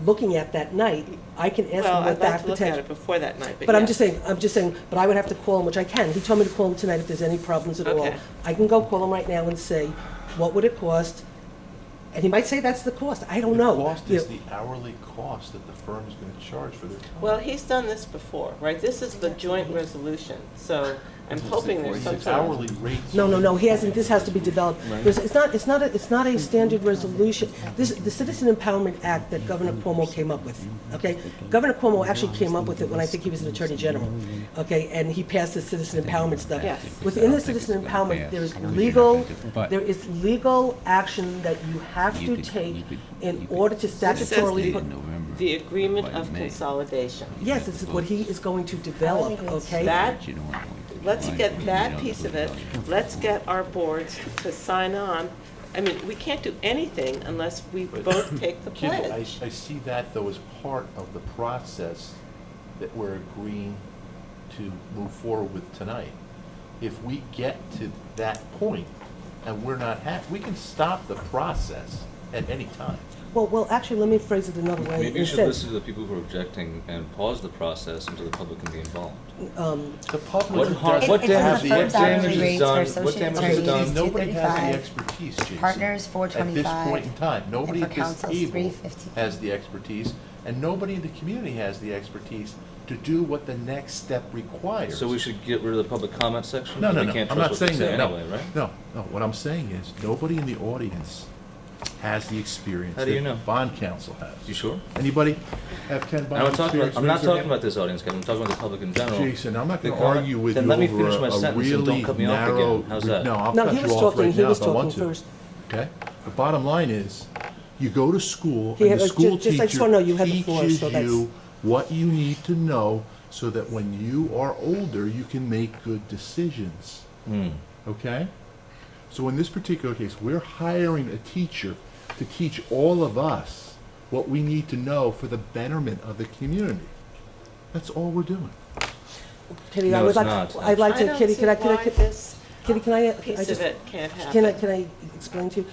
looking at that night, I can ask Well, him what I'd like that to look at potential. it before that night, but But I'm yes. just saying, but I would have to call him, which I can. He told me to call him tonight if there's any problems at all. Okay. I can go call him right now and say, what would it cost? And he might say that's the cost. I don't know. The cost You is know, the hourly cost that the firm is going to charge for their time. Well, he's done this before, right? This is the joint resolution, so I'm hoping there's some It's sort of. hourly rates. No, he hasn't, this has to be developed. It's not a standard resolution. The Citizen Empowerment Act that Governor Cuomo came up with, okay? Governor Cuomo actually came up with it when I think he was an Attorney General, okay? And he passed the Citizen Empowerment stuff. Yes. Within the Citizen Empowerment, there is legal action that you have to take in order to It says statutorily put. the agreement of consolidation. Yes, this is what he is going to develop, okay? Let's get that piece of it, let's get our boards to sign on. I mean, we can't do anything unless we both take the Kitty, pledge. I see that, though, as part of the process that we're agreeing to move forward with tonight. If we get to that point and we're not happy, we can stop the process at any time. Well, actually, let me phrase it another way. Maybe you should Instead- listen to the people who are objecting and pause the process until the public can be involved. The public What who harm- doesn't what It- it's in have the the firm's expertise. hourly rates for What associate damage is attorneys, done? Nobody has the 235. expertise, Jason. Partners, At 425. this point in time, nobody And at for this counsels, table 350. has the expertise, and nobody in the community has the expertise to do what the next step requires. So we should get rid of the public comment section? No, Because no, we no, can't I'm trust not what they saying say that, no. anyway, right? No, what I'm saying is, nobody in the audience has the experience How do you that know? bond counsel has. You sure? Anybody have Ken I'm Bond not talking experience? about, I'm not Raise your talking hand. about this audience, Kevin, I'm talking about the public in general. Jason, I'm not The gonna comment- argue with then you let me over finish my a sentence and really don't cut me off narrow. again. How's that? No, I'll No, cut he you was off talking, right he now was if I want talking to. first. Okay? The bottom line is, you go to school, He and the had- school just- I just wanna know you teacher had the floor, teaches so that's- you what you need to know so that when you are older, you can make good decisions. Okay? So in this particular case, we're hiring a teacher to teach all of us what we need to know for the betterment of the community. That's all we're doing. Kitty, No, I would it's like, not. I'd like I to, don't Kitty, see can I, why this Kitty, can I piece just, of it can't can happen. I explain to you?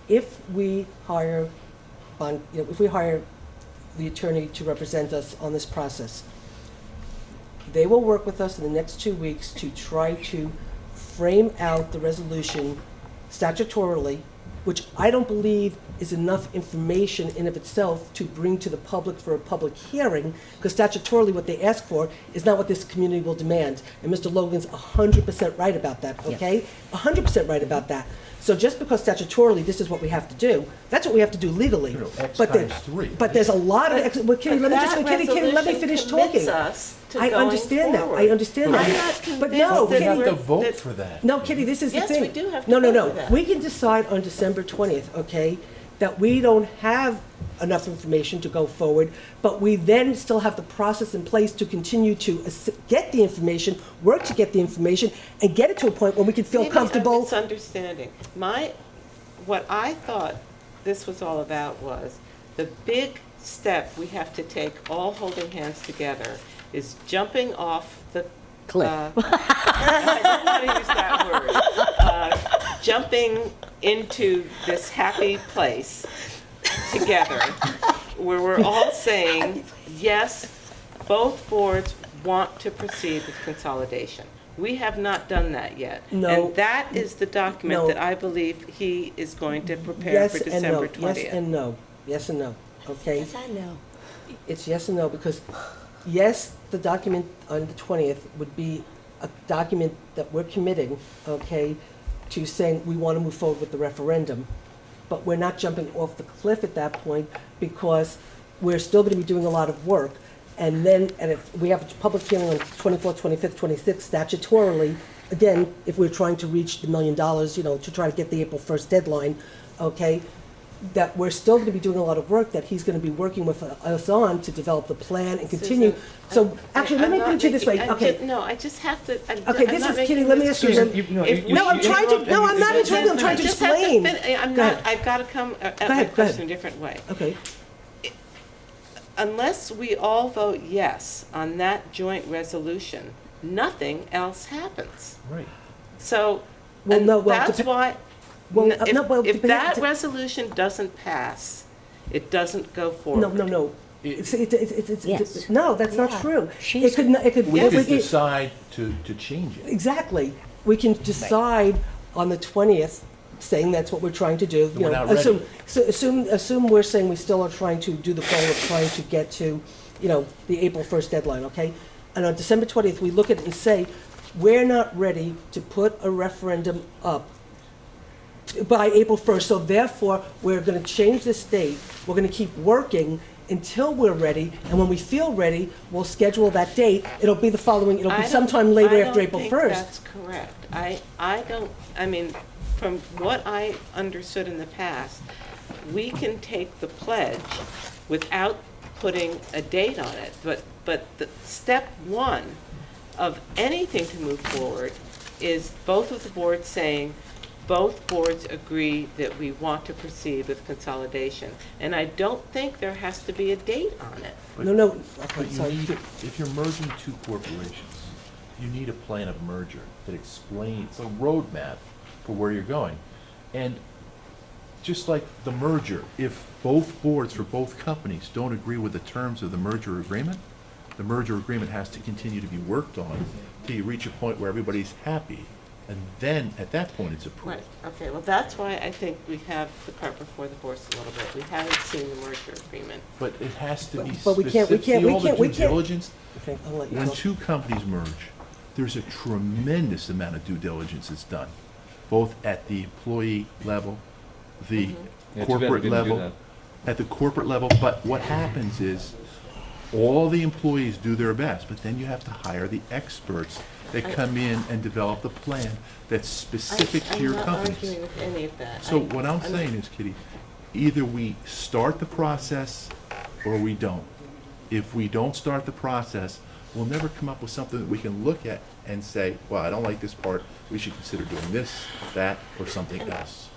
If we hire if we hire the attorney to represent us on this process, they will work with us in the next 2 weeks to try to frame out the resolution statutorily, which I don't believe is enough information in of itself to bring to the public for a public hearing, because statutorily what they ask for is not what this community will demand. And Mr. Logan's 100% right about that, okay? 100% right about that. So just because statutorily this is what we have to do, that's what we have to do legally. X But there- times 3. But there's a lot of, well, Kitty, let me just, That Kitty, let me resolution finish commits talking. us to I going understand that, I forward. understand I'm that. not But no, convinced We that have Kitty, to we're- vote that- for that. no, Kitty, this is the Yes, thing. we do have to No, vote for that. we can decide on December 20th, okay, that we don't have enough information to go forward, but we then still have the process in place to continue to get the information, work to get the information, and get it to a point where we can feel Maybe I'm comfortable. misunderstanding. What I thought this was all about was the big step we have to take, all holding hands together, is jumping off the Cliff. I don't want to use that word. Jumping into this happy place together, where we're all saying, yes, both boards want to proceed with consolidation. We have not done that yet. No. And that is the document No. that I believe he is going to prepare Yes for and December no, 20th. yes and no, yes and no, okay? Yes, I know. It's yes and no, because yes, the document on the 20th would be a document that we're committing, okay, to saying we want to move forward with the referendum. But we're not jumping off the cliff at that point because we're still going to be doing a lot of work. And if we have a public hearing on 24th, 25th, 26th statutorily, again, if we're trying to reach the $1 million, to try to get the April 1st deadline, okay, that we're still going to be doing a lot of work that he's going to be working with us on to develop the plan and continue. So actually, let me put it to you this way, okay. No, I just have to. Okay, this is Kitty, let me ask you. No, I'm trying to, no, I'm not interrupting, I'm trying to explain. I've got to come at my question a different way. Okay. Unless we all vote yes on that joint resolution, nothing else happens. Right. So, Well, no, well, that's depe- why, Well, no, well, if that depend- resolution doesn't pass, it doesn't go forward. No. Yes. No, that's not true. It could, We could decide to change it. Exactly. We can decide on the 20th, saying that's what we're trying to do. We're not ready. Assume we're saying we still are trying to do the goal of trying to get to, the April 1st deadline, okay? And on December 20th, we look at it and say, we're not ready to put a referendum up by April 1st, so therefore, we're going to change this date. We're going to keep working until we're ready, and when we feel ready, we'll schedule that date. It'll be sometime later after April 1st. I don't think that's correct. I mean, from what I understood in the past, we can take the pledge without putting a date on it. But the step one of anything to move forward is both of the boards saying, both boards agree that we want to proceed with consolidation. And I don't think there has to be a date on it. No. But if you're merging two corporations, you need a plan of merger that explains a roadmap for where you're going. And just like the merger, if both boards for both companies don't agree with the terms of the merger agreement has to continue to be worked on till you reach a point where everybody's happy. And then, at that point, it's approved. Right, okay, well, that's why I think we have the cart before the horse a little bit. We haven't seen the merger agreement. But it has to be But we can't- specific. we All the can't- due we can't- diligence, Okay, I'll let you when go. two companies merge, there's a tremendous amount of due diligence that's done, both at the employee level, the Yeah, too bad we corporate didn't do level, that. at the corporate level. But what happens is, all the employees do their best, but then you have to hire the experts that come in and develop the plan that's specific to your I'm not companies. arguing with any of that. So what I'm saying is, Kitty, either we start the process or we don't. If we don't start the process, we'll never come up with something that we can look at and say, well, I don't like this part, we should consider doing this, that, or something else.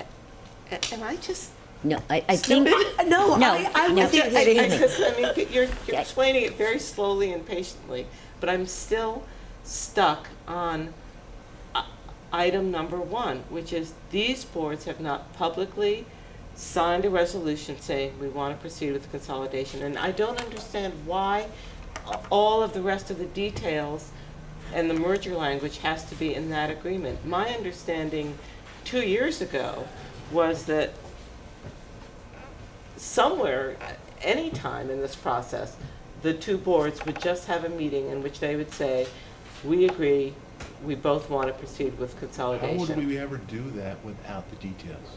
Am I just No, I think, No, No, I no. was getting I mean, you're explaining it very slowly and patiently, but I'm still stuck on item number one, which is these boards have not publicly signed a resolution saying we want to proceed with consolidation. And I don't understand why all of the rest of the details and the merger language has to be in that agreement. My understanding 2 years ago was that somewhere, any time in this process, the two boards would just have a meeting in which they would say, we agree, we both want to proceed with How consolidation. would we ever do that without the details?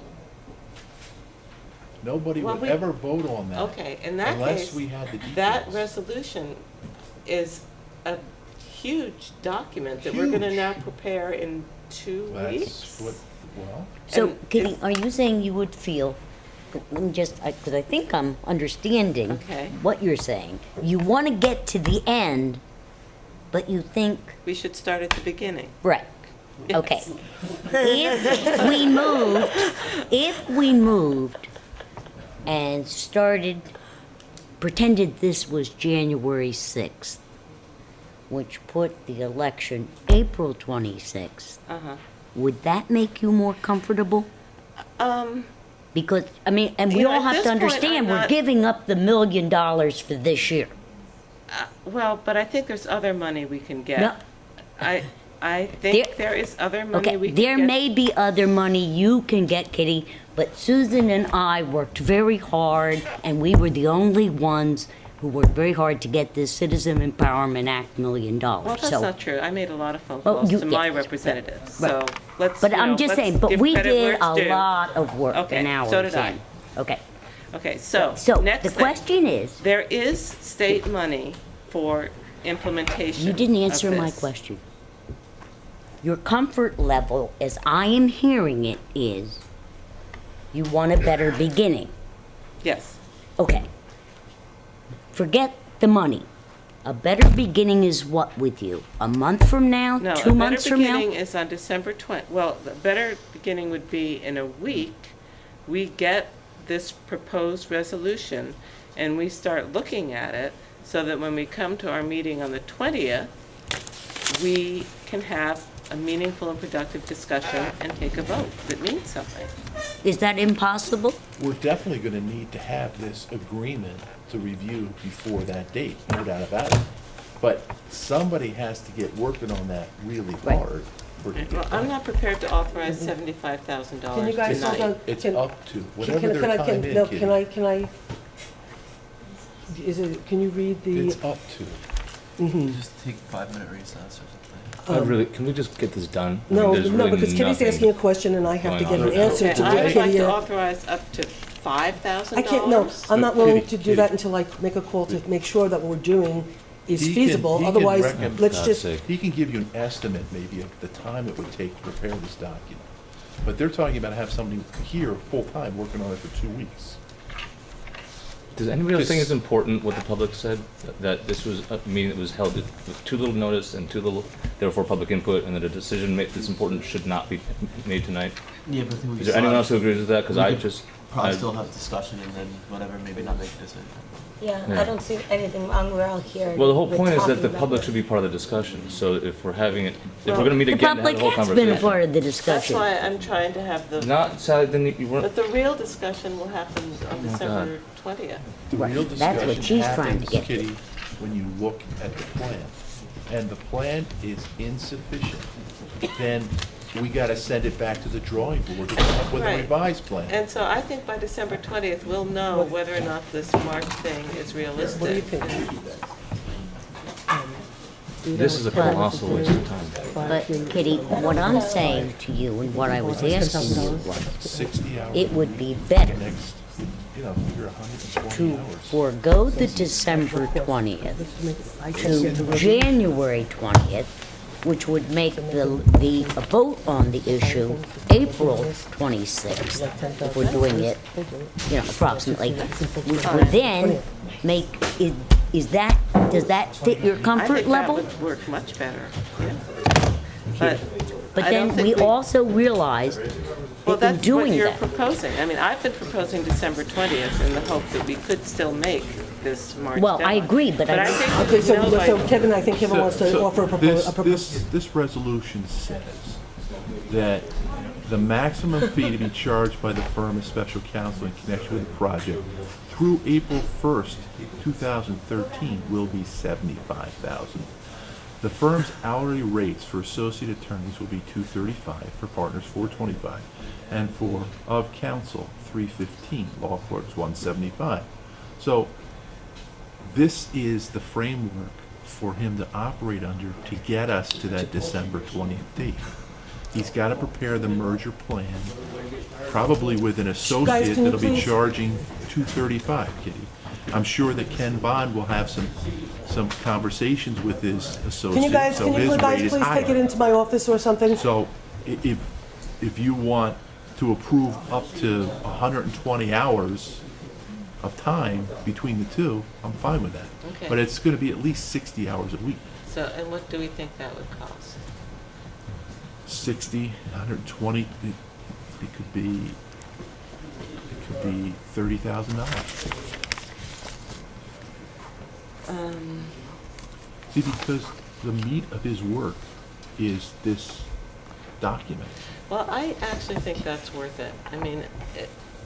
Nobody Well, would we- ever vote on that. Okay, in that unless case, we had the details. that resolution is a huge document that we're gonna Huge. now prepare in 2 That's weeks. what, well, so And Kitty, are you saying you would feel, let me just, because I think I'm understanding Okay. what you're saying. You want to get to the end, but you think, We should start at the beginning. right, okay. Yes. If we moved and started, pretended this was January 6th, which put the election April 26th, Uh-huh. would that make you more comfortable? Because, I mean, and we You know, all at have this to point, understand, I'm we're not- giving up the $1 million for this year. Well, but I think there's other money we can get. No. I think there is other money Okay, we can get. there may be other money you can get, Kitty, but Susan and I worked very hard, and we were the only ones who worked very hard to get this Citizen Empowerment Act $1 million. Well, that's So- not true. I made a lot of phone Well, calls you- to my yeah, representatives, right. so let's, But you I'm know, just let's saying, but give we credit where did it's a due. lot of work Okay, and hours so did I. in. Okay. Okay, so, The next thing. question is, There is state money for implementation you didn't of answer my this. question. Your comfort level, as I am hearing it, is you want a better beginning. Yes. Okay. Forget the money. A better beginning is what with you? A month from now? No, 2 months a better from now? beginning is on December 20, well, the better beginning would be in a week. We get this proposed resolution and we start looking at it so that when we come to our meeting on the 20th, we can have a meaningful and productive discussion and take a vote that means something. Is that impossible? We're definitely gonna need to have this agreement to review before that date, no doubt about it. But somebody has to get working on that really hard for it to get Well, I'm done. not prepared to authorize $75,000 Can you guys hold on? tonight. It's Can- up to, Can whatever can their I, time can, is, no, Kitty. can I, is it, can you read the? It's up to. Mhm. Just take 5-minute recess or something. Can we just get this done? I mean, No, there's no, really because Kitty's nothing asking a question and I have to going get on. an answer Okay, to I give would like Kitty to a. authorize up to $5,000. I can't, no, I'm not willing to Kitty, do that until I make a call to make sure that what we're doing is He can- feasible, he can otherwise, recommend- let's God's just, sake. He can give you an estimate maybe of the time it would take to prepare this document. But they're talking about have somebody here full-time working on it for 2 weeks. Does anybody else think Just- it's important what the public said? That this was a meeting that was held with too little notice and too little, therefore, public input, and that a decision that's important should not be made tonight? Yeah, but I think we Is can there anyone still else who agrees with that? Because we I could just, probably I- still have discussion and then whatever, maybe not make a decision. Yeah, Yeah. I don't see anything wrong, we're all here. well, the whole we're point is that talking the about public this. should be part of the discussion. So if we're having it, if Well, we're gonna meet The again to have public the whole has been a conversation. part of the That's discussion. why I'm trying to have the, Not, Sally, then you weren't, but the real discussion will happen on my December 20th. The Right, real that's what discussion she's trying to happens, get to. Kitty, when you look at the plan. And the plan is insufficient, then we gotta send it back to the drawing board to come up with a Right. revised plan. And so I think by December 20th, we'll know whether or not this March thing is realistic. what do you think? this is a colossal waste of time. But Kitty, what I'm saying to you and what I was asking you was, 60 hours. it would be better Next, figure 120 to hours. forego the December 20th to January 20th, which would make the vote on the issue April 26th, if we're doing it, approximately, which would then make, does that fit your comfort level? I think that would work much better, yeah. But I don't then think we also realize Well, that in that's what doing you're that, proposing. I mean, I've been proposing December 20th in the hope that we could still make this March well, I deadline. agree, but But I I, think Okay, we know so by- Kevin, I think Kevin wants to offer a proposal. This resolution says that the maximum fee to be charged by the firm of special counsel in connection with the project through April 1st, 2013 will be $75,000. The firm's hourly rates for associate attorneys will be $235, for partners $425, and for of counsel $315, law clerks $175. So this is the framework for him to operate under to get us to that December 20th date. He's got to prepare the merger plan, probably with an associate can you that'll be please- charging $235, Kitty. I'm sure that Ken Bond will have some conversations with his associate, Can you guys, so can you his guys rate is please take it higher. into my office or something? So if you want to approve up to 120 hours of time between the two, I'm fine with that. Okay. But it's going to be at least 60 hours a week. So, and what do we think that would cost? 60, 120, it could be $30,000. See, because the meat of his work is this document. Well, I actually think that's worth it. I mean,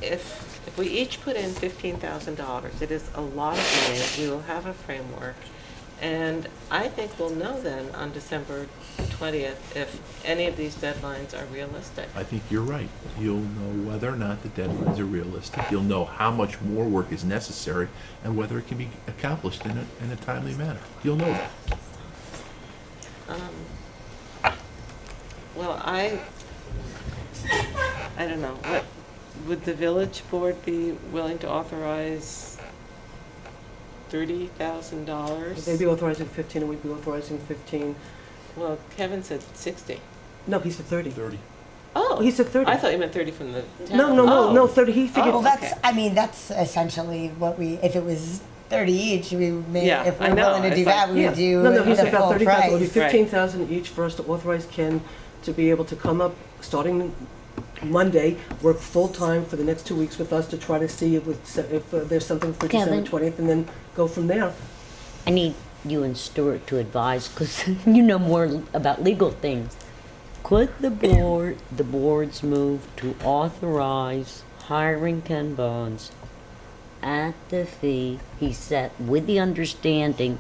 if we each put in $15,000, it is a lot of money. We will have a framework, And I think we'll know then on December 20th if any of these deadlines are realistic. I think you're right. You'll know whether or not the deadlines are realistic. You'll know how much more work is necessary and whether it can be accomplished in a timely manner. You'll know that. Well, I don't know. What would the village board be willing to authorize $30,000? They'd be authorizing 15 and we'd be authorizing 15. Well, Kevin said 60. No, he said 30. 30. Oh, He said 30. I thought you meant 30 from the town. No, 30. He figured. Well, that's essentially what if it was 30 each, we may, Yeah, if I we're know. willing to do It's that, like- we would do No, he the said about full 30,000. It would be price. 15,000 each for us to authorize Ken to be able to come up, starting Monday, work full-time for the next 2 weeks with us to try to see if there's something for December Kevin. 20th, and then go from there. I need you and Stuart to advise, because you know more about legal things. Could the boards move to authorize hiring Ken Bonds at the fee he set, with the understanding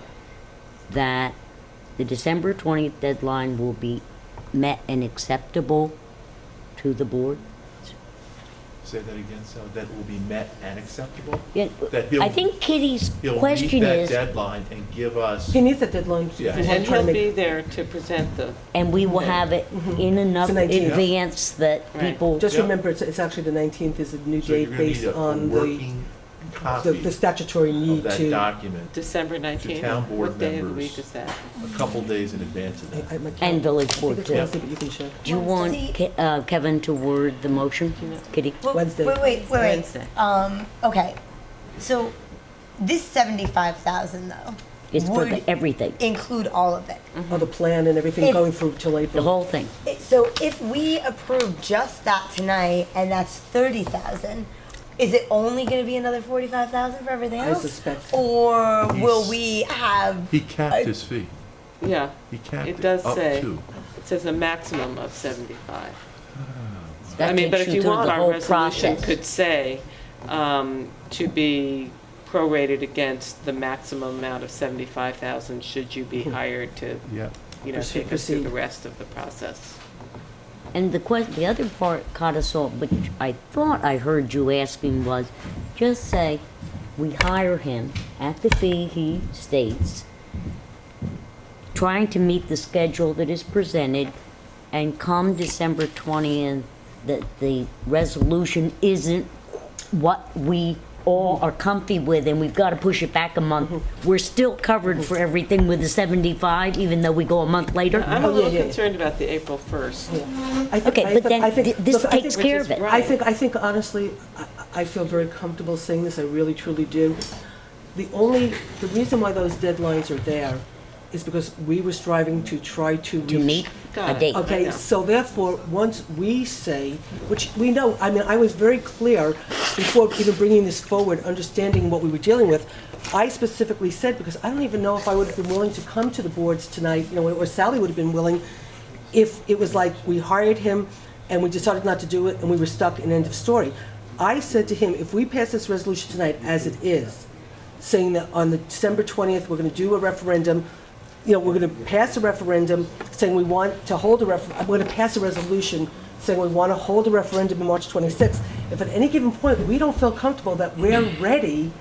that the December 20th deadline will be met and acceptable to the board? Say that again, so that will be met and acceptable? Yeah, That he'll- I think Kitty's He'll question meet that is, deadline and give us, He needs that deadline. Yeah. if we want And to try he'll to be make. there to present the, and we will have it in enough It's the 19th. advance that Right. people. Just Yeah. remember, it's actually the 19th is a new so you're date gonna need based a on working copy the statutory of need that to. document December 19th. town board What day of the members. week is that? a couple days in advance of that. And village I think board it's too. Wednesday, but you can check. Do you want Kevin to word the motion, Kitty? Wednesday. Wait. Wednesday. Okay, so this 75,000 though It's for would everything, include all of it. Oh, the plan and everything If- going through till the April. whole thing. So if we approve just that tonight and that's 30,000, is it only going to be another 45,000 for everything I else? suspect. Or will He's- we have? He capped his fee. Yeah, He capped it it does up say, to. it says a maximum of 75. That I mean, but takes if you through want, the our whole resolution process. could say to be prorated against the maximum amount of 75,000 should you be hired to, Yeah. you know, take us through Proceed. the rest of the process. And the other part caught us off, which I thought I heard you asking was, just say, we hire him at the fee he states, trying to meet the schedule that is presented, and come December 20th, that the resolution isn't what we all are comfy with, and we've got to push it back a month. We're still covered for everything with the 75, even though we go a month later. I'm a Oh, yeah, little yeah. concerned about the April 1st. Okay, but then this look, I takes think- care of it. I think honestly, I feel very comfortable saying this, I really truly do. The reason why those deadlines are there is because we were striving to try to To reach. meet Got a it. date. I Okay, know. so therefore, once we say, which we know, I mean, I was very clear before even bringing this forward, understanding what we were dealing with. I specifically said, because I don't even know if I would have been willing to come to the boards tonight, you know, or Sally would have been willing, if it was like we hired him and we decided not to do it and we were stuck in end of story. I said to him, if we pass this resolution tonight as it is, saying that on the December 20th, we're gonna do a referendum, you know, we're gonna pass a referendum saying we want to hold we're gonna pass a resolution saying we wanna hold a referendum on March 26th. If at any given point, we don't feel comfortable that we're ready,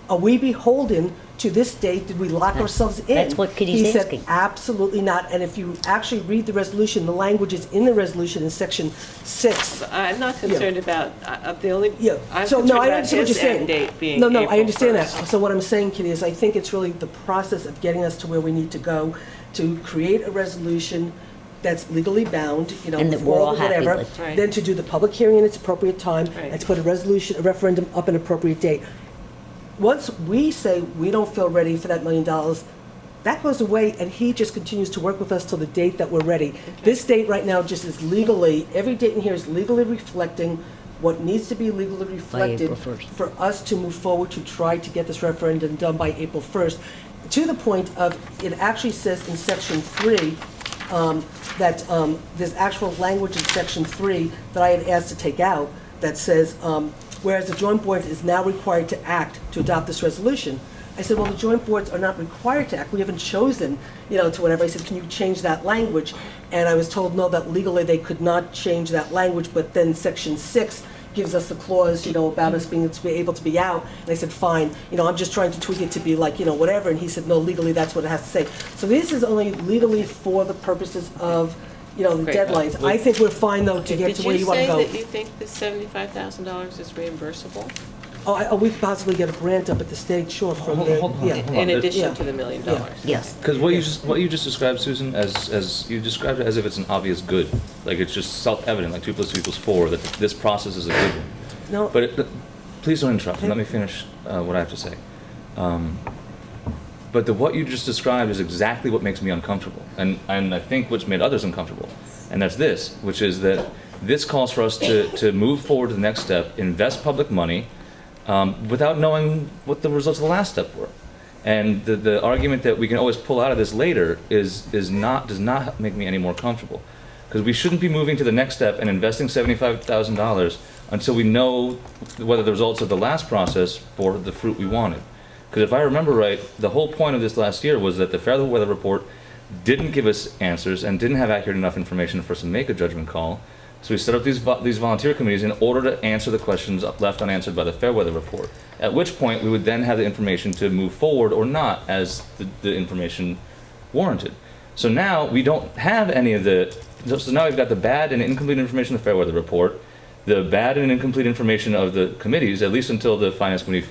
are we beholden to this date? Did we lock ourselves in? That's what Kitty's He said, asking. absolutely not. And if you actually read the resolution, the language is in the resolution in section 6. I'm not concerned about, the only, Yeah, I'm so concerned no, I about understand what you're his saying. end date being No, I April understand 1st. that. So what I'm saying, Kitty, is I think it's really the process of getting us to where we need to go, to create a resolution that's legally bound, you know, And that with we're all all the happy whatever. with. Right. Then to do the public hearing in its appropriate time, Right. and to put a referendum up an appropriate date. Once we say we don't feel ready for that $1 million, that goes away, and he just continues to work with us till the date that we're ready. This date right now just is legally, every date in here is legally reflecting what needs to be legally reflected April 1st. for us to move forward to try to get this referendum done by April 1st. To the point of, it actually says in section 3, that there's actual language in section 3 that I had asked to take out that says, whereas the joint board is now required to act to adopt this resolution. I said, well, the joint boards are not required to act. We haven't chosen, to whatever. I said, can you change that language? And I was told, no, that legally they could not change that language, but then Section 6 gives us the clause, about us being able to be out. And I said, fine, I'm just trying to tweak it to be like, whatever. And he said, no, legally that's what it has to say. So this is only legally for the purposes of, the deadlines. I think we're fine, though, to get to where you want to go. Did you say that you think the $75,000 is reimbursable? We could possibly get a grant up at the state, sure, from Hold the, on. yeah. In addition to the $1 million? Yes. Because what you just described, Susan, as you described it as if it's an obvious good, like it's just self-evident, like 2 + 2 = 4, that this process is a good one. No. But please don't interrupt. Let me finish what I have to say. But what you just described is exactly what makes me uncomfortable, and I think what's made others uncomfortable, and that's this, which is that this calls for us to move forward to the next step, invest public money, without knowing what the results of the last step were. And the argument that we can always pull out of this later does not make me any more comfortable, because we shouldn't be moving to the next step and investing $75,000 until we know whether the results of the last process bore the fruit we wanted. Because if I remember right, the whole point of this last year was that the Fair Weather Report didn't give us answers and didn't have accurate enough information for us to make a judgment call. So we set up these volunteer committees in order to answer the questions left unanswered by the Fair Weather Report, at which point we would then have the information to move forward or not as the information warranted. So now we don't have any of so now we've got the bad and incomplete information of the Fair Weather Report, the bad and incomplete information of the committees, at least until the Finance Committee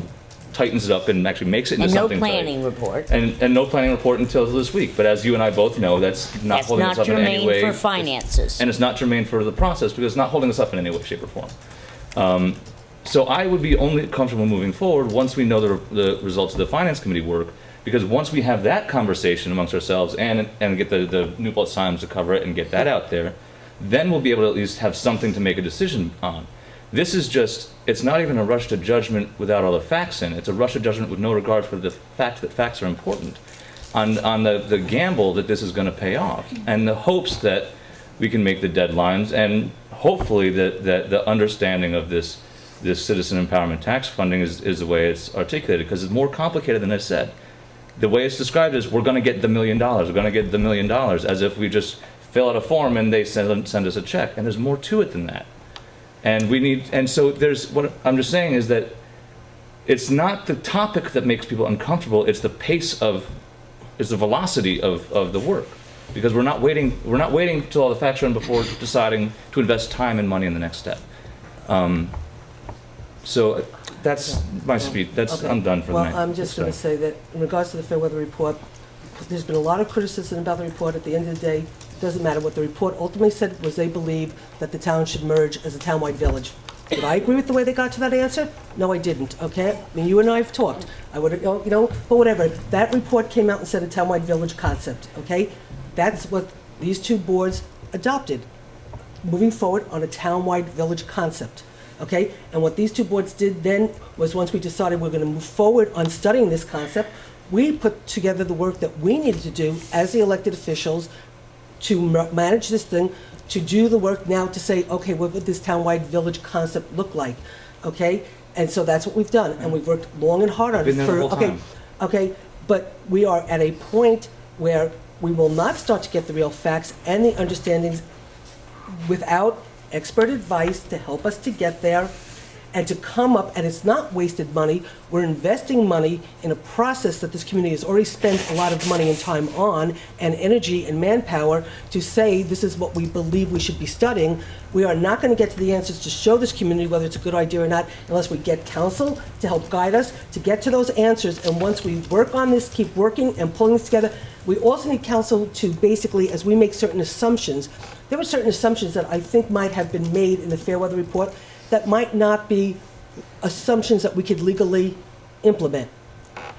tightens it up and actually makes it into something. And no planning report. And no planning report until this week. But as you and I both know, that's not holding us up in any way. That's not germane for finances. And it's not germane for the process because it's not holding us up in any way, shape, or form. So I would be only comfortable moving forward once we know the results of the Finance Committee work, because once we have that conversation amongst ourselves and get the New Paltz Times to cover it and get that out there, then we'll be able to at least have something to make a decision on. This is just, it's not even a rush to judgment without all the facts in. It's a rush to judgment with no regard for the fact that facts are important, on the gamble that this is going to pay off, and the hopes that we can make the deadlines, and hopefully that the understanding of this citizen empowerment tax funding is the way it's articulated, because it's more complicated than I said. The way it's described is we're going to get the $1 million, we're going to get the $1 million, as if we just fill out a form and they send us a check, and there's more to it than that. And so what I'm just saying is that it's not the topic that makes people uncomfortable, it's the velocity of the work. Because we're not waiting till all the facts are in before deciding to invest time and money in the next step. So that's my speech. Okay. I'm done for the night. Well, I'm just going to say that in regards to the Fair Weather Report, there's been a lot of criticism about the report. At the end of the day, it doesn't matter. What the report ultimately said was they believe that the town should merge as a townwide village. Did I agree with the way they got to that answer? No, I didn't, okay? I mean, you and I have talked. I would have, but whatever. That report came out and said a townwide village concept, okay? That's what these two boards adopted, moving forward on a townwide village concept, okay? And what these two boards did then was, once we decided we're going to move forward on studying this concept, we put together the work that we needed to do as the elected officials to manage this thing, to do the work now to say, okay, what would this townwide village concept look like, okay? And so that's what we've done, and we've worked long and hard on it. Been there the whole time. Okay, but we are at a point where we will not start to get the real facts and the understandings without expert advice to help us to get there and to come up, and it's not wasted money. We're investing money in a process that this community has already spent a lot of money and time on, and energy and manpower, to say this is what we believe we should be studying. We are not going to get to the answers to show this community whether it's a good idea or not unless we get counsel to help guide us to get to those answers. And once we work on this, keep working and pulling this together, we also need counsel to basically, as we make certain assumptions, there were certain assumptions that I think might have been made in the Fair Weather Report that might not be assumptions that we could legally implement.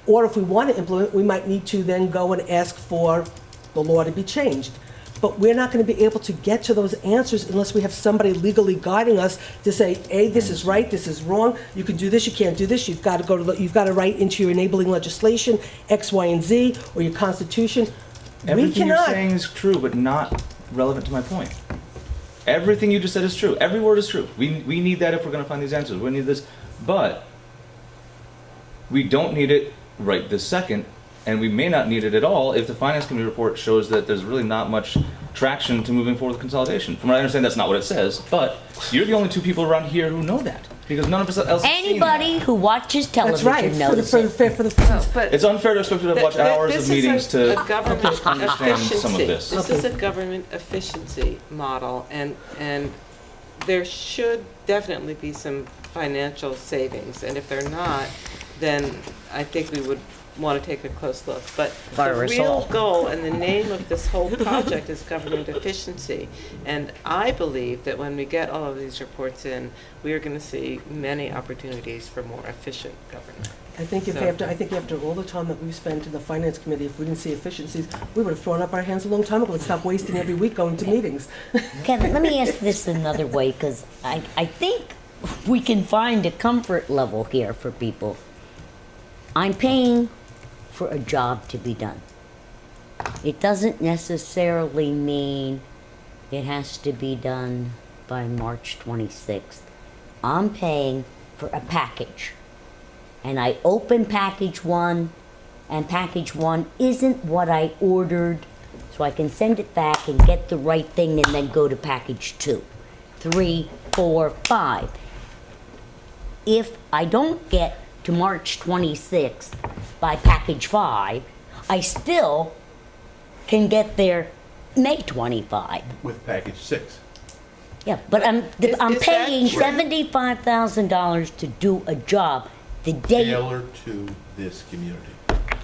Or if we want to implement, we might need to then go and ask for the law to be changed. But we're not going to be able to get to those answers unless we have somebody legally guiding us to say, A, this is right, this is wrong, you can do this, you can't do this, you've got to write into your enabling legislation X, Y, and Z, or your constitution. Everything you're saying is true, but not relevant to my point. Everything you just said is true. Every word is true. We need that if we're going to find these answers. We need this. But we don't need it right this second, and we may not need it at all if the finance committee report shows that there's really not much traction to moving forward with consolidation. From what I understand, that's not what it says, but you're the only two people around here who know that, because none of us else have seen that. Anybody who watches That's television right, knows for it. the But It's unfair to expect you to watch hours of meetings to This is a government understand some of efficiency. this. This is a government efficiency model, and there should definitely be some financial savings, and if they're not, then I think we would want to take a close look. But the Fire us real all. goal and the name of this whole project is government efficiency. And I believe that when we get all of these reports in, we are going to see many opportunities for more efficient government. I think after all the time that we've spent in the finance committee, if we didn't see efficiencies, we would have thrown up our hands a long time ago and stopped wasting every week going to meetings. Kevin, let me ask this another way, because I think we can find a comfort level here for people. I'm paying for a job to be done. It doesn't necessarily mean it has to be done by March 26th. I'm paying for a package. And I open package one, and package one isn't what I ordered, so I can send it back and get the right thing and then go to package 2, 3, 4, 5. If I don't get to March 26th by package 5, I still can get there May 25. With package 6. Yeah, but I'm is paying that $75,000 to do a job the day. Tailored to this community.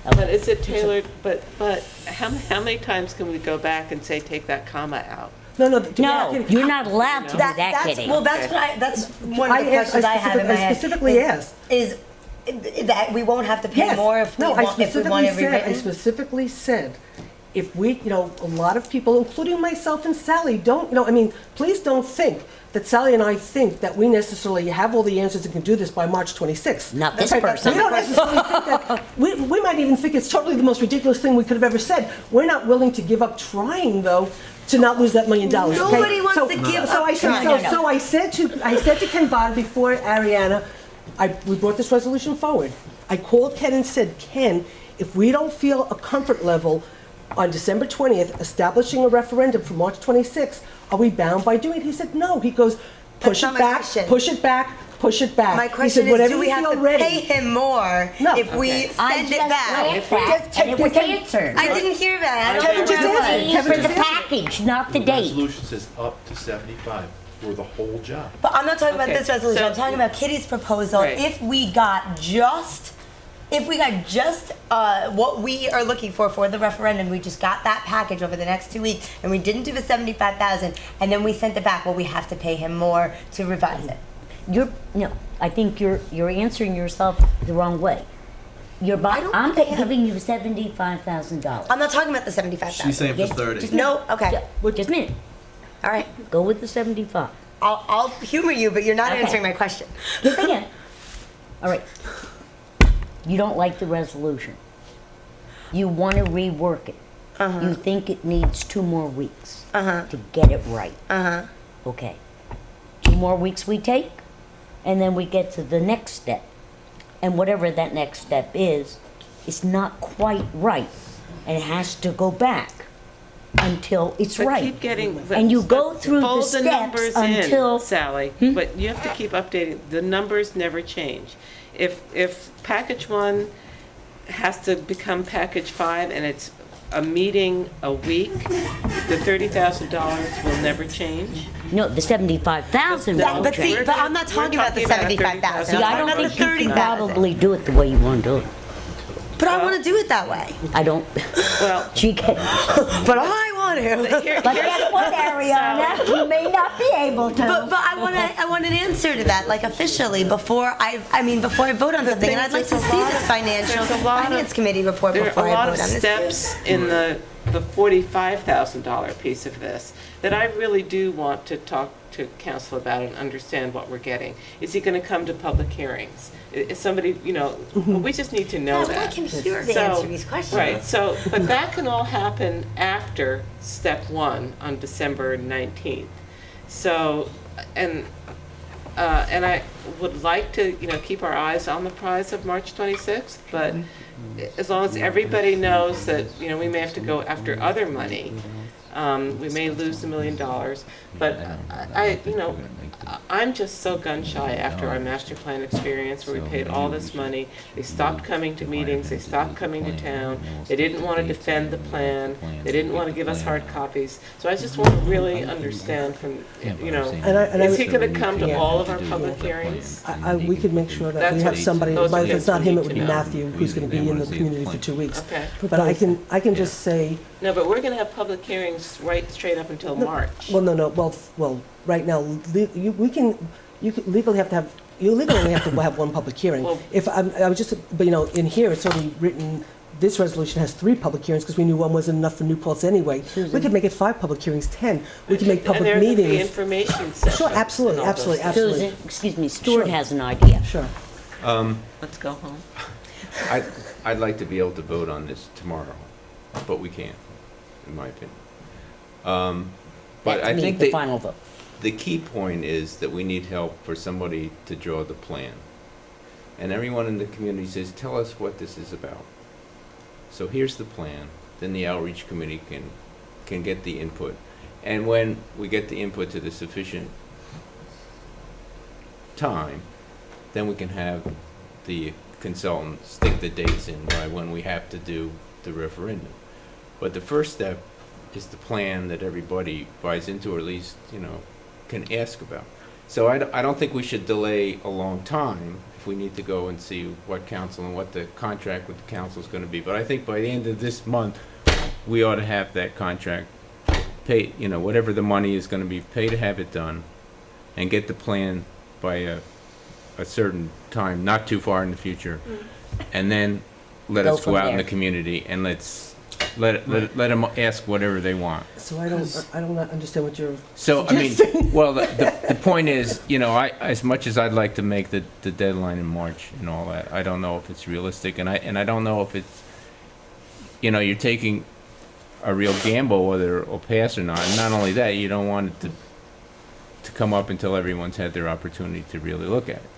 But is it tailored, but how many times can we go back and say, take that comma out? No, You're not allowed to do that, Kitty. Well, that's one of the questions I have in my head. I specifically asked. Is that we won't have to pay more if we want it rewritten? I specifically said, if we, a lot of people, including myself and Sally, please don't think that Sally and I think that we necessarily have all the answers and can do this by March 26th. Not this person. We don't necessarily think that. We might even think it's totally the most ridiculous thing we could have ever said. We're not willing to give up trying, though, to not lose that $1 million. Nobody wants to give up trying. So I said to Ken Bond before Ariana, we brought this resolution forward. I called Ken and said, Ken, if we don't feel a comfort level on December 20th establishing a referendum for March 26th, are we bound by doing it? He said, no. He goes, push it back, push it back, push it back. My question is, do we have to pay him more if we send it back? And it was answered. I didn't hear that. For the package, not the The date. resolution says up to 75 for the whole job. But I'm not talking about Okay, this resolution. so- I'm talking about Kitty's proposal. Right. If we got just what we are looking for the referendum, we just got that package over the next 2 weeks, and we didn't do the 75,000, and then we sent it back. Well, we have to pay him more to revise it. I think you're answering yourself the wrong way. I'm giving you $75,000. I'm not talking about the 75,000. She's saying for 30. No, okay. Just a minute. All right. Go with the 75. I'll humor you, but you're not Okay. answering my question. Yes, I can. All right. You don't like the resolution. You want to rework it. You think it needs 2 more weeks to get it right. Okay. 2 more weeks we take, and then we get to the next step. And whatever that next step is not quite right. And it has to go back until it's But right. keep getting, and you go through the fold steps numbers until in, Sally. But you have to keep updating. The numbers never change. If package 1 has to become package 5 and it's a meeting a week, the $30,000 will never change. No, the 75,000 will But change. but I'm not talking about the 75,000. See, I I'm don't talking about think the you can 30,000. probably do it the way you want to do it. But I want to do it that way. I don't. Well, She can. But I want to. But guess what, Ariana? You may not be able to. But I want an answer to that, like officially, before I vote on something, and I'd like to see this finance committee report there before are a I lot vote of on this. steps in the $45,000 piece of this that I really do want to talk to council about and understand what we're getting. Is he going to come to public hearings? Is somebody, we just need to know Yeah, that. I can hear to answer these questions. Right, but that can all happen after step 1 on December 19th. So, and And I would like to, keep our eyes on the prize of March 26th, but as long as everybody knows that, we may have to go after other money, we may lose $1 million, but I'm just so gun shy after our master plan experience where we paid all this money. They stopped coming to meetings, they stopped coming to town, they didn't want to defend the plan, they didn't want to give us hard copies. So I just want to really understand from, is he going to come to all of our public hearings? We could make sure that we have somebody, if it's not him, it would be Matthew, who's going to be in the community for 2 weeks. Okay. But I can just say, No, but we're going to have public hearings right straight up until March. well, no, well, right now, you legally have to have, you legally only have to have one public hearing. Well- If, I was just, but in here, it's already written, this resolution has 3 public hearings, because we knew one wasn't enough for New Paltz anyway. We could make it 5 public hearings, 10. We could make public And there could be meetings. information sessions. Sure, absolutely, and all those absolutely, things. absolutely. Excuse me, Stuart Sure. has an idea. Sure. Let's go home. I'd like to be able to vote on this tomorrow, but we can't, in my opinion. But That I to me, think the final vote. the key point is that we need help for somebody to draw the plan. And everyone in the community says, tell us what this is about. So here's the plan, then the outreach committee can get the input. And when we get the input to the sufficient time, then we can have the consultant stick the dates in by when we have to do the referendum. But the first step is the plan that everybody buys into, or at least, can ask about. So I don't think we should delay a long time if we need to go and see what council and what the contract with the council is going to be. But I think by the end of this month, we ought to have that contract pay, whatever the money is going to be, pay to have it done, and get the plan by a certain time, not too far in the future, and then let Go us go from out in the there. community and let them ask whatever they want. So I don't understand what you're So, suggesting. well, the point is, as much as I'd like to make the deadline in March and all that, I don't know if it's realistic, and I don't know if it's, you're taking a real gamble whether it'll pass or not. And not only that, you don't want it to come up until everyone's had their opportunity to really look at it.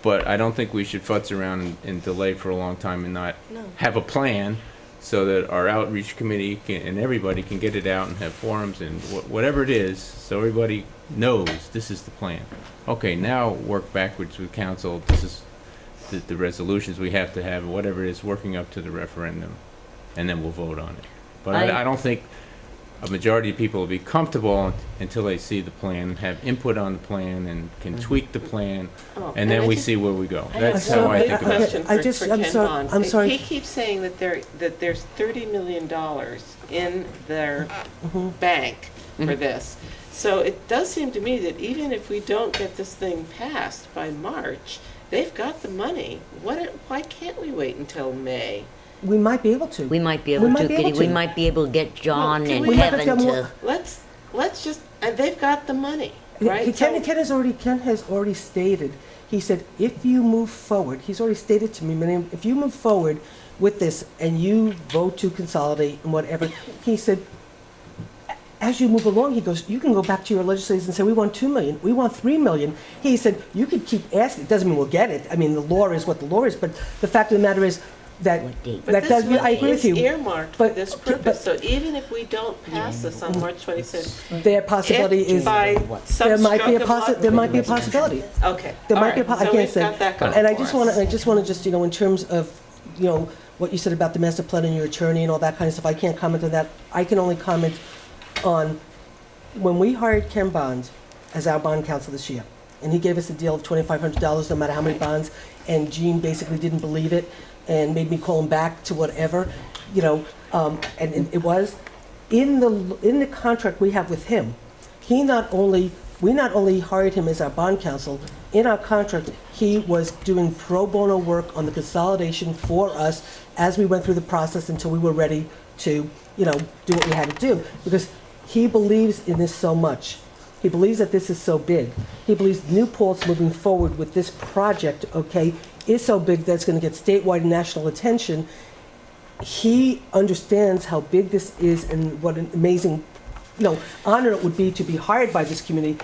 But I don't think we should futz around and delay for a long time and not have a plan, so that our outreach committee and everybody can get it out and have forums and whatever it is, so everybody knows this is the plan. Okay, now work backwards with council. This is the resolutions we have to have, whatever it is, working up to the referendum, and then we'll vote on it. But I don't think a majority of people will be comfortable until they see the plan, have input on the plan, and can tweak the plan, and then we see where we go. That's how I think about it. Question for Ken Bond. I'm sorry. He keeps saying that there's $30 million in their bank for this. So it does seem to me that even if we don't get this thing passed by March, they've got the money. Why can't we wait until May? We might be able to. We might be able to, Kitty. We might be able to get John and Kevin to. Let's just, and they've got the money, right? Ken has already stated, he said, if you move forward, he's already stated to me, if you move forward with this and you vote to consolidate and whatever, he said, as you move along, he goes, you can go back to your legislators and say, we want 2 million, we want 3 million. He said, you could keep asking, it doesn't mean we'll get it. I mean, the law is what the law is, but the fact of the matter is, that does, I agree with you. But this money is earmarked for this purpose, so even if we don't pass this on March 26th, their possibility is, there might be a possibility. Okay. There might be a I can't say. And I just want to, in terms of, what you said about the master plan and your attorney and all that kind of stuff, I can't comment on that. I can only comment on, when we hired Ken Bond as our bond counsel this year, and he gave us a deal of $2,500 no matter how many bonds, and Gene basically didn't believe it, and made me call him back to whatever, and it was in the contract we have with him. We not only hired him as our bond counsel. In our contract, he was doing pro bono work on the consolidation for us as we went through the process until we were ready to, do what we had to do, because he believes in this so much. He believes that this is so big. He believes New Paltz moving forward with this project, is so big that it's going to get statewide and national attention. He understands how big this is and what an amazing, honor it would be to be hired by this community.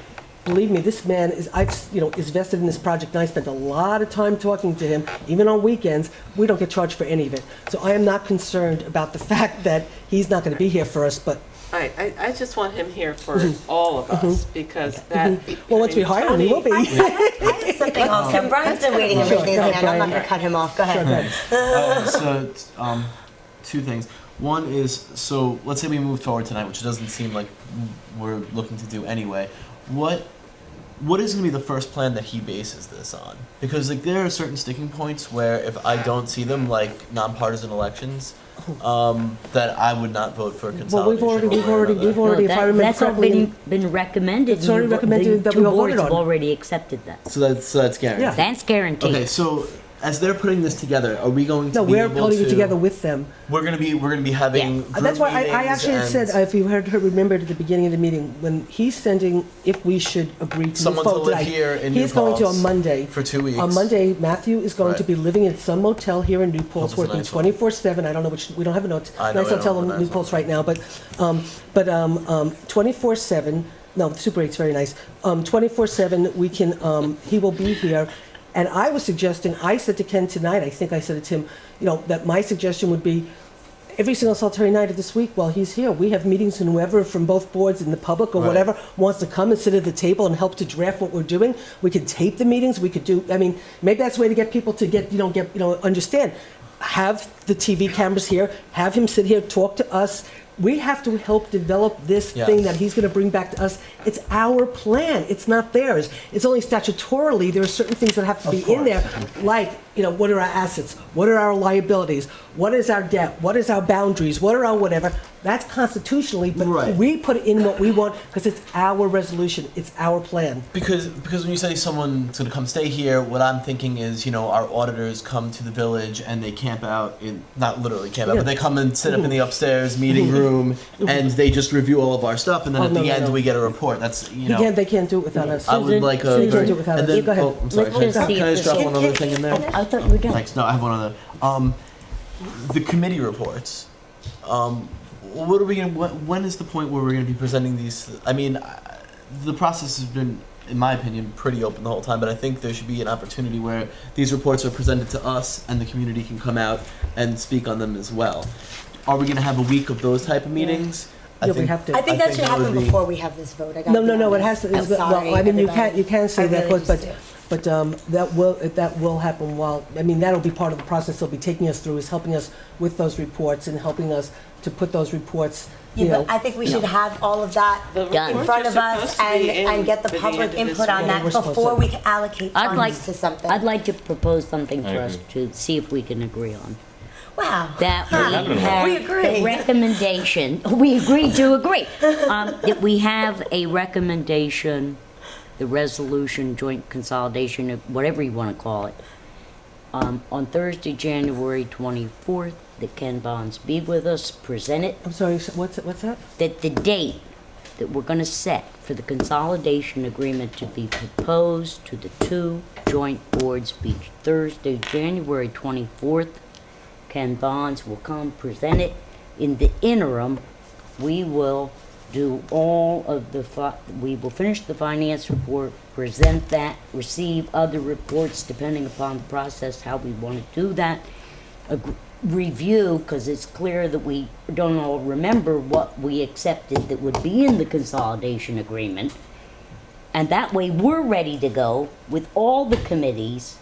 believe me, this man is, is vested in this project, and I spent a lot of time talking to him, even on weekends. We don't get charged for any of it. So I am not concerned about the fact that he's not going to be here for us, but I just want him here for all of us, because that. well, once we hire him, he will be. I have something else. So Brian's been waiting and raising his hand. I'm not going to cut him off. Go ahead. So, two things. One is, so let's say we move forward tonight, which doesn't seem like we're looking to do anyway. What is going to be the first plan that he bases this on? Because like there are certain sticking points where if I don't see them, like nonpartisan elections, that I would not vote for consolidation. Well, we've already. No, if I remember that's correctly, been recommended. It's already recommended that we all voted Two boards on. have already accepted that. So that's guaranteed. Yeah. That's guaranteed. Okay, so as they're putting this together, are we going to no, be we're able putting to? it together with them. We're gonna be having. Group That's why I meetings actually had and said, if you remembered at the beginning of the meeting, when he's sending, if we should agree to move Someone to forward live tonight, here in New he's going to on Paltz Monday. for 2 weeks. On Monday, Matthew is going to Right. be living in some motel here in New Paltz, Hope it's a working nice one. 24/7. I don't know which. We don't have a note. I know, Nice I hotel don't in have a New nice Paltz right now, but 24/7. No, the Super 8's very nice. 24/7. We can. He will be here. And I was suggesting, I said to Ken tonight, I think I said it to him, that my suggestion would be every single solitary night of this week while he's here, we have meetings and whoever from both boards in the public or Right. whatever wants to come and sit at the table and help to draft what we're doing. We could tape the meetings. We could do, maybe that's a way to get people to understand. Have the TV cameras here, have him sit here, talk to us. We have to help develop this Yes. thing that he's going to bring back to us. It's our plan. It's not theirs. It's only statutorily there are certain things that have to be in there, like what are our assets, what are our liabilities, what is our debt, what is our boundaries, what are our whatever. That's constitutionally, but Right. we put in what we want because it's our resolution. It's our plan. Because when you say someone's going to come stay here, what I'm thinking is, our auditors come to the village and they camp out in, not literally camp out, Yeah. but they come and sit up in the upstairs meeting room and they just review all of our stuff and then Oh, at no, the no, end no. we get a report. That's, They can't do it without us. I would like a Susan, can't do it without and us. then, Go ahead. oh, I'm sorry. Let's just see Can I if just drop this- one other thing in there? I thought you were done. Thanks. No, I have one other. The committee reports. What are we going? When is the point where we're going to be presenting these? The process has been, in my opinion, pretty open the whole time. But I think there should be an opportunity where these reports are presented to us, and the community can come out and speak on them as well. Are we going to have a week of those type of meetings? Yeah, we have to. I think that should would happen be- before we have this vote. I gotta No, be no, no. It honest. has to. I'm sorry, You can say I that, really but just do. but that will happen while. That'll be part of the process. They'll be taking us through is helping us with those reports and helping us to put those reports. Yeah, but I think we should have all of that The in reports front are of us supposed to be and get the by the public end of this input on week. that We're supposed before to. we can allocate I'd funds like to something. I'd like to propose something I for us agree. to see if we can agree on. Wow. That happening. we have We agree. a recommendation, we agree to agree, that we have a recommendation, the resolution, joint consolidation, whatever you want to call it, on Thursday, January 24th, that Ken Bonds be with us, present it, I'm sorry. What's that? that the date that we're going to set for the consolidation agreement to be proposed to the two joint boards be Thursday, January 24th. Ken Bonds will come present it. In the interim, we will do all of we will finish the finance report, present that, receive other reports depending upon the process, how we want to do that. Review, because it's clear that we don't all remember what we accepted that would be in the consolidation agreement. And that way we're ready to go with all the committees.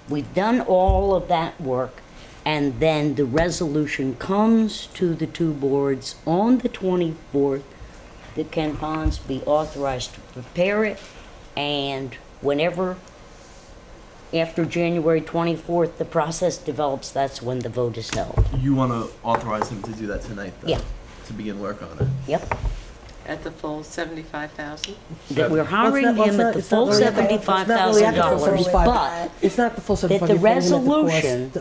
We've done all of that work. And then the resolution comes to the two boards on the 24th, that Ken Bonds be authorized to prepare it, and whenever, after January 24th, the process develops, that's when the vote is held. You want to authorize him to do that tonight, then? Yeah. To begin work on it. Yep. At the full 75,000? That we're hiring him at the full $75,000, but It's not the full that the 75. resolution,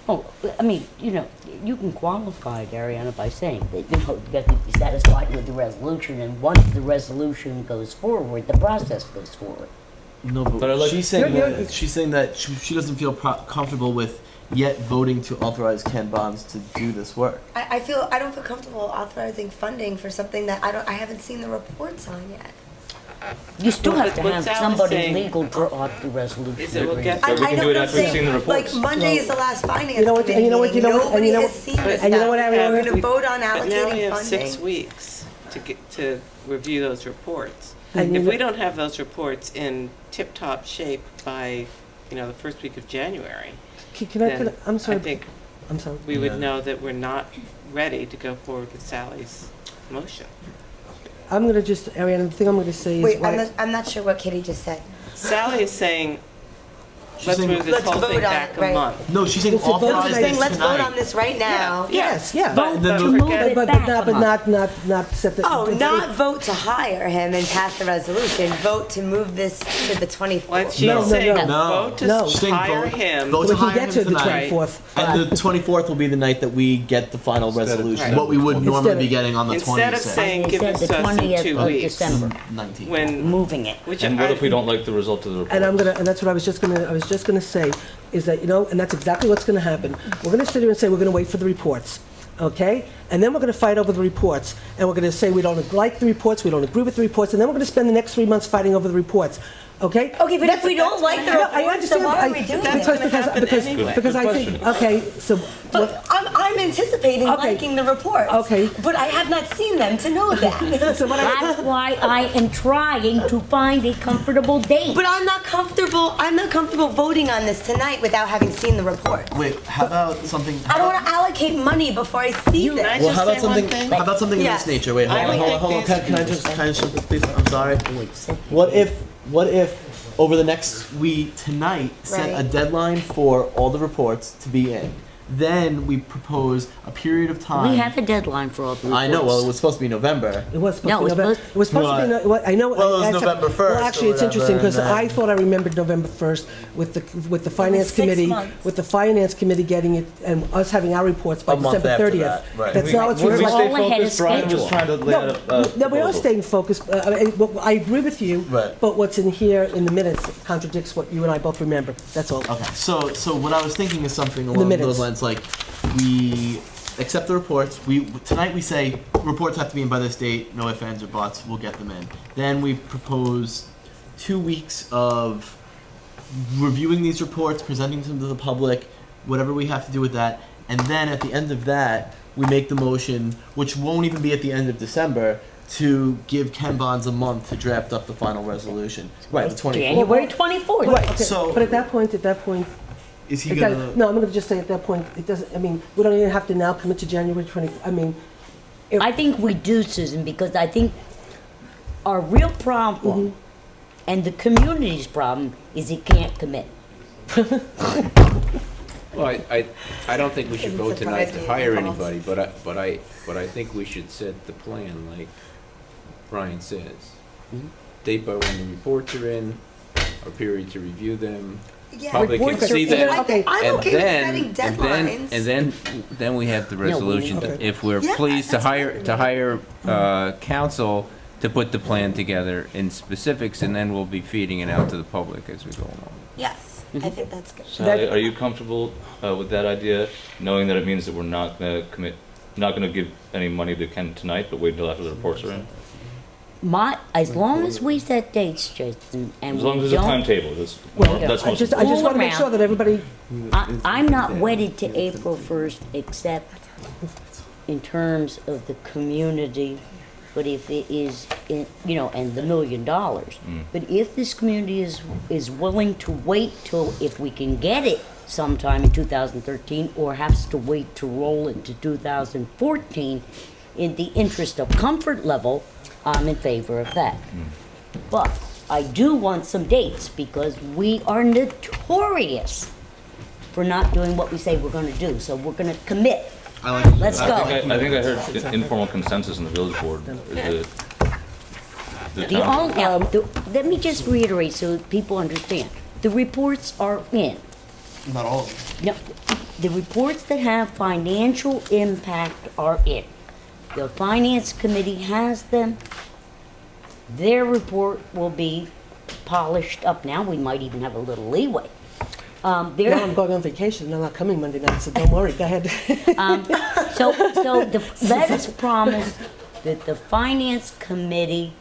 oh, I mean, you can qualify it, Ariana, by saying that, you have to be satisfied with the resolution, and once the resolution goes forward, the process goes forward. No, but I'd like- she's saying that she doesn't feel comfortable with yet voting to authorize Ken Bonds to do this work. I don't feel comfortable authorizing funding for something that I haven't seen the reports on yet. You still Well, have to what have Sally's somebody saying legal draw up the resolution. is it will get. But we can do it what I'm after we've saying. seen the reports. Like Monday is the last finance You know what- committee and you know what- you meeting. know what- and Nobody you know has what- seen this and you know stuff. what, Ariana? We're gonna vote on But now we allocating have 6 funding. weeks to review those reports. And you If know- we don't have those reports in tip-top shape by, the first week of January, then I'm sorry. I think I'm sorry. we Yeah. would know that we're not ready to go forward with Sally's motion. I'm gonna just, Ariana, the thing I'm gonna say is. Wait, why- I'm not sure what Kitty just said. Sally is saying, She's let's saying- move this Let's whole vote thing on back it, a right. month. No, she's saying It's a vote authorize tonight. this Let's vote tonight. on this right now. Yes, yeah. But then To move forget- it But back not, a month. not set the. Oh, not vote to hire him and pass the resolution, vote to move this to the 24th. What she's No, no, saying, no. vote No. to She's saying hire vote- him. vote We to can hire get him to the tonight. 24th. And the 24th will be the night that we get the final resolution. Right. What we would normally Instead be of- getting on the 26th. Instead of saying, They give said this the to us in 20th 2 of weeks. December, 19th. When, moving it. which And what I if we don't like the result of the report? And that's what I was just gonna say, is that, and that's exactly what's gonna happen. We're gonna sit here and say, we're gonna wait for the reports, okay? And then we're gonna fight over the reports, and we're gonna say we don't like the reports, we don't agree with the reports, and then we're gonna spend the next 3 months fighting over the reports, okay? Okay, but if we don't like the No, I reports, then understand. why are we doing That's it? gonna happen anyway. Because I think, Good okay, so, But I'm anticipating Okay. liking the reports. Okay. But I have not seen them to know that. so what That's why I am trying to find a comfortable date. But I'm not comfortable voting on this tonight without having seen the report. Wait, how about something? I don't want to allocate money before I see Can I this. Well, how about just say one something? thing? How about something Yes. of this nature? Wait, hold I on, would hold on, think hold on. these- Can I just, please? I'm sorry. What if over the next tonight set a Right. deadline for all the reports to be in? Then we propose a period of time. We have a deadline for all the reports. I know. Well, it was supposed to be November. It was supposed No, to be it's November. supposed- It was supposed to be, I know. Well, it was I said- November 1st Well, actually, or it's interesting, whatever, because and then- I thought I remembered November 1st with the finance 6 committee, months. with the finance committee getting it, and us having our reports by A month December after 30th. that, right. That's not what's We're we all stay reflected. ahead of focused, Brian was schedule. trying to lay out a No, we are proposal. staying focused. I agree with you, Right. but what's in here in the minutes contradicts what you and I both remember. That's all. Okay, so what I was thinking is something the along minutes. those lines, like we accept the reports. Tonight we say reports have to be in by this date. No ifs, ands, or buts. We'll get them in. Then we propose 2 weeks of reviewing these reports, presenting them to the public, whatever we have to do with that, and then at the end of that, we make the motion, which won't even be at the end of December, to give Ken Bonds a month to draft up the final resolution. Right, the 24th. January 24th. Right, okay, So- but at that point, Is he it gonna? does- no, I'm gonna just say at that point, it doesn't, we don't even have to now commit to January 20, I think we do, Susan, because I think our real problem and the community's problem is it can't commit. Well, I don't think we should Doesn't vote tonight surprise to me, hire Paltz. anybody, but I think we should set the plan like Brian says. Date by when the reports are in, a period to review them, Yeah, public can reports are see in. them. Okay. I'm And okay then, with setting deadlines. and then we have the we- resolution. okay. If we're Yeah, pleased to that's hire council to put the plan together in specifics, and then we'll be feeding it out to the public as we go along. Yes, I think that's good. Sally, are you comfortable with that idea, knowing that it means that we're not going to commit, not going to give any money to Ken tonight, but wait until after the reports are in? As long as we set dates, Jason, and As long as we there's a don't, timetable, that's I most just important. want to make sure that everybody, I'm not wedded to April 1st except in terms of the community, but if it is, and the $1 million. But if this community is willing to wait till, if we can get it sometime in 2013, or has to wait to roll into 2014, in the interest of comfort level, I'm in favor of that. But I do want some dates, because we are notorious for not doing what we say we're gonna do, so we're gonna commit. Let's go. I think I heard informal consensus in the village board. Is the The town- only, let me just reiterate so people understand. The reports are in. Not all of them. No, the reports that have financial impact are in. The finance committee has them. Their report will be polished up now. We might even have a little leeway. now I'm going on vacation, and I'm not coming Monday night, so don't worry, go ahead. So let us promise that the finance committee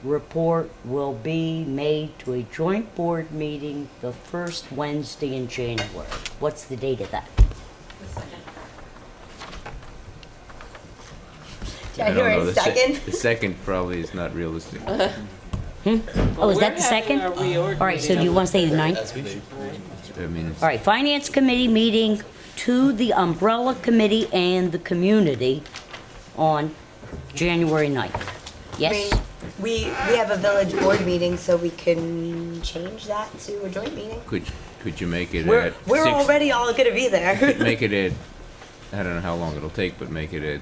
report will be made to a joint board meeting the first Wednesday in January. What's the date of that? January 2nd? The second probably is not realistic. Oh, is that the second? All right, so do you want to say the 9th? I mean, it's- All right, Finance Committee meeting to the Umbrella Committee and the community on January 9th. Yes? We have a village board meeting, so we can change that to a joint meeting. could you make it We're at we're 6? already all gonna be there. Make it at, I don't know how long it'll take, but make it a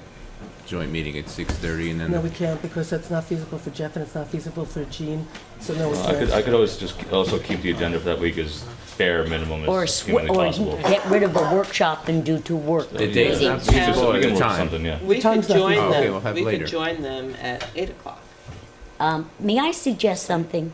joint meeting at 6:30 and then. No, we can't, because that's not feasible for Jeff and it's not feasible for Jean, so no, we can't. I could always just also keep the agenda for that week as bare minimum Or as humanly possible. get rid of a workshop and do 2 work The date's not meetings. feasible So we at can the work time. something, yeah. We could time's not join feasible. Okay, them, we'll have we later. could join them at 8 o'clock. May I suggest something?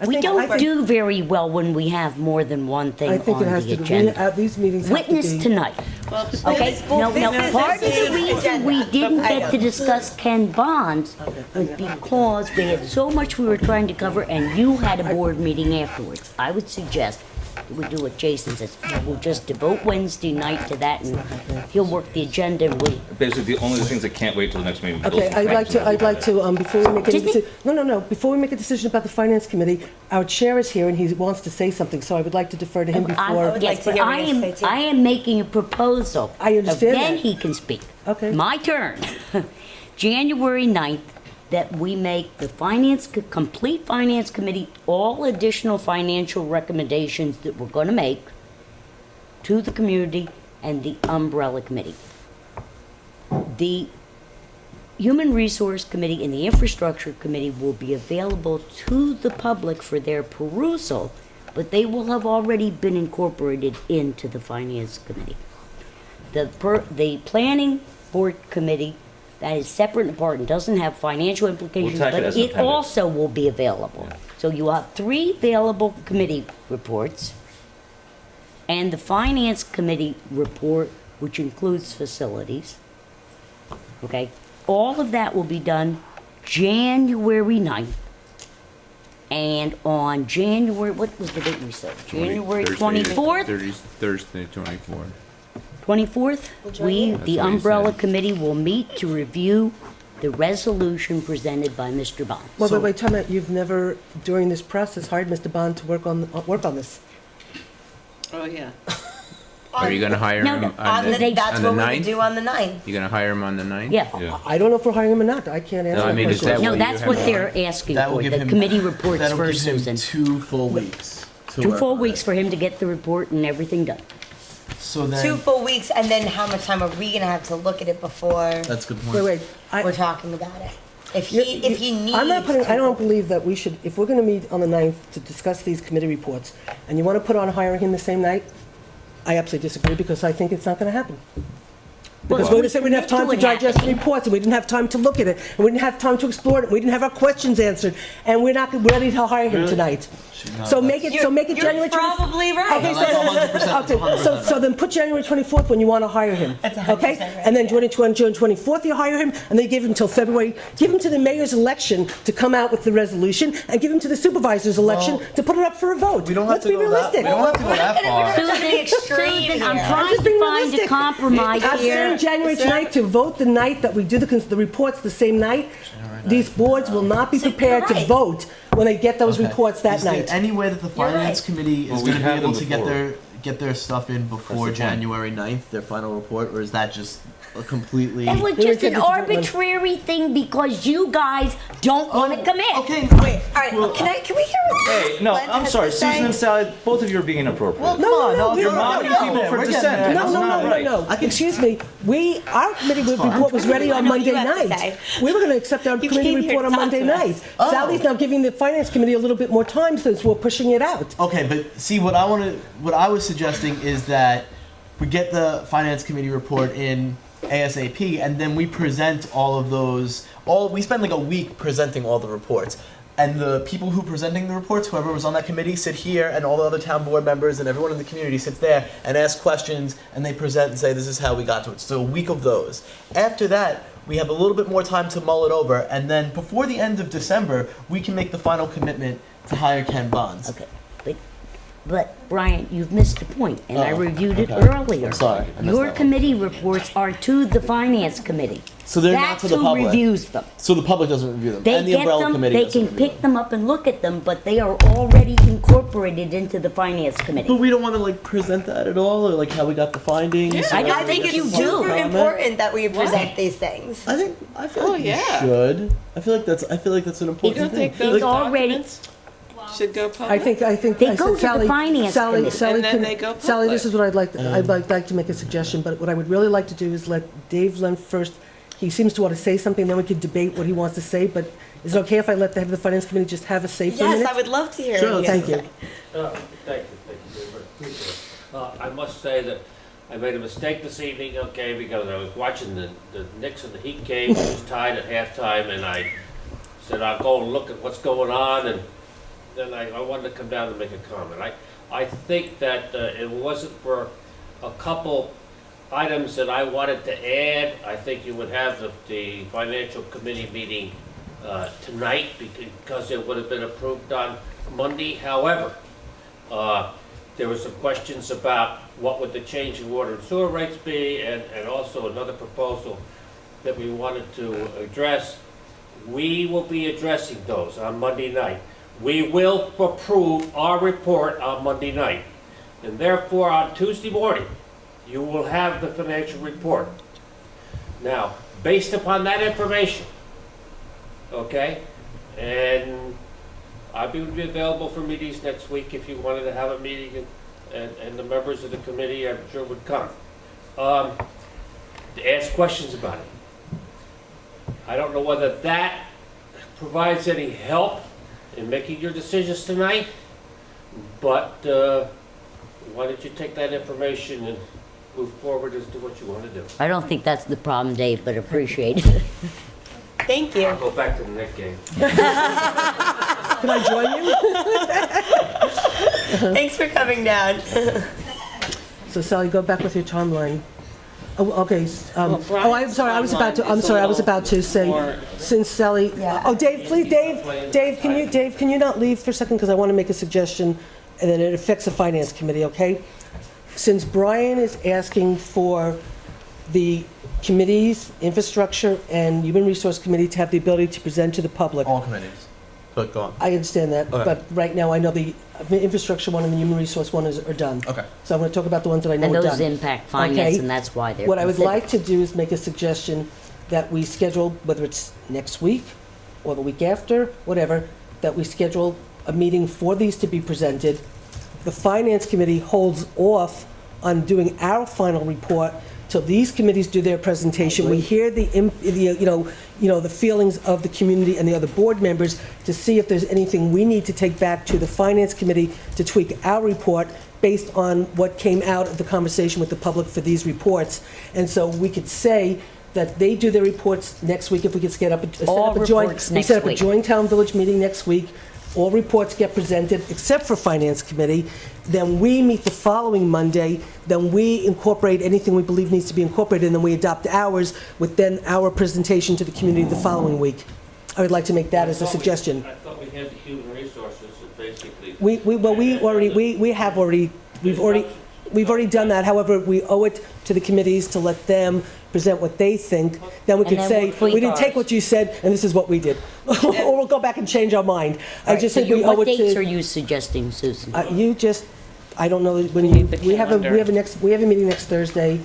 I We think- don't I think- do very well when we have more than one thing I on think it has the to, agenda. these meetings have to be. Witness tonight. Well, Okay, no, part of the reason we didn't get to discuss Ken Bonds was because we had so much we were trying to cover and you had a board meeting afterwards. I would suggest that we do what Jason says, we'll just devote Wednesday night to that and he'll work the agenda and we, Basically, the only things that can't wait till the next meeting. Okay, I'd like to, before we make any Excuse me? decision, no, before we make a decision about the finance committee, our chair is here and he wants to say something, so I would like to defer to him before. yes, but I am making a proposal. I understand Then that. he can speak. Okay. My turn. January 9th, that we make the complete finance committee, all additional financial recommendations that we're gonna make to the community and the umbrella committee. The Human Resource Committee and the Infrastructure Committee will be available to the public for their perusal, but they will have already been incorporated into the Finance Committee. The Planning Board Committee, that is separate and apart and doesn't have financial implications, tack it but as an it appendix. also will be available. So you have 3 available committee reports, and the Finance Committee report, which includes facilities. Okay? All of that will be done January 9th. And on January, what was the date we said? January 24th? Thursday, 24th. 24th, That's the what he umbrella said. committee will meet to review the resolution presented by Mr. Bond. Wait, time out, you've never, during this process, hired Mr. Bond to work on this? Oh, yeah. Are you gonna hire No, him no, on the That's on the what we 9th? would do on the 9th. You gonna hire him on the 9th? Yeah. I don't know if we're hiring him or not, I can't answer No, I that mean, is question. that No, what that's you what have- they're asking That will for, give the him- committee reports That'll first, give him Susan. 2 full weeks. to 2 work full on weeks it. for him to get the report and everything done. So then, 2 full weeks, and then how much time are we gonna have to look at it before that's a good point. Wait, we're talking about it? If he needs. I'm not putting, I to- don't believe that we should, if we're gonna meet on the 9th to discuss these committee reports, and you wanna put on hiring him the same night, I absolutely disagree, because I think it's not gonna happen. Because we're gonna say we didn't have time to digest the reports, and we didn't have time to look at it, and we didn't have time to explore it, and we didn't have our questions answered, and we're not ready to hire him tonight. So make it January 24th. You're probably right. Okay, No, that's 100%, okay, so then put January 24th when you want to hire him. Okay? And then June 24th you hire him, and then give him till February, give him to the mayor's election to come out with the resolution, and give him to the supervisor's election to put it up for a vote. We don't have Let's to be go that, we realistic. don't have to go that far. Susan, I'm I'm trying just to being find a realistic. compromise I'm here. saying January tonight to vote the night that we do the reports the same night. These boards will not be prepared to right. vote when they get those Okay. reports that Is there night. any way that the finance committee Well, is we going to be had them able to before. get their stuff in before That's the point. January 9th, their final report, or is that just a completely? It was They were just an taking different ones. arbitrary thing because you guys don't want to commit. Okay. Wait, all right, can we hear what Hey, no, Glenn I'm has sorry, to say? Susan and Sally, both of you are being inappropriate. No, no, You're no, mocking no, people no, for we're getting dissent. there. That's No, not right. no. Excuse me. Our committee report was ready on I know what Monday you have to night. say. We were going to accept our You committee came here report to on talk Monday to us. night. Oh. Sally's now giving the finance committee a little bit more time since we're pushing it out. Okay, but see what I was suggesting is that we get the finance committee report in ASAP, and then we present all of those. We spend like a week presenting all the reports, and the people who presenting the reports, whoever was on that committee, sit here, and all the other town board members and everyone in the community sits there and asks questions, and they present and say this is how we got to it. So a week of those. After that, we have a little bit more time to mull it over, and then before the end of December, we can make the final commitment to hire Ken Bonds. Okay, but Brian, you've missed a point, and I Oh, reviewed it okay. earlier. I'm sorry, I missed Your that one. committee reports are to the finance committee. So they're not to the public. That's who reviews them. So the public doesn't review them, They and the get umbrella them, committee they doesn't can review pick them up and look at them, but they are already incorporated into the finance committee. But we don't want to like present that at all, or like how we got the findings. I or don't we think get you the do. public Super comment. important that we present these things. I feel Oh, like we yeah. should. I feel like that's an important don't thing. think those Like, documents should go public? I think They I go said, to the Sally, finance Sally, committee. Sally, And then can- they go Sally, this public. is what I'd like to make a suggestion, but what I would really like to do is let Dave Lent first. He seems to want to say something, then we could debate what he wants to say, but is it okay if I let the head of the finance committee just have a say for a minute? Yes, I would love to hear Sure, what you thank have you. to say. Thank you very much. Appreciate it. I must say that I made a mistake this evening, okay, because I was watching the Knicks and the Heat game, which was tied at halftime, and I said I'll go and look at what's going on, and then I wanted to come down and make a comment. I think that it wasn't for a couple items that I wanted to add. I think you would have the financial committee meeting tonight because it would have been approved on Monday. However, there were some questions about what would the change in water and sewer rates be, and also another proposal that we wanted to address. We will be addressing those on Monday night. We will approve our report on Monday night. And therefore, on Tuesday morning, you will have the financial report. Now, based upon that information, okay, and I would be available for meetings next week if you wanted to have a meeting, and the members of the committee, I'm sure, would come. To ask questions about it. I don't know whether that provides any help in making your decisions tonight, but why don't you take that information and move forward as to what you want to do. I don't think that's the problem, Dave, but appreciate it. Thank you. I'll go back to the Knick game. Can I join you? Thanks for coming down. So Sally, go back with your timeline. Oh, okay. I'm Brian's sorry. I was about to. timeline I'm is a sorry. I was little about to say, more- since Sally. Yeah. Oh, Dave, please, Dave, can you not leave for a second because I want to make a suggestion, and then it affects the finance committee. Okay. Since Brian is asking for the committees, infrastructure and human resource committee to have the ability to present to the public. all committees. But go on. I understand that, Okay. but right now I know the infrastructure one and the human resource one are done. Okay. So I'm going to talk about the ones that I know And are those done. impact finance, Okay. and that's why they're What I would considered. like to do is make a suggestion that we schedule, whether it's next week or the week after, whatever, that we schedule a meeting for these to be presented. The finance committee holds off on doing our final report till these committees do their presentation. We hear the feelings of the community and the other board members to see if there's anything we need to take back to the finance committee to tweak our report based on what came out of the conversation with the public for these reports. And so we could say that they do their reports next week if we could set up a reports next set up a week. joint town village meeting next week. All reports get presented except for finance committee. Then we meet the following Monday. Then we incorporate anything we believe needs to be incorporated, and then we adopt ours with then our presentation to the community the following week. I would like to make that as a suggestion. I thought we had the human resources that basically. We've already done that. However, we owe it to the committees to let them present what they think. Then we And could then say, we'll tweak we didn't take ours. what you said, and this is what we did. Or we'll go back and change our mind. I just think we owe What it dates are to, you suggesting, Susan? I don't know, when need the we have a calendar. meeting next Thursday,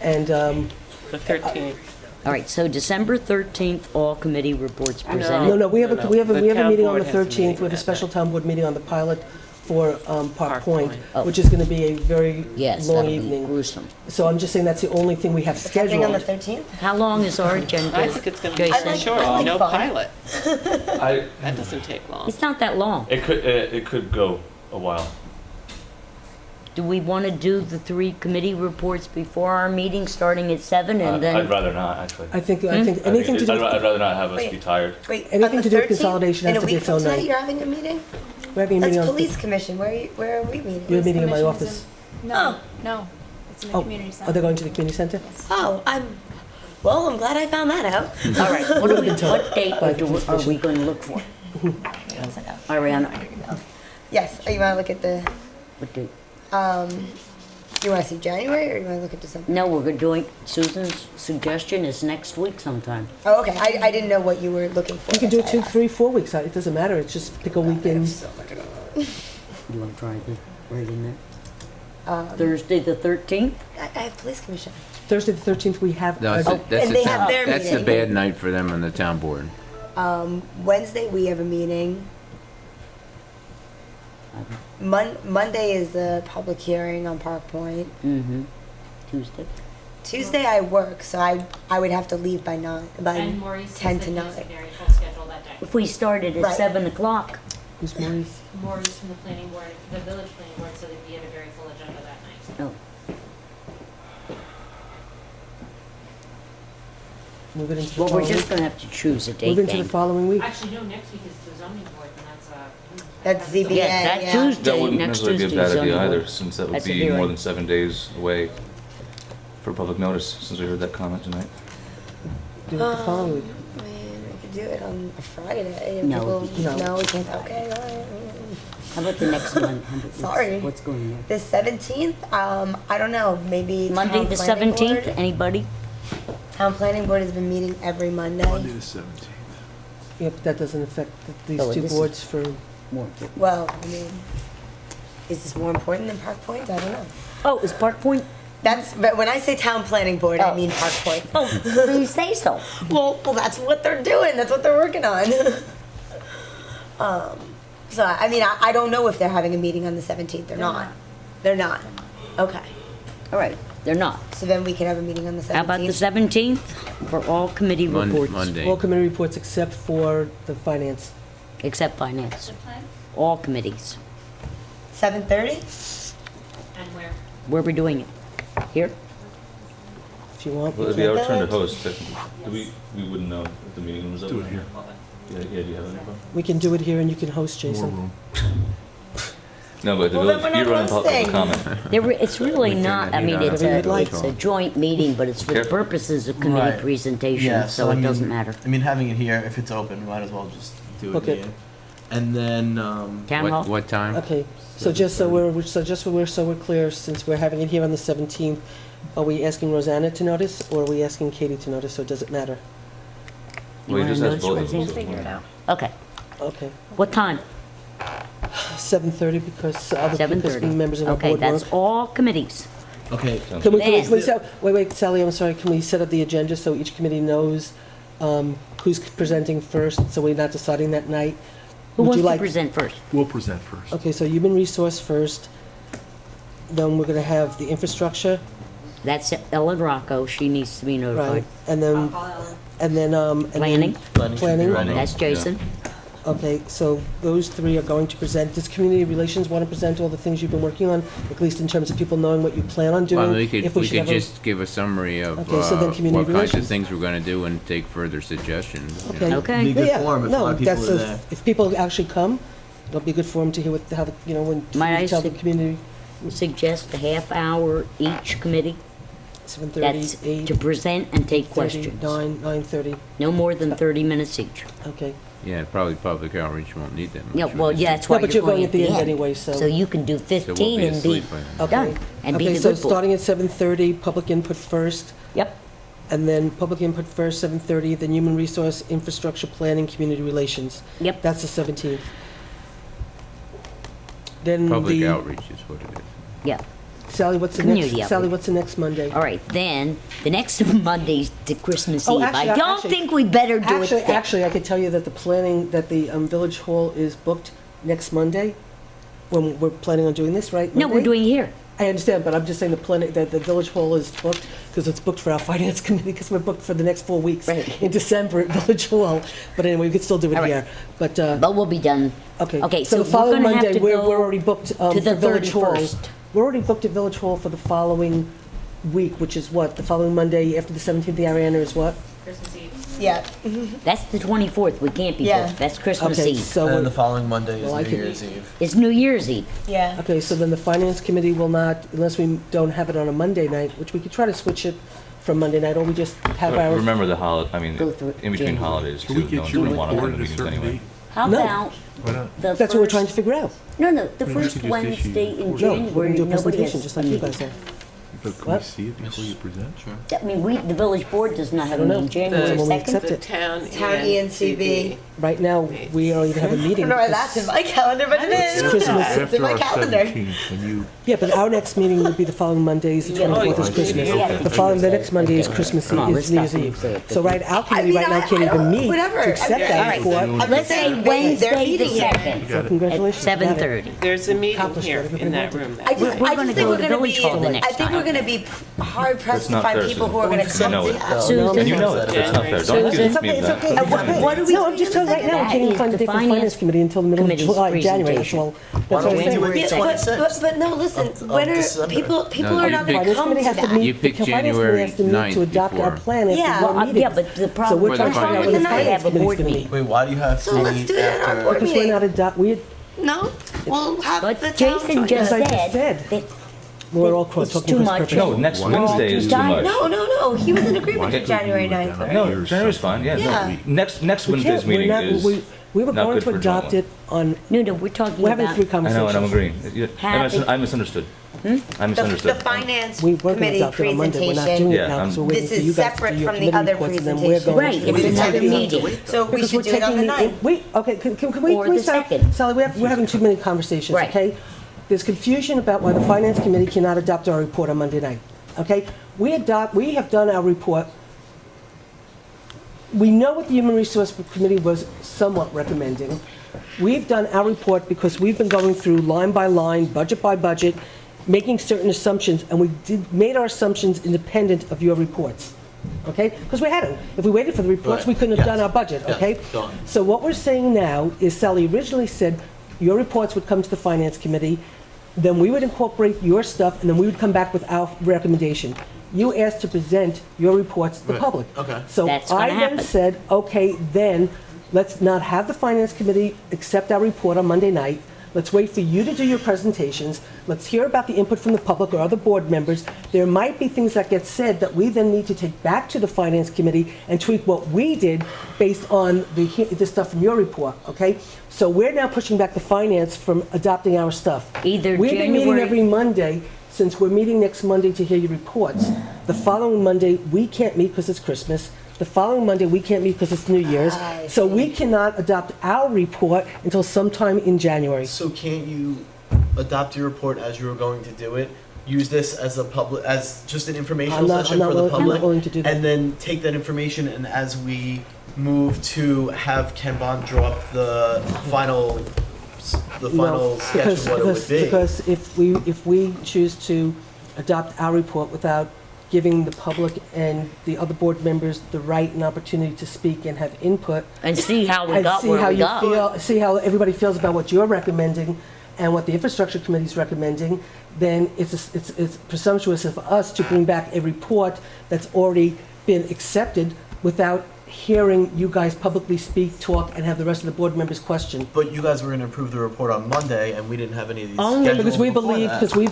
and, The 13th. All right, so December 13th, all committee reports No. presented. no, we have a The meeting town on the board has a 13th. meeting We have a that special day. town board meeting on the pilot for Park Point, Oh. which is going to be a very Yes, long that'll be evening. gruesome. So I'm just saying that's the only thing we have Happening on the scheduled. 13th? How long is our agenda? I think it's going to be Jason? short. I like No fun. pilot. I, That doesn't take long. It's not that long. it could go a while. Do we want to do the 3 committee reports before our meeting, starting at 7, and I'd then? rather not, actually. I think anything to do I'd with, rather not have us Wait. be tired. Wait, Anything on the to do with 13th? consolidation has to be In a its week own from tonight, night. you're having a meeting? we're having a That's meeting on, police commission. Where are we meeting? we're meeting in my Commission's office. No, no, it's in the Oh, community are center. they going to the community center? Oh, Well, I'm glad I found that out. All right, what date are we going to look for? Ariana? Yes, you want to look at the, What date? you want to see January or you want to look at December? No, we're doing, Susan's suggestion is next week sometime. Oh, okay. I didn't know what you were looking for. You can do it That's why 2, I 3, 4 weeks out. It doesn't matter. It's just pick a weekend. You want to try it right in there? asked. Thursday the 13th? I have police commission. Thursday the 13th, we have. No, that's, Oh, that's, and the they town- have their that's the meeting. bad night for them on the town board. Wednesday, we have a meeting. Monday is the public hearing on Park Point. Mm-hmm. Tuesday? Tuesday, I work, so I would have to leave by 9, by And Maurice 10 says to that he 9. has a very full schedule that day. If we started at Right. 7 o'clock, Who's Maurice? Maurice from the planning board, the village planning board said that he had a very full agenda that night. oh, Move it into the well, we're following just week. going to have to choose a date Move into the then. following week. Actually, no, next week is the zoning board, and That's ZBA, Yeah, that yeah. Tuesday, That wouldn't next necessarily be a Tuesday. bad zoning idea either, board. since that would That's a be hearing. more than 7 days away for public notice, since we heard that comment tonight. Do it the following week. Man, we could do it on a Friday. And No. people, no, we can't. Okay, all right. How about the next one? Sorry. What's going on? The 17th, I don't know, maybe Monday town the planning 17th, board? anybody? Town planning board has been meeting every Monday. Monday the 17th. Yeah, but that doesn't affect these Oh, two this is- boards for, More. Well, I mean, is this more important than Park Point? I don't know. Oh, is Park Point? That's, but when I say town planning board, I Oh. mean Park Point. Oh, you say so. Well, that's what they're doing. That's what they're working on. So, I mean, I don't know if they're having a meeting on the 17th or not. They're not. Okay. All right, they're not. So then we can have a meeting on the 17th. How about the 17th for all committee reports? Monday. all committee reports except for the finance. Except finance. All committees. 7:30? And where? Where are we doing it? Here? If you want. Well, we it'd be can. our turn to host, technically. We wouldn't know if the meeting was over. Do it here. Yeah, do you have any? We can do it here and you can host, More Jason. room. No, but the Well, then village, we're you not run public hosting. comment. It's really We not, can- I mean, you don't it's have a, to it's a joint meeting, but it's for the Careful. purposes of committee Right. presentation, Yeah, so it I doesn't mean- matter. I mean, having it here, if it's open, we might as well just do it Okay. here. And then, Town hall? What time? Okay, so just so we're clear, since we're having it here on the 17th, are we asking Rosanna to notice or are we asking Katie to notice, or does it matter? You Well, you wanna just notice asked both what of them. it is? so- Figure it out. Okay, Okay, what time? 7:30 because other people, 7:30. members of our Okay, board work. that's all committees. okay, Can we Then- set, wait, Sally, I'm sorry, can we set up the agenda so each committee knows who's presenting first, so we're not deciding that night? Who Would wants you to like- present first? We'll present first. Okay, so human resource first, then we're gonna have the infrastructure, That's Ellen Rocco, she needs to be right, notified. and then, and then, and then. Planning, planning should be Planning. ready. that's Jason. Okay, so those three are going to present. Does community relations want to present all the things you've been working on, at least in terms of people knowing what you plan on doing? Well, we If could, we should could have a- just give a summary of Okay, so then community what kinds of relations. things we're gonna do and take further suggestions. you Okay. know. Okay. Be a good Yeah, forum if a no, lot of people that's are a- there. If people actually come, it'll be a good forum to hear what, how, the you know, when Might I you tell the sug- community, Suggest a half hour each committee, 7:30, that's 8, to present and take 30, questions. 9, 9:30, No more than 30 minutes each. okay. Yeah, probably public outreach won't need that much. Yeah, We'll well, just yeah, do- that's why No, but you're going at the end. anyway, so. So you can do So we'll 15 be and be asleep by then. Okay. done, and be Okay, the so good boy. starting at 7:30, public input first, Yep, and then public input first, 7:30, then human resource, infrastructure planning, community relations. yep. That's the 17th. Then Public the, outreach is what it is. Yeah. Sally, what's the Community next, Sally, outreach. what's the next Monday? All right, then, the next Monday's to Christmas Oh, Eve. actually, I don't actually- think we better do it then. Actually, I could tell you that the planning, that the Village Hall is booked next Monday, when we're planning on doing this, right? No, we're Monday? doing here. I understand, but I'm just saying the planning, that the Village Hall is booked, because it's booked for our finance committee, because we're booked for the next 4 weeks Right. in December at Village Hall. But anyway, we could still do it All right. here. But, But we'll be done. okay. Okay, So so the we're following gonna have Monday, to we're go already booked to for the Village Hall. 31st. We're already booked at Village Hall for the following week, which is what? The following Monday after the 17th, the Ariana is what? Christmas Eve. Yeah. That's the 24th, we can't be Yeah. booked. That's Christmas Okay, Eve. so, And then we're- the following Monday is Well, I New could- Year's Eve. It's New Year's Eve. Yeah. okay, so then the finance committee will not, unless we don't have it on a Monday night, which we could try to switch it from Monday night, or we just have our... Remember the holiday, I mean, Go through it in between January. holidays Can too. we get No one's you gonna want to reported run a meetings certain anyway. date? How No. about Why not? the That's what we're first- trying to figure out. No, the I mean, we first could just issue Wednesday in reports. No, we're January, gonna do a nobody presentation, has just a like you meeting. guys are. But can we What? see it before you present? Sure. I mean, the village board does not have a I don't meeting know. January When we 2nd. accept The it. town ENCB. Right now, we don't even have a I meeting. don't know why because- that's in my calendar, but it It's is. Christmas. It's in my After our calendar. 17th, when you, Yeah, but our next meeting would be the following Monday, is the Yeah. 24th is Oh, Christmas. yeah. The next Monday is Christmas Come on, Eve, let's is New Year's stop Eve. you. So right, our committee right now can't even meet whatever. to accept Okay. that All right. report. Let's say They're Wednesday the meeting it. 2nd So congratulations. at you got it. 7:30. There's a meeting Accomplished here what in that everybody room. I that just, We're I gonna just go think to we're the gonna village be, hall the next I think we're time. gonna be hard pressed That's to not find fair, people who Susan. are gonna You come know to it. that. Susan. And you know it, it's not fair. Don't Susan. accuse It's me okay, of it's that. okay. And what do we No, I'm just telling right now, we can't even find a date for the finance committee until the middle of Committee's July, January, that's presentation. all. That's what I'm don't we saying. do it Yeah, but no, listen, when are December. people No, are you not pick- gonna Finance come committee to has to that. meet, You the picked finance committee January has to meet 9th to adopt our before. plan after Yeah. one Well, meeting. yeah, but the So problem we're For trying the to find out finance when the is they finance have a committee's board gonna meeting. meet. Wait, why do you have So to let's meet do it at our after? board Because we're not meeting. No, we'll have the But town Jason join just As I us. just said said. that We're all it's talking too cross much. purposes. No, next We're all Wednesday is too tired. much. No, he was in agreement Why with January couldn't we 9th. do it? No, January's fine, yeah, Yeah. no. Next We Wednesday's can't, we're meeting not, is we were not going good to for adopt drama. it on, No, we're talking we're having about. three I conversations. know, and I'm agreeing. I misunderstood. I The misunderstood. finance We were going to committee adopt it on Monday, we're not doing presentation, it Yeah, now, because we're I'm- waiting this for you is guys to separate do your from the committee other reports, and then we're presentation. going Right, to. it's We another decided not to meeting. wait. So we Because should we're do it on taking the the, 9th. wait, okay, can we, Or can we the stop? 2nd. Sally, we're having too many conversations, Right. okay? There's confusion about why the finance committee cannot adopt our report on Monday night, okay? We have done our report. We know what the Human Resource Committee was somewhat recommending. We've done our report because we've been going through line by line, budget by budget, making certain assumptions, and we made our assumptions independent of your reports, okay? Because we had to. If we waited for the reports, Right. we couldn't have Yes. done our budget, Yeah. okay? Done. So what we're saying now is Sally originally said your reports would come to the Finance Committee, then we would incorporate your stuff, and then we would come back with our recommendation. You asked to present your reports to the Right. public. Okay. So That's gonna I then happen. said, okay, then, let's not have the Finance Committee accept our report on Monday night. Let's wait for you to do your presentations. Let's hear about the input from the public or other board members. There might be things that get said that we then need to take back to the Finance Committee and tweak what we did based on the stuff from your report, okay? So we're now pushing back the Finance from adopting our stuff. Either We've been meeting January- every Monday, since we're meeting next Monday to hear your reports. The following Monday, we can't meet because it's Christmas. The following Monday, we can't meet because it's New Year's. I So we cannot adopt our report until sometime in January. So can't you adopt your report as you were going to do it? Use this as as just an informational session for the I'm public, not willing to do that. and then take that information, and as we move to have Ken Bond draw up the final No, sketch of what it would be. Because if we choose to adopt our report without giving the public and the other board members the right and opportunity to speak and have input. And see how we and got see where how we you got. feel, see how everybody feels about what you're recommending and what the infrastructure committee's recommending, then it's presumptuous of us to bring back a report that's already been accepted without hearing you guys publicly speak, talk, and have the rest of the board members question. But you guys were going to approve the report on Monday, and we didn't have any of these Only scheduled because we before believe, that. we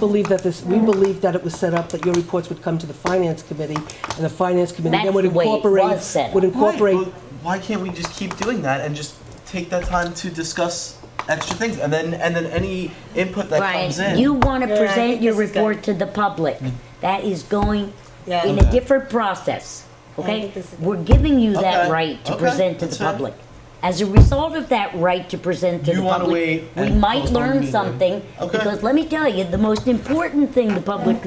believe that it was set up that your reports would come to the finance committee, and the finance committee then That's would the way it incorporate, was set up. would incorporate. Right, but why can't we just keep doing that and just take that time to discuss extra things, and then any input that comes Brian, in? you want to Yeah, I present think your this is report to the public. That is going Yeah. in a different process, I okay? think this is We're giving you that Okay, right to okay, present to the that's fine. public. As a result of that right to present to You the wanna public, wait we and might postpone the learn meeting. something. Okay. Because let me tell you, the most important thing the public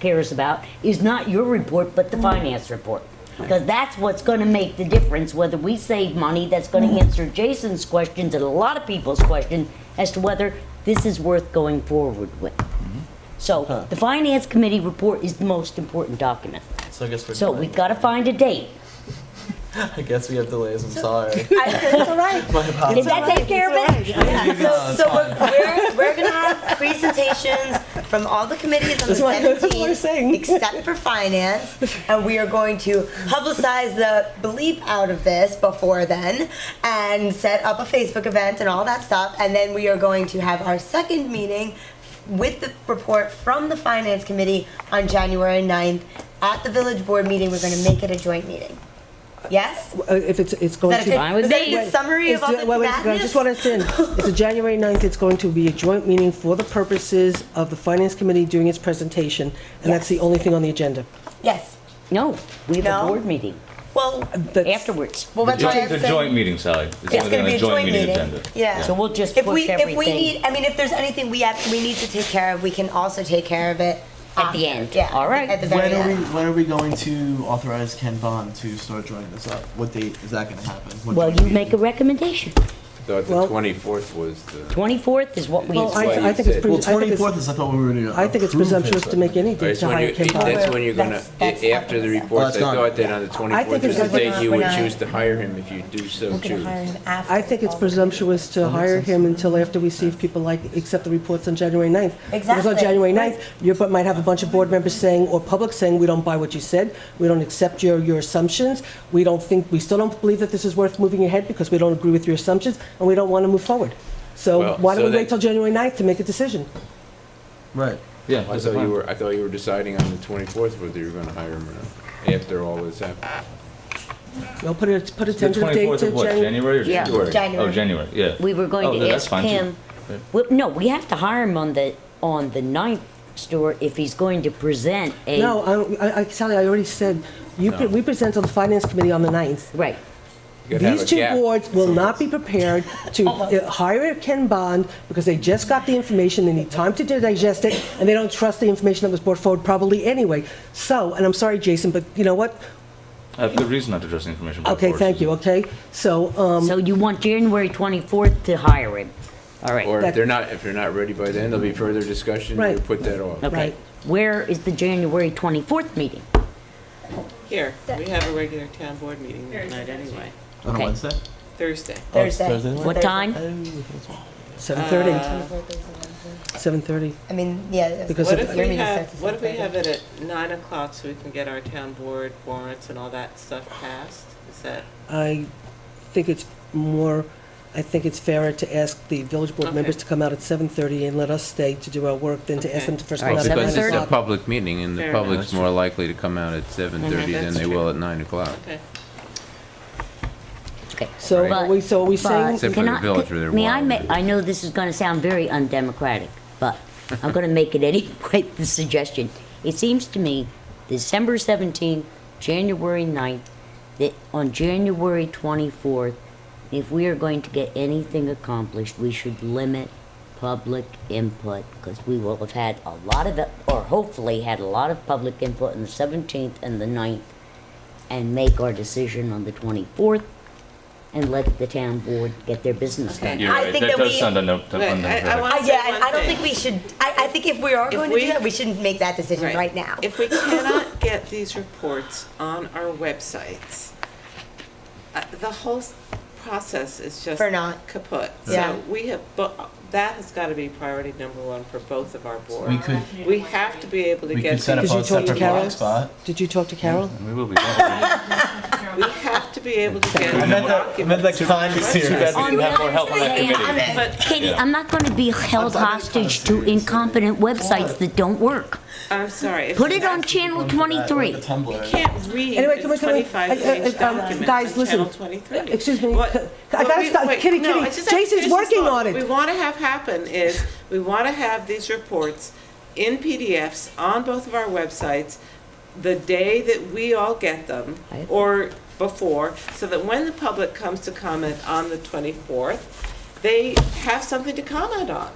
cares about is not your report, but the finance report. Because that's what's going to make the difference, whether we save money, that's going to answer Jason's questions and a lot of people's questions as to whether this is worth going forward with. So the finance committee report is the most important document. So I guess we're So delaying. we've got to find a date. I guess we have delays. I'm sorry. It's all right. My apologies. Did that take care of it? Yeah. So we're gonna have presentations from all the committees on the That's what we're 17th, saying. except for finance, and we are going to publicize the bleep out of this before then, and set up a Facebook event and all that stuff, and then we are going to have our second meeting with the report from the Finance Committee on January 9th. At the village board meeting, we're gonna make it a joint meeting. Yes? If it's going Is to. that a good summary of all the I madness? just want to understand, it's a January 9th, it's going to be a joint meeting for the purposes of the Finance Committee doing its presentation, and that's the only thing on the agenda. Yes. No, we have No? a board meeting Well, afterwards. well, that's why I'm It's a saying. joint meeting, Sally. It's It's only gonna on be the a joint meeting. agenda. Yeah. So we'll just If push we everything need, I mean, if there's anything we need to take care of, we can also take care of it at the after. end. Yeah. All right. At the very end. When are we going to authorize Ken Bond to start drawing this up? What date is that going to happen? What Well, joint you meeting? make a recommendation. Thought the Well- 24th was the... 24th is what we. Well, I think it's. Well, I think it's- 24th is, I thought we were going to. I think it's presumptuous to make any date That's to when hire you, Ken Bond. that's when you're gonna, That's after the reports, that's I gone. thought that on the I 24th think is it's- the date you we're would not- choose to hire him if you do so We're gonna choose. hire him after. I think it's all the- presumptuous to hire him until after we see if people accept the reports on January 9th. Because on Exactly. January 9th, you might have a bunch of board members saying, or public saying, we don't buy what you said, we don't accept your assumptions, we still don't believe that this is worth moving ahead because we don't agree with your assumptions, and we don't want to move forward. So Well, why don't so we wait that- till January 9th to make a decision? Right. Yeah. I thought you were deciding on the 24th whether you were gonna hire him or not, after all this happened. We'll put a The tentative date 24th to of what, January. January or Yeah. January? January. Oh, January, yeah. We were going Oh, to then that's ask fine, too. him. Yeah. Well, no, we have to hire him on the 9th, Stuart, if he's going to present a. No, Sally, I already said, we present on the Finance Committee on the 9th. Right. You gotta have These a two gap. boards will not be prepared to hire Ken Bond because they just got the information, they need time to digest it, and they don't trust the information that was brought forward probably anyway. So, and I'm sorry, Jason, but you know what? I have good reason not to trust the information. brought Okay, forward, thank Susan. you, okay? So, So you want January 24th to hire him? All right. Or That- if they're not ready by then, there'll be further discussion, you Right. put that off. Okay. Right. Where is the January 24th meeting? Here, we have a regular town board meeting that night anyway, On a Okay. Wednesday? Thursday. Thursday. Thursday? What time? 7:30, Uh, 7:30. I mean, yeah. Because What of- if your we meeting have, starts at what if we 7:30. have it at 9 o'clock so we can get our town board warrants and all that stuff passed? Is that, I think it's fairer to ask the village board Okay. members to come out at 7:30 and let us stay to do our work than to ask them to first All come right, out at 9 Because it's a o'clock. public meeting, and the Fair public's enough. more likely to come out at 7:30 than that's they true. will at 9 o'clock. okay. Okay. So Right. are we saying? Except for the village where they're May I wild. I know this is gonna sound very undemocratic, but I'm gonna make it anyway, the suggestion. It seems to me, December 17th, January 9th, that on January 24th, if we are going to get anything accomplished, we should limit public input, because we will have had a lot of, or hopefully had a lot of public input on the 17th and the 9th, and make our decision on the 24th, and let the town board get their business done. You're I right, think that that does we- sound Wait, I undemocratic. want to say Yeah, and I one don't thing. think we should, I think if we are going to do that, we shouldn't make that decision right now. If we cannot get these reports on our websites, the whole process is just For naught. kaput. Yeah. So we have, that has got to be priority number one for both of our boards. We could, We have to be able to we get. could set up Did you a talk to separate Carol? block spot. Did you talk to Carol? We will be. We have to be able to get. I meant like time Too bad we didn't have more help on that Hey, committee. But Katie, Yeah. I'm not gonna be held hostage to incompetent websites that don't work. I'm sorry. if Put you it on channel 23. can't read Anyway, a can we- 25-page document guys, on listen. channel 23. Excuse me, What- I gotta stop, Kitty, no, it's just- Jason's Jason's working thought. on We it. want to have happen is, we want to have these reports in PDFs on both of our websites the day that we all get them, Right. or before, so that when the public comes to comment on the 24th, they have something to comment on,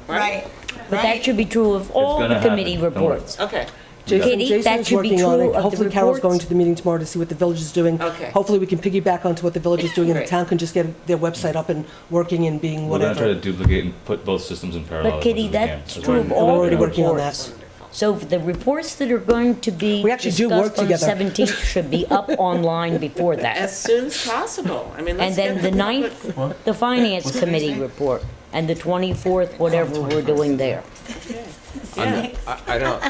right? But that should be true of all gonna the committee happen, don't worry. reports. Okay, Kitty, Jason that is should be working on true it. of the Hopefully Carol's going reports. to the meeting tomorrow to see what the village is doing. Okay. Hopefully we can piggyback onto what the village is doing and the Great. town can just get their website up and working and being We're gonna try to whatever. duplicate and put both systems in parallel. But as Kitty, much as we can. that's That's true what of we're And we're all already the working on reports. that. So the reports that are going to be We actually do work discussed on the together. 17th should be up online before as that. soon as possible. I mean, And let's then get the the public. 9th, the finance committee report, and the 24th, whatever we're doing there. On the- I don't,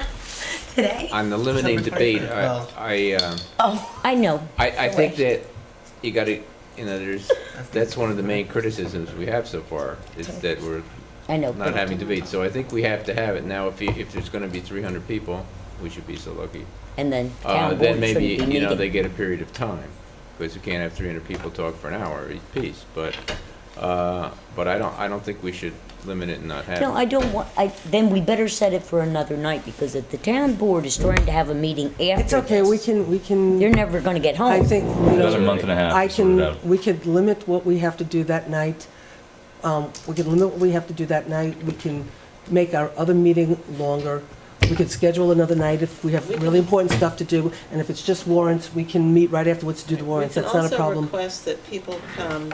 Today? on the limiting debate, I know. I think that you gotta, you know, that's one of the main criticisms we have so far, is that we're I know. not having debates. So I think we have to have it. Now, if there's gonna be 300 people, we should be so lucky. And then town board Then maybe, shouldn't be you know, meeting. they get a period of time, because you can't have 300 people talk for an hour each piece. But I don't think we should limit it and not have it. No, I don't want, then we better set it for another night, because if the town board is trying to have a meeting after It's okay, we can. they're never gonna get home. I think, you know. Another month and a half to sort it out. We could limit what we have to do that night. We can limit what we have to do that night. We can make our other meeting longer. We could schedule another night if we have really important stuff to do. And if it's just warrants, we can meet right afterwards to do the warrants. That's not a We can problem. also request that people come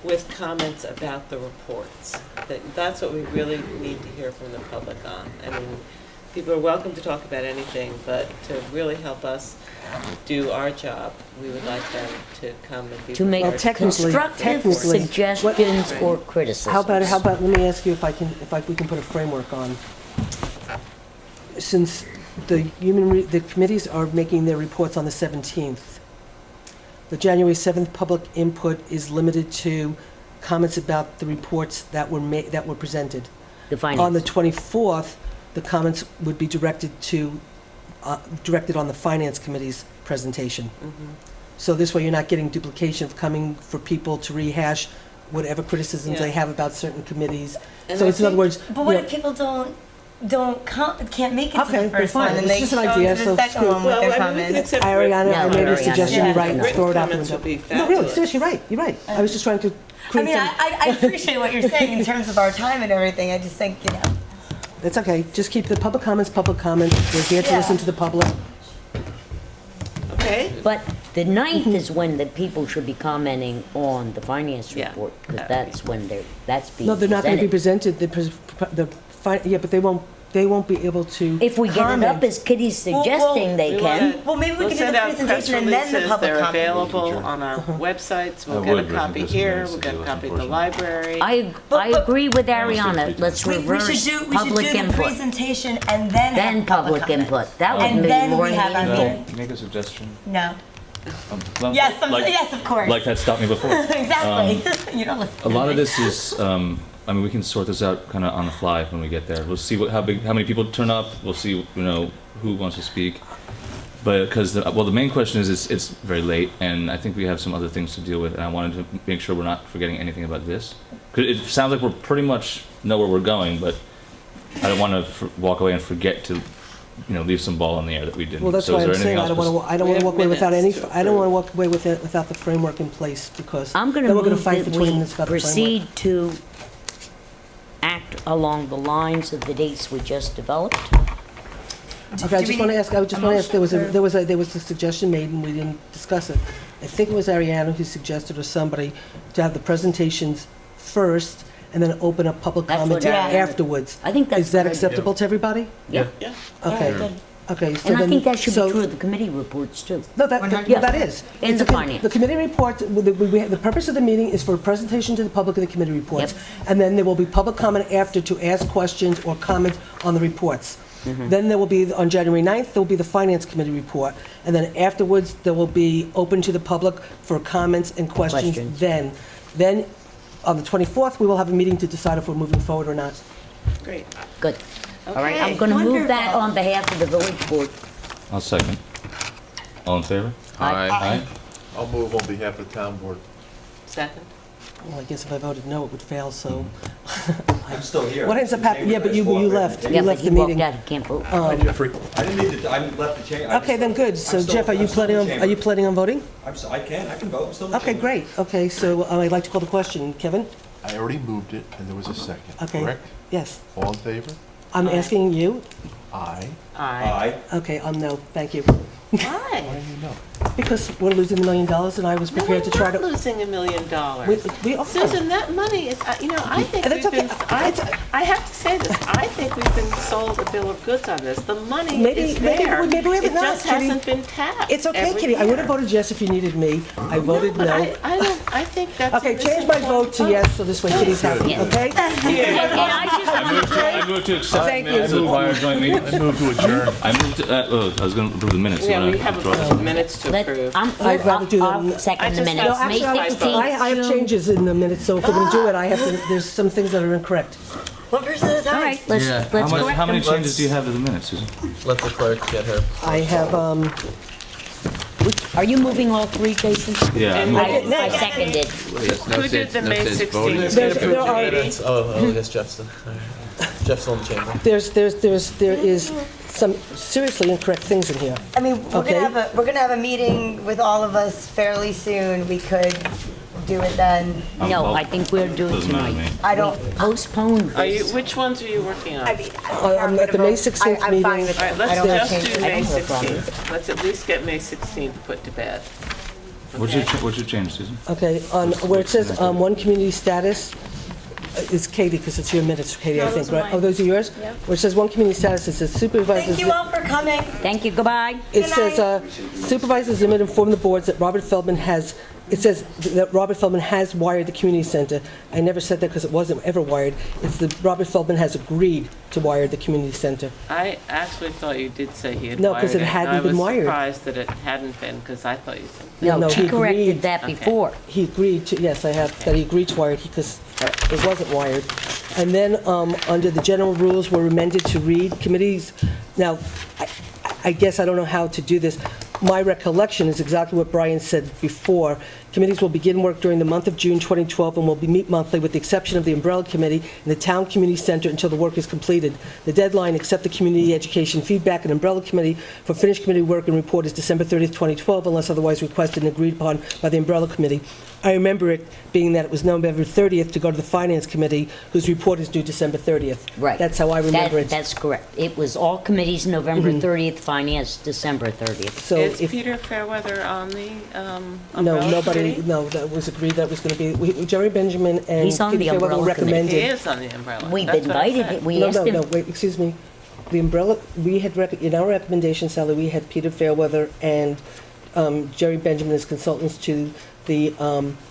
with comments about the reports. That's what we really need to hear from the public on. I mean, people are welcome to talk about anything, but to really help us do our job, we would like them to come and be To make prepared. constructive suggestions or criticisms. How about, let me ask you if we can put a framework on. Since the committees are making their reports on the 17th, the January 7th public input is limited to comments about the reports that were presented. The finance. On the 24th, the comments would be directed on the Finance Committee's presentation. So this way, you're not getting duplication of coming for people to rehash whatever criticisms they have about certain committees. So it's, in other words, But what if people can't make it to okay, the first one, fine. and It's they just go an idea. to So the second one with their comments? Ariana, I made a suggestion. You're right. Written Throw it out the comments window. would be No, really, fabulous. seriously, you're right. I was just trying to I create mean, some. I appreciate what you're saying in terms of our time and everything. I just think, you know. That's okay. Just keep the public comments. We're here to Yeah. listen to the public. Okay? But the 9th is when the people should be commenting on the finance Yeah, report, because that would that's when that's being No, they're not going to be presented. presented. Yeah, but they won't be able to. If we get it comment. up as Kitty's suggesting they can. Well, maybe we We'll can do send the out press presentation and then the releases. public They're comment. available on our websites. We'll get a copy here, we'll get a copy at the library. I agree with Ariana, let's We reverse should do public the input. presentation and then Then have public comment. input, that And would be then more we have our meaningful. hearing. Make a suggestion. No. Well, Yes, like- yes, of course. Like that stopped me before. Exactly. You don't listen. A lot of this is, I mean, we can sort this out kind of on the fly when we get there. We'll see how many people turn up. We'll see, who wants to speak. But because the main question is it's very late, and I think we have some other things to deal with, and I wanted to make sure we're not forgetting anything about this. 'Cause it sounds like we're pretty much know where we're going, but I don't want to walk away and forget to, leave some ball in the air that we didn't. Well, that's So why is I'm there saying anything I don't else want to walk away without any. minutes to I don't want to walk away with it without the framework in place, because I'm going then to we're going to move fight that for 20 we minutes about the framework. proceed to act along the lines of the dates we just developed. Okay, I just want to ask. There was a suggestion made, and we didn't discuss it. I think it was Ariana who suggested, or somebody, to have the presentations first, and then open up public That's comment what Ariana- afterwards. I think that's Is that good. acceptable to everybody? Yeah. Yeah. Okay. Good. Okay. So And I then, think that should so, be true of the committee reports too. No, that is. In It's the a com- finance. The committee report, the purpose of the meeting is for a presentation to the public of the committee reports. And then there will be public comment after to ask questions or comment on the reports. Then there will be, on January 9th, there will be the finance committee report. And then afterwards, there will be open to the public for comments and questions then. On the 24th, we will have a meeting to decide if we're moving forward or not. Great. Good. All right, Okay. I'm going to move that Wonderful. on behalf of the village board. I'll second. All in favor? Aye. I'll move on behalf of the town board. Second. Well, I guess if I voted no, it would fail, so. I'm still here. What ends up happening, yeah, but you left. Yeah, You but left he the walked meeting. out, he can't vote. Hi, Jeffrey. I didn't need to, I left the chamber. Okay, then good. So Jeff, are you planning on voting? I can vote, I'm still in the Okay, chamber. great. Okay, so I'd like to call the question. Kevin? I already moved it, and there was a second, Okay. correct? Yes. All in favor? I'm asking you. Aye. Aye. Okay, no, thank you. Why? Why do you know? Because we're losing $1 million, and I was No, prepared we're to try not to. losing $1 million. We are. Susan, that money is, I think That's we've been, okay. I have to say this, I think we've been sold a bill of goods on this. The money Maybe- is maybe- there. maybe we haven't It just not, Kitty. hasn't been tapped. It's okay, every Kitty. I would have year. voted yes if you needed me. I voted But no. I think that's. Okay, change my vote to yes, so this way Kitty's happy, okay? I move to accept Thank the minutes you. of the prior joint meeting. I move to adjourn. I moved to, I was going to approve the minutes. You Yeah, wanna we have a withdraw? bunch of minutes to Let- approve. I'd rather do I'll that. second I the just minutes. have- May actually, 15th. I have changes in the minutes, so if we're going to do it, there's some things that are incorrect. One person at a time. All right, let's Yeah. let's How correct many them. changes do you have to the minutes, Susan? Let the clerk get her. I have, Are you moving all three, Jason? Yeah. And I seconded. Who did the May 16th? there are, I guess Jeff's Jeff's on the chamber. there is some seriously incorrect things in here. I mean, Okay. we're gonna have a meeting with all of us fairly soon. We could do it then. No, I think we're doing Doesn't matter to tonight. me. I don't. Postpone Are you, this. which ones are you working on? I mean, I'm at the May 16th I'm fine meeting. with All right, it. let's I don't just change do it. May don't have a problem. 16th. Let's at least get May 16th put to bed. What's your change, Susan? Okay, on where it says, one community status, it's Katie, because it's your minutes, Katie, I No, think, those are right? Oh, mine. those are yours? Yep. Where it says one community status, it says supervisors. Thank you all for coming. Thank you, goodbye. It Good says, supervisors limit inform the boards that Robert Feldman has, it says that Robert Feldman has wired the community center. I never said that because it wasn't ever wired. It's that Robert Feldman has agreed to wire the community center. I actually thought you did say he had No, wired 'cause it and hadn't been wired. I was surprised that it hadn't been, because I thought you said. No, She he corrected agreed. that Okay. before. He agreed to, yes, I have, that he agreed to wire it because it wasn't wired. And then, under the general rules, we're amended to read committees. Now, I guess I don't know how to do this. My recollection is exactly what Brian said before. Committees will begin work during the month of June 2012 and will meet monthly with the exception of the Umbrella Committee and the Town Community Center until the work is completed. The deadline, except the Community Education Feedback and Umbrella Committee for finished committee work and report is December 30th, 2012, unless otherwise requested and agreed upon by the Umbrella Committee. I remember it being that it was November 30th to go to the Finance Committee, whose report is due December 30th. Right. That's how I remember it. That's correct. It was all committees, November 30th, Finance, December 30th. So Is if, Peter Fairweather on the no, umbrella nobody, committee? no, that was agreed that was going to be, Jerry Benjamin and He's on Peter the Fairweather Umbrella Committee. recommended. He is on the umbrella. We've That's what I invited said. him, we No, asked no, him. no, wait, excuse me. The umbrella, we had, in our recommendation, Sally, we had Peter Fairweather and Jerry Benjamin as consultants to the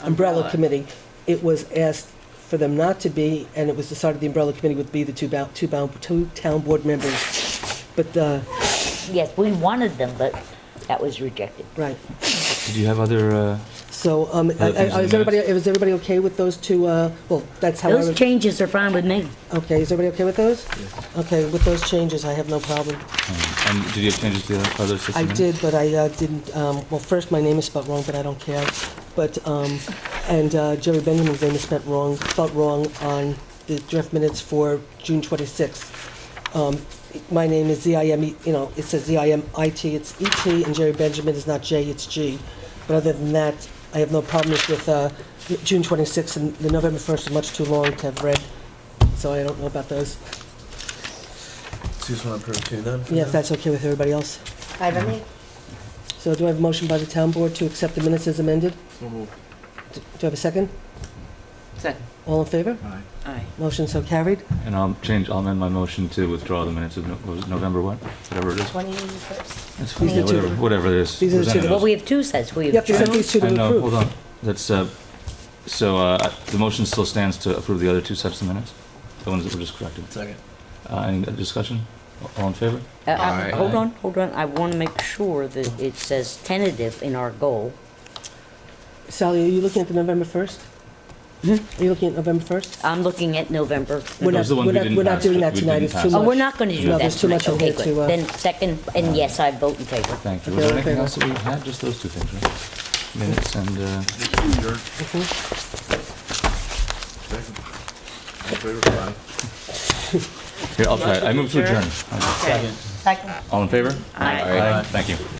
Umbrella Committee. It was asked for them not to be, and it was decided the Umbrella Committee would be the two town board members. But, Yes, we wanted them, but that was rejected. right. Did you have other? So, Other things in the is everybody okay with those two, well, that's how I... Those changes are fine with me. Okay, is everybody okay with those? Okay, with those changes, I have no problem. And did you have changes to the other 6 I minutes? did, but I didn't, well, first, my name is spelled wrong, but I don't care. But, and Jerry Benjamin's name is spelled wrong on the draft minutes for June 26th. My name is Z-I-M-E, it says Z-I-M-I-T, it's E-T, and Jerry Benjamin is not J, it's G. But other than that, I have no problems with June 26th, and the November 1st are much too long to have read, so I don't know about those. So you just want to approve two then? Yeah, if that's okay with everybody else. Fine with me. So do I have a motion by the town board to accept the minutes as amended? So moved. Do I have a second? Second. All in favor? Aye. Motion so carried. And I'll amend my motion to withdraw the minutes of, what was it, November what? Whatever it is. 21st. That's fine. Yeah, whatever it is. These are the two. Presented Well, as- we have two sets. We You have to have send these two to I know, approve. hold on. That's, the motion still stands to approve the other two sets of minutes? The ones that were just corrected? Second. Any discussion? All in favor? Aye. Hold on. I want to make sure that it says tentative in our goal. Sally, are you looking at the November 1st? Are you looking at November 1st? I'm looking at November. We're not, Those are the ones we're we not, didn't we're not pass, doing that we tonight, didn't it's pass. too much. Oh, we're not going to do No, that there's too tonight. much in Okay, here good. to, Then second, and yes, I vote in favor. Thank you. Okay, Was all there in anything favor? else that we had? Just those two things, right? Minutes and, here, I'll try. I move to adjourn. Okay. Second. All in favor? Aye. Thank you.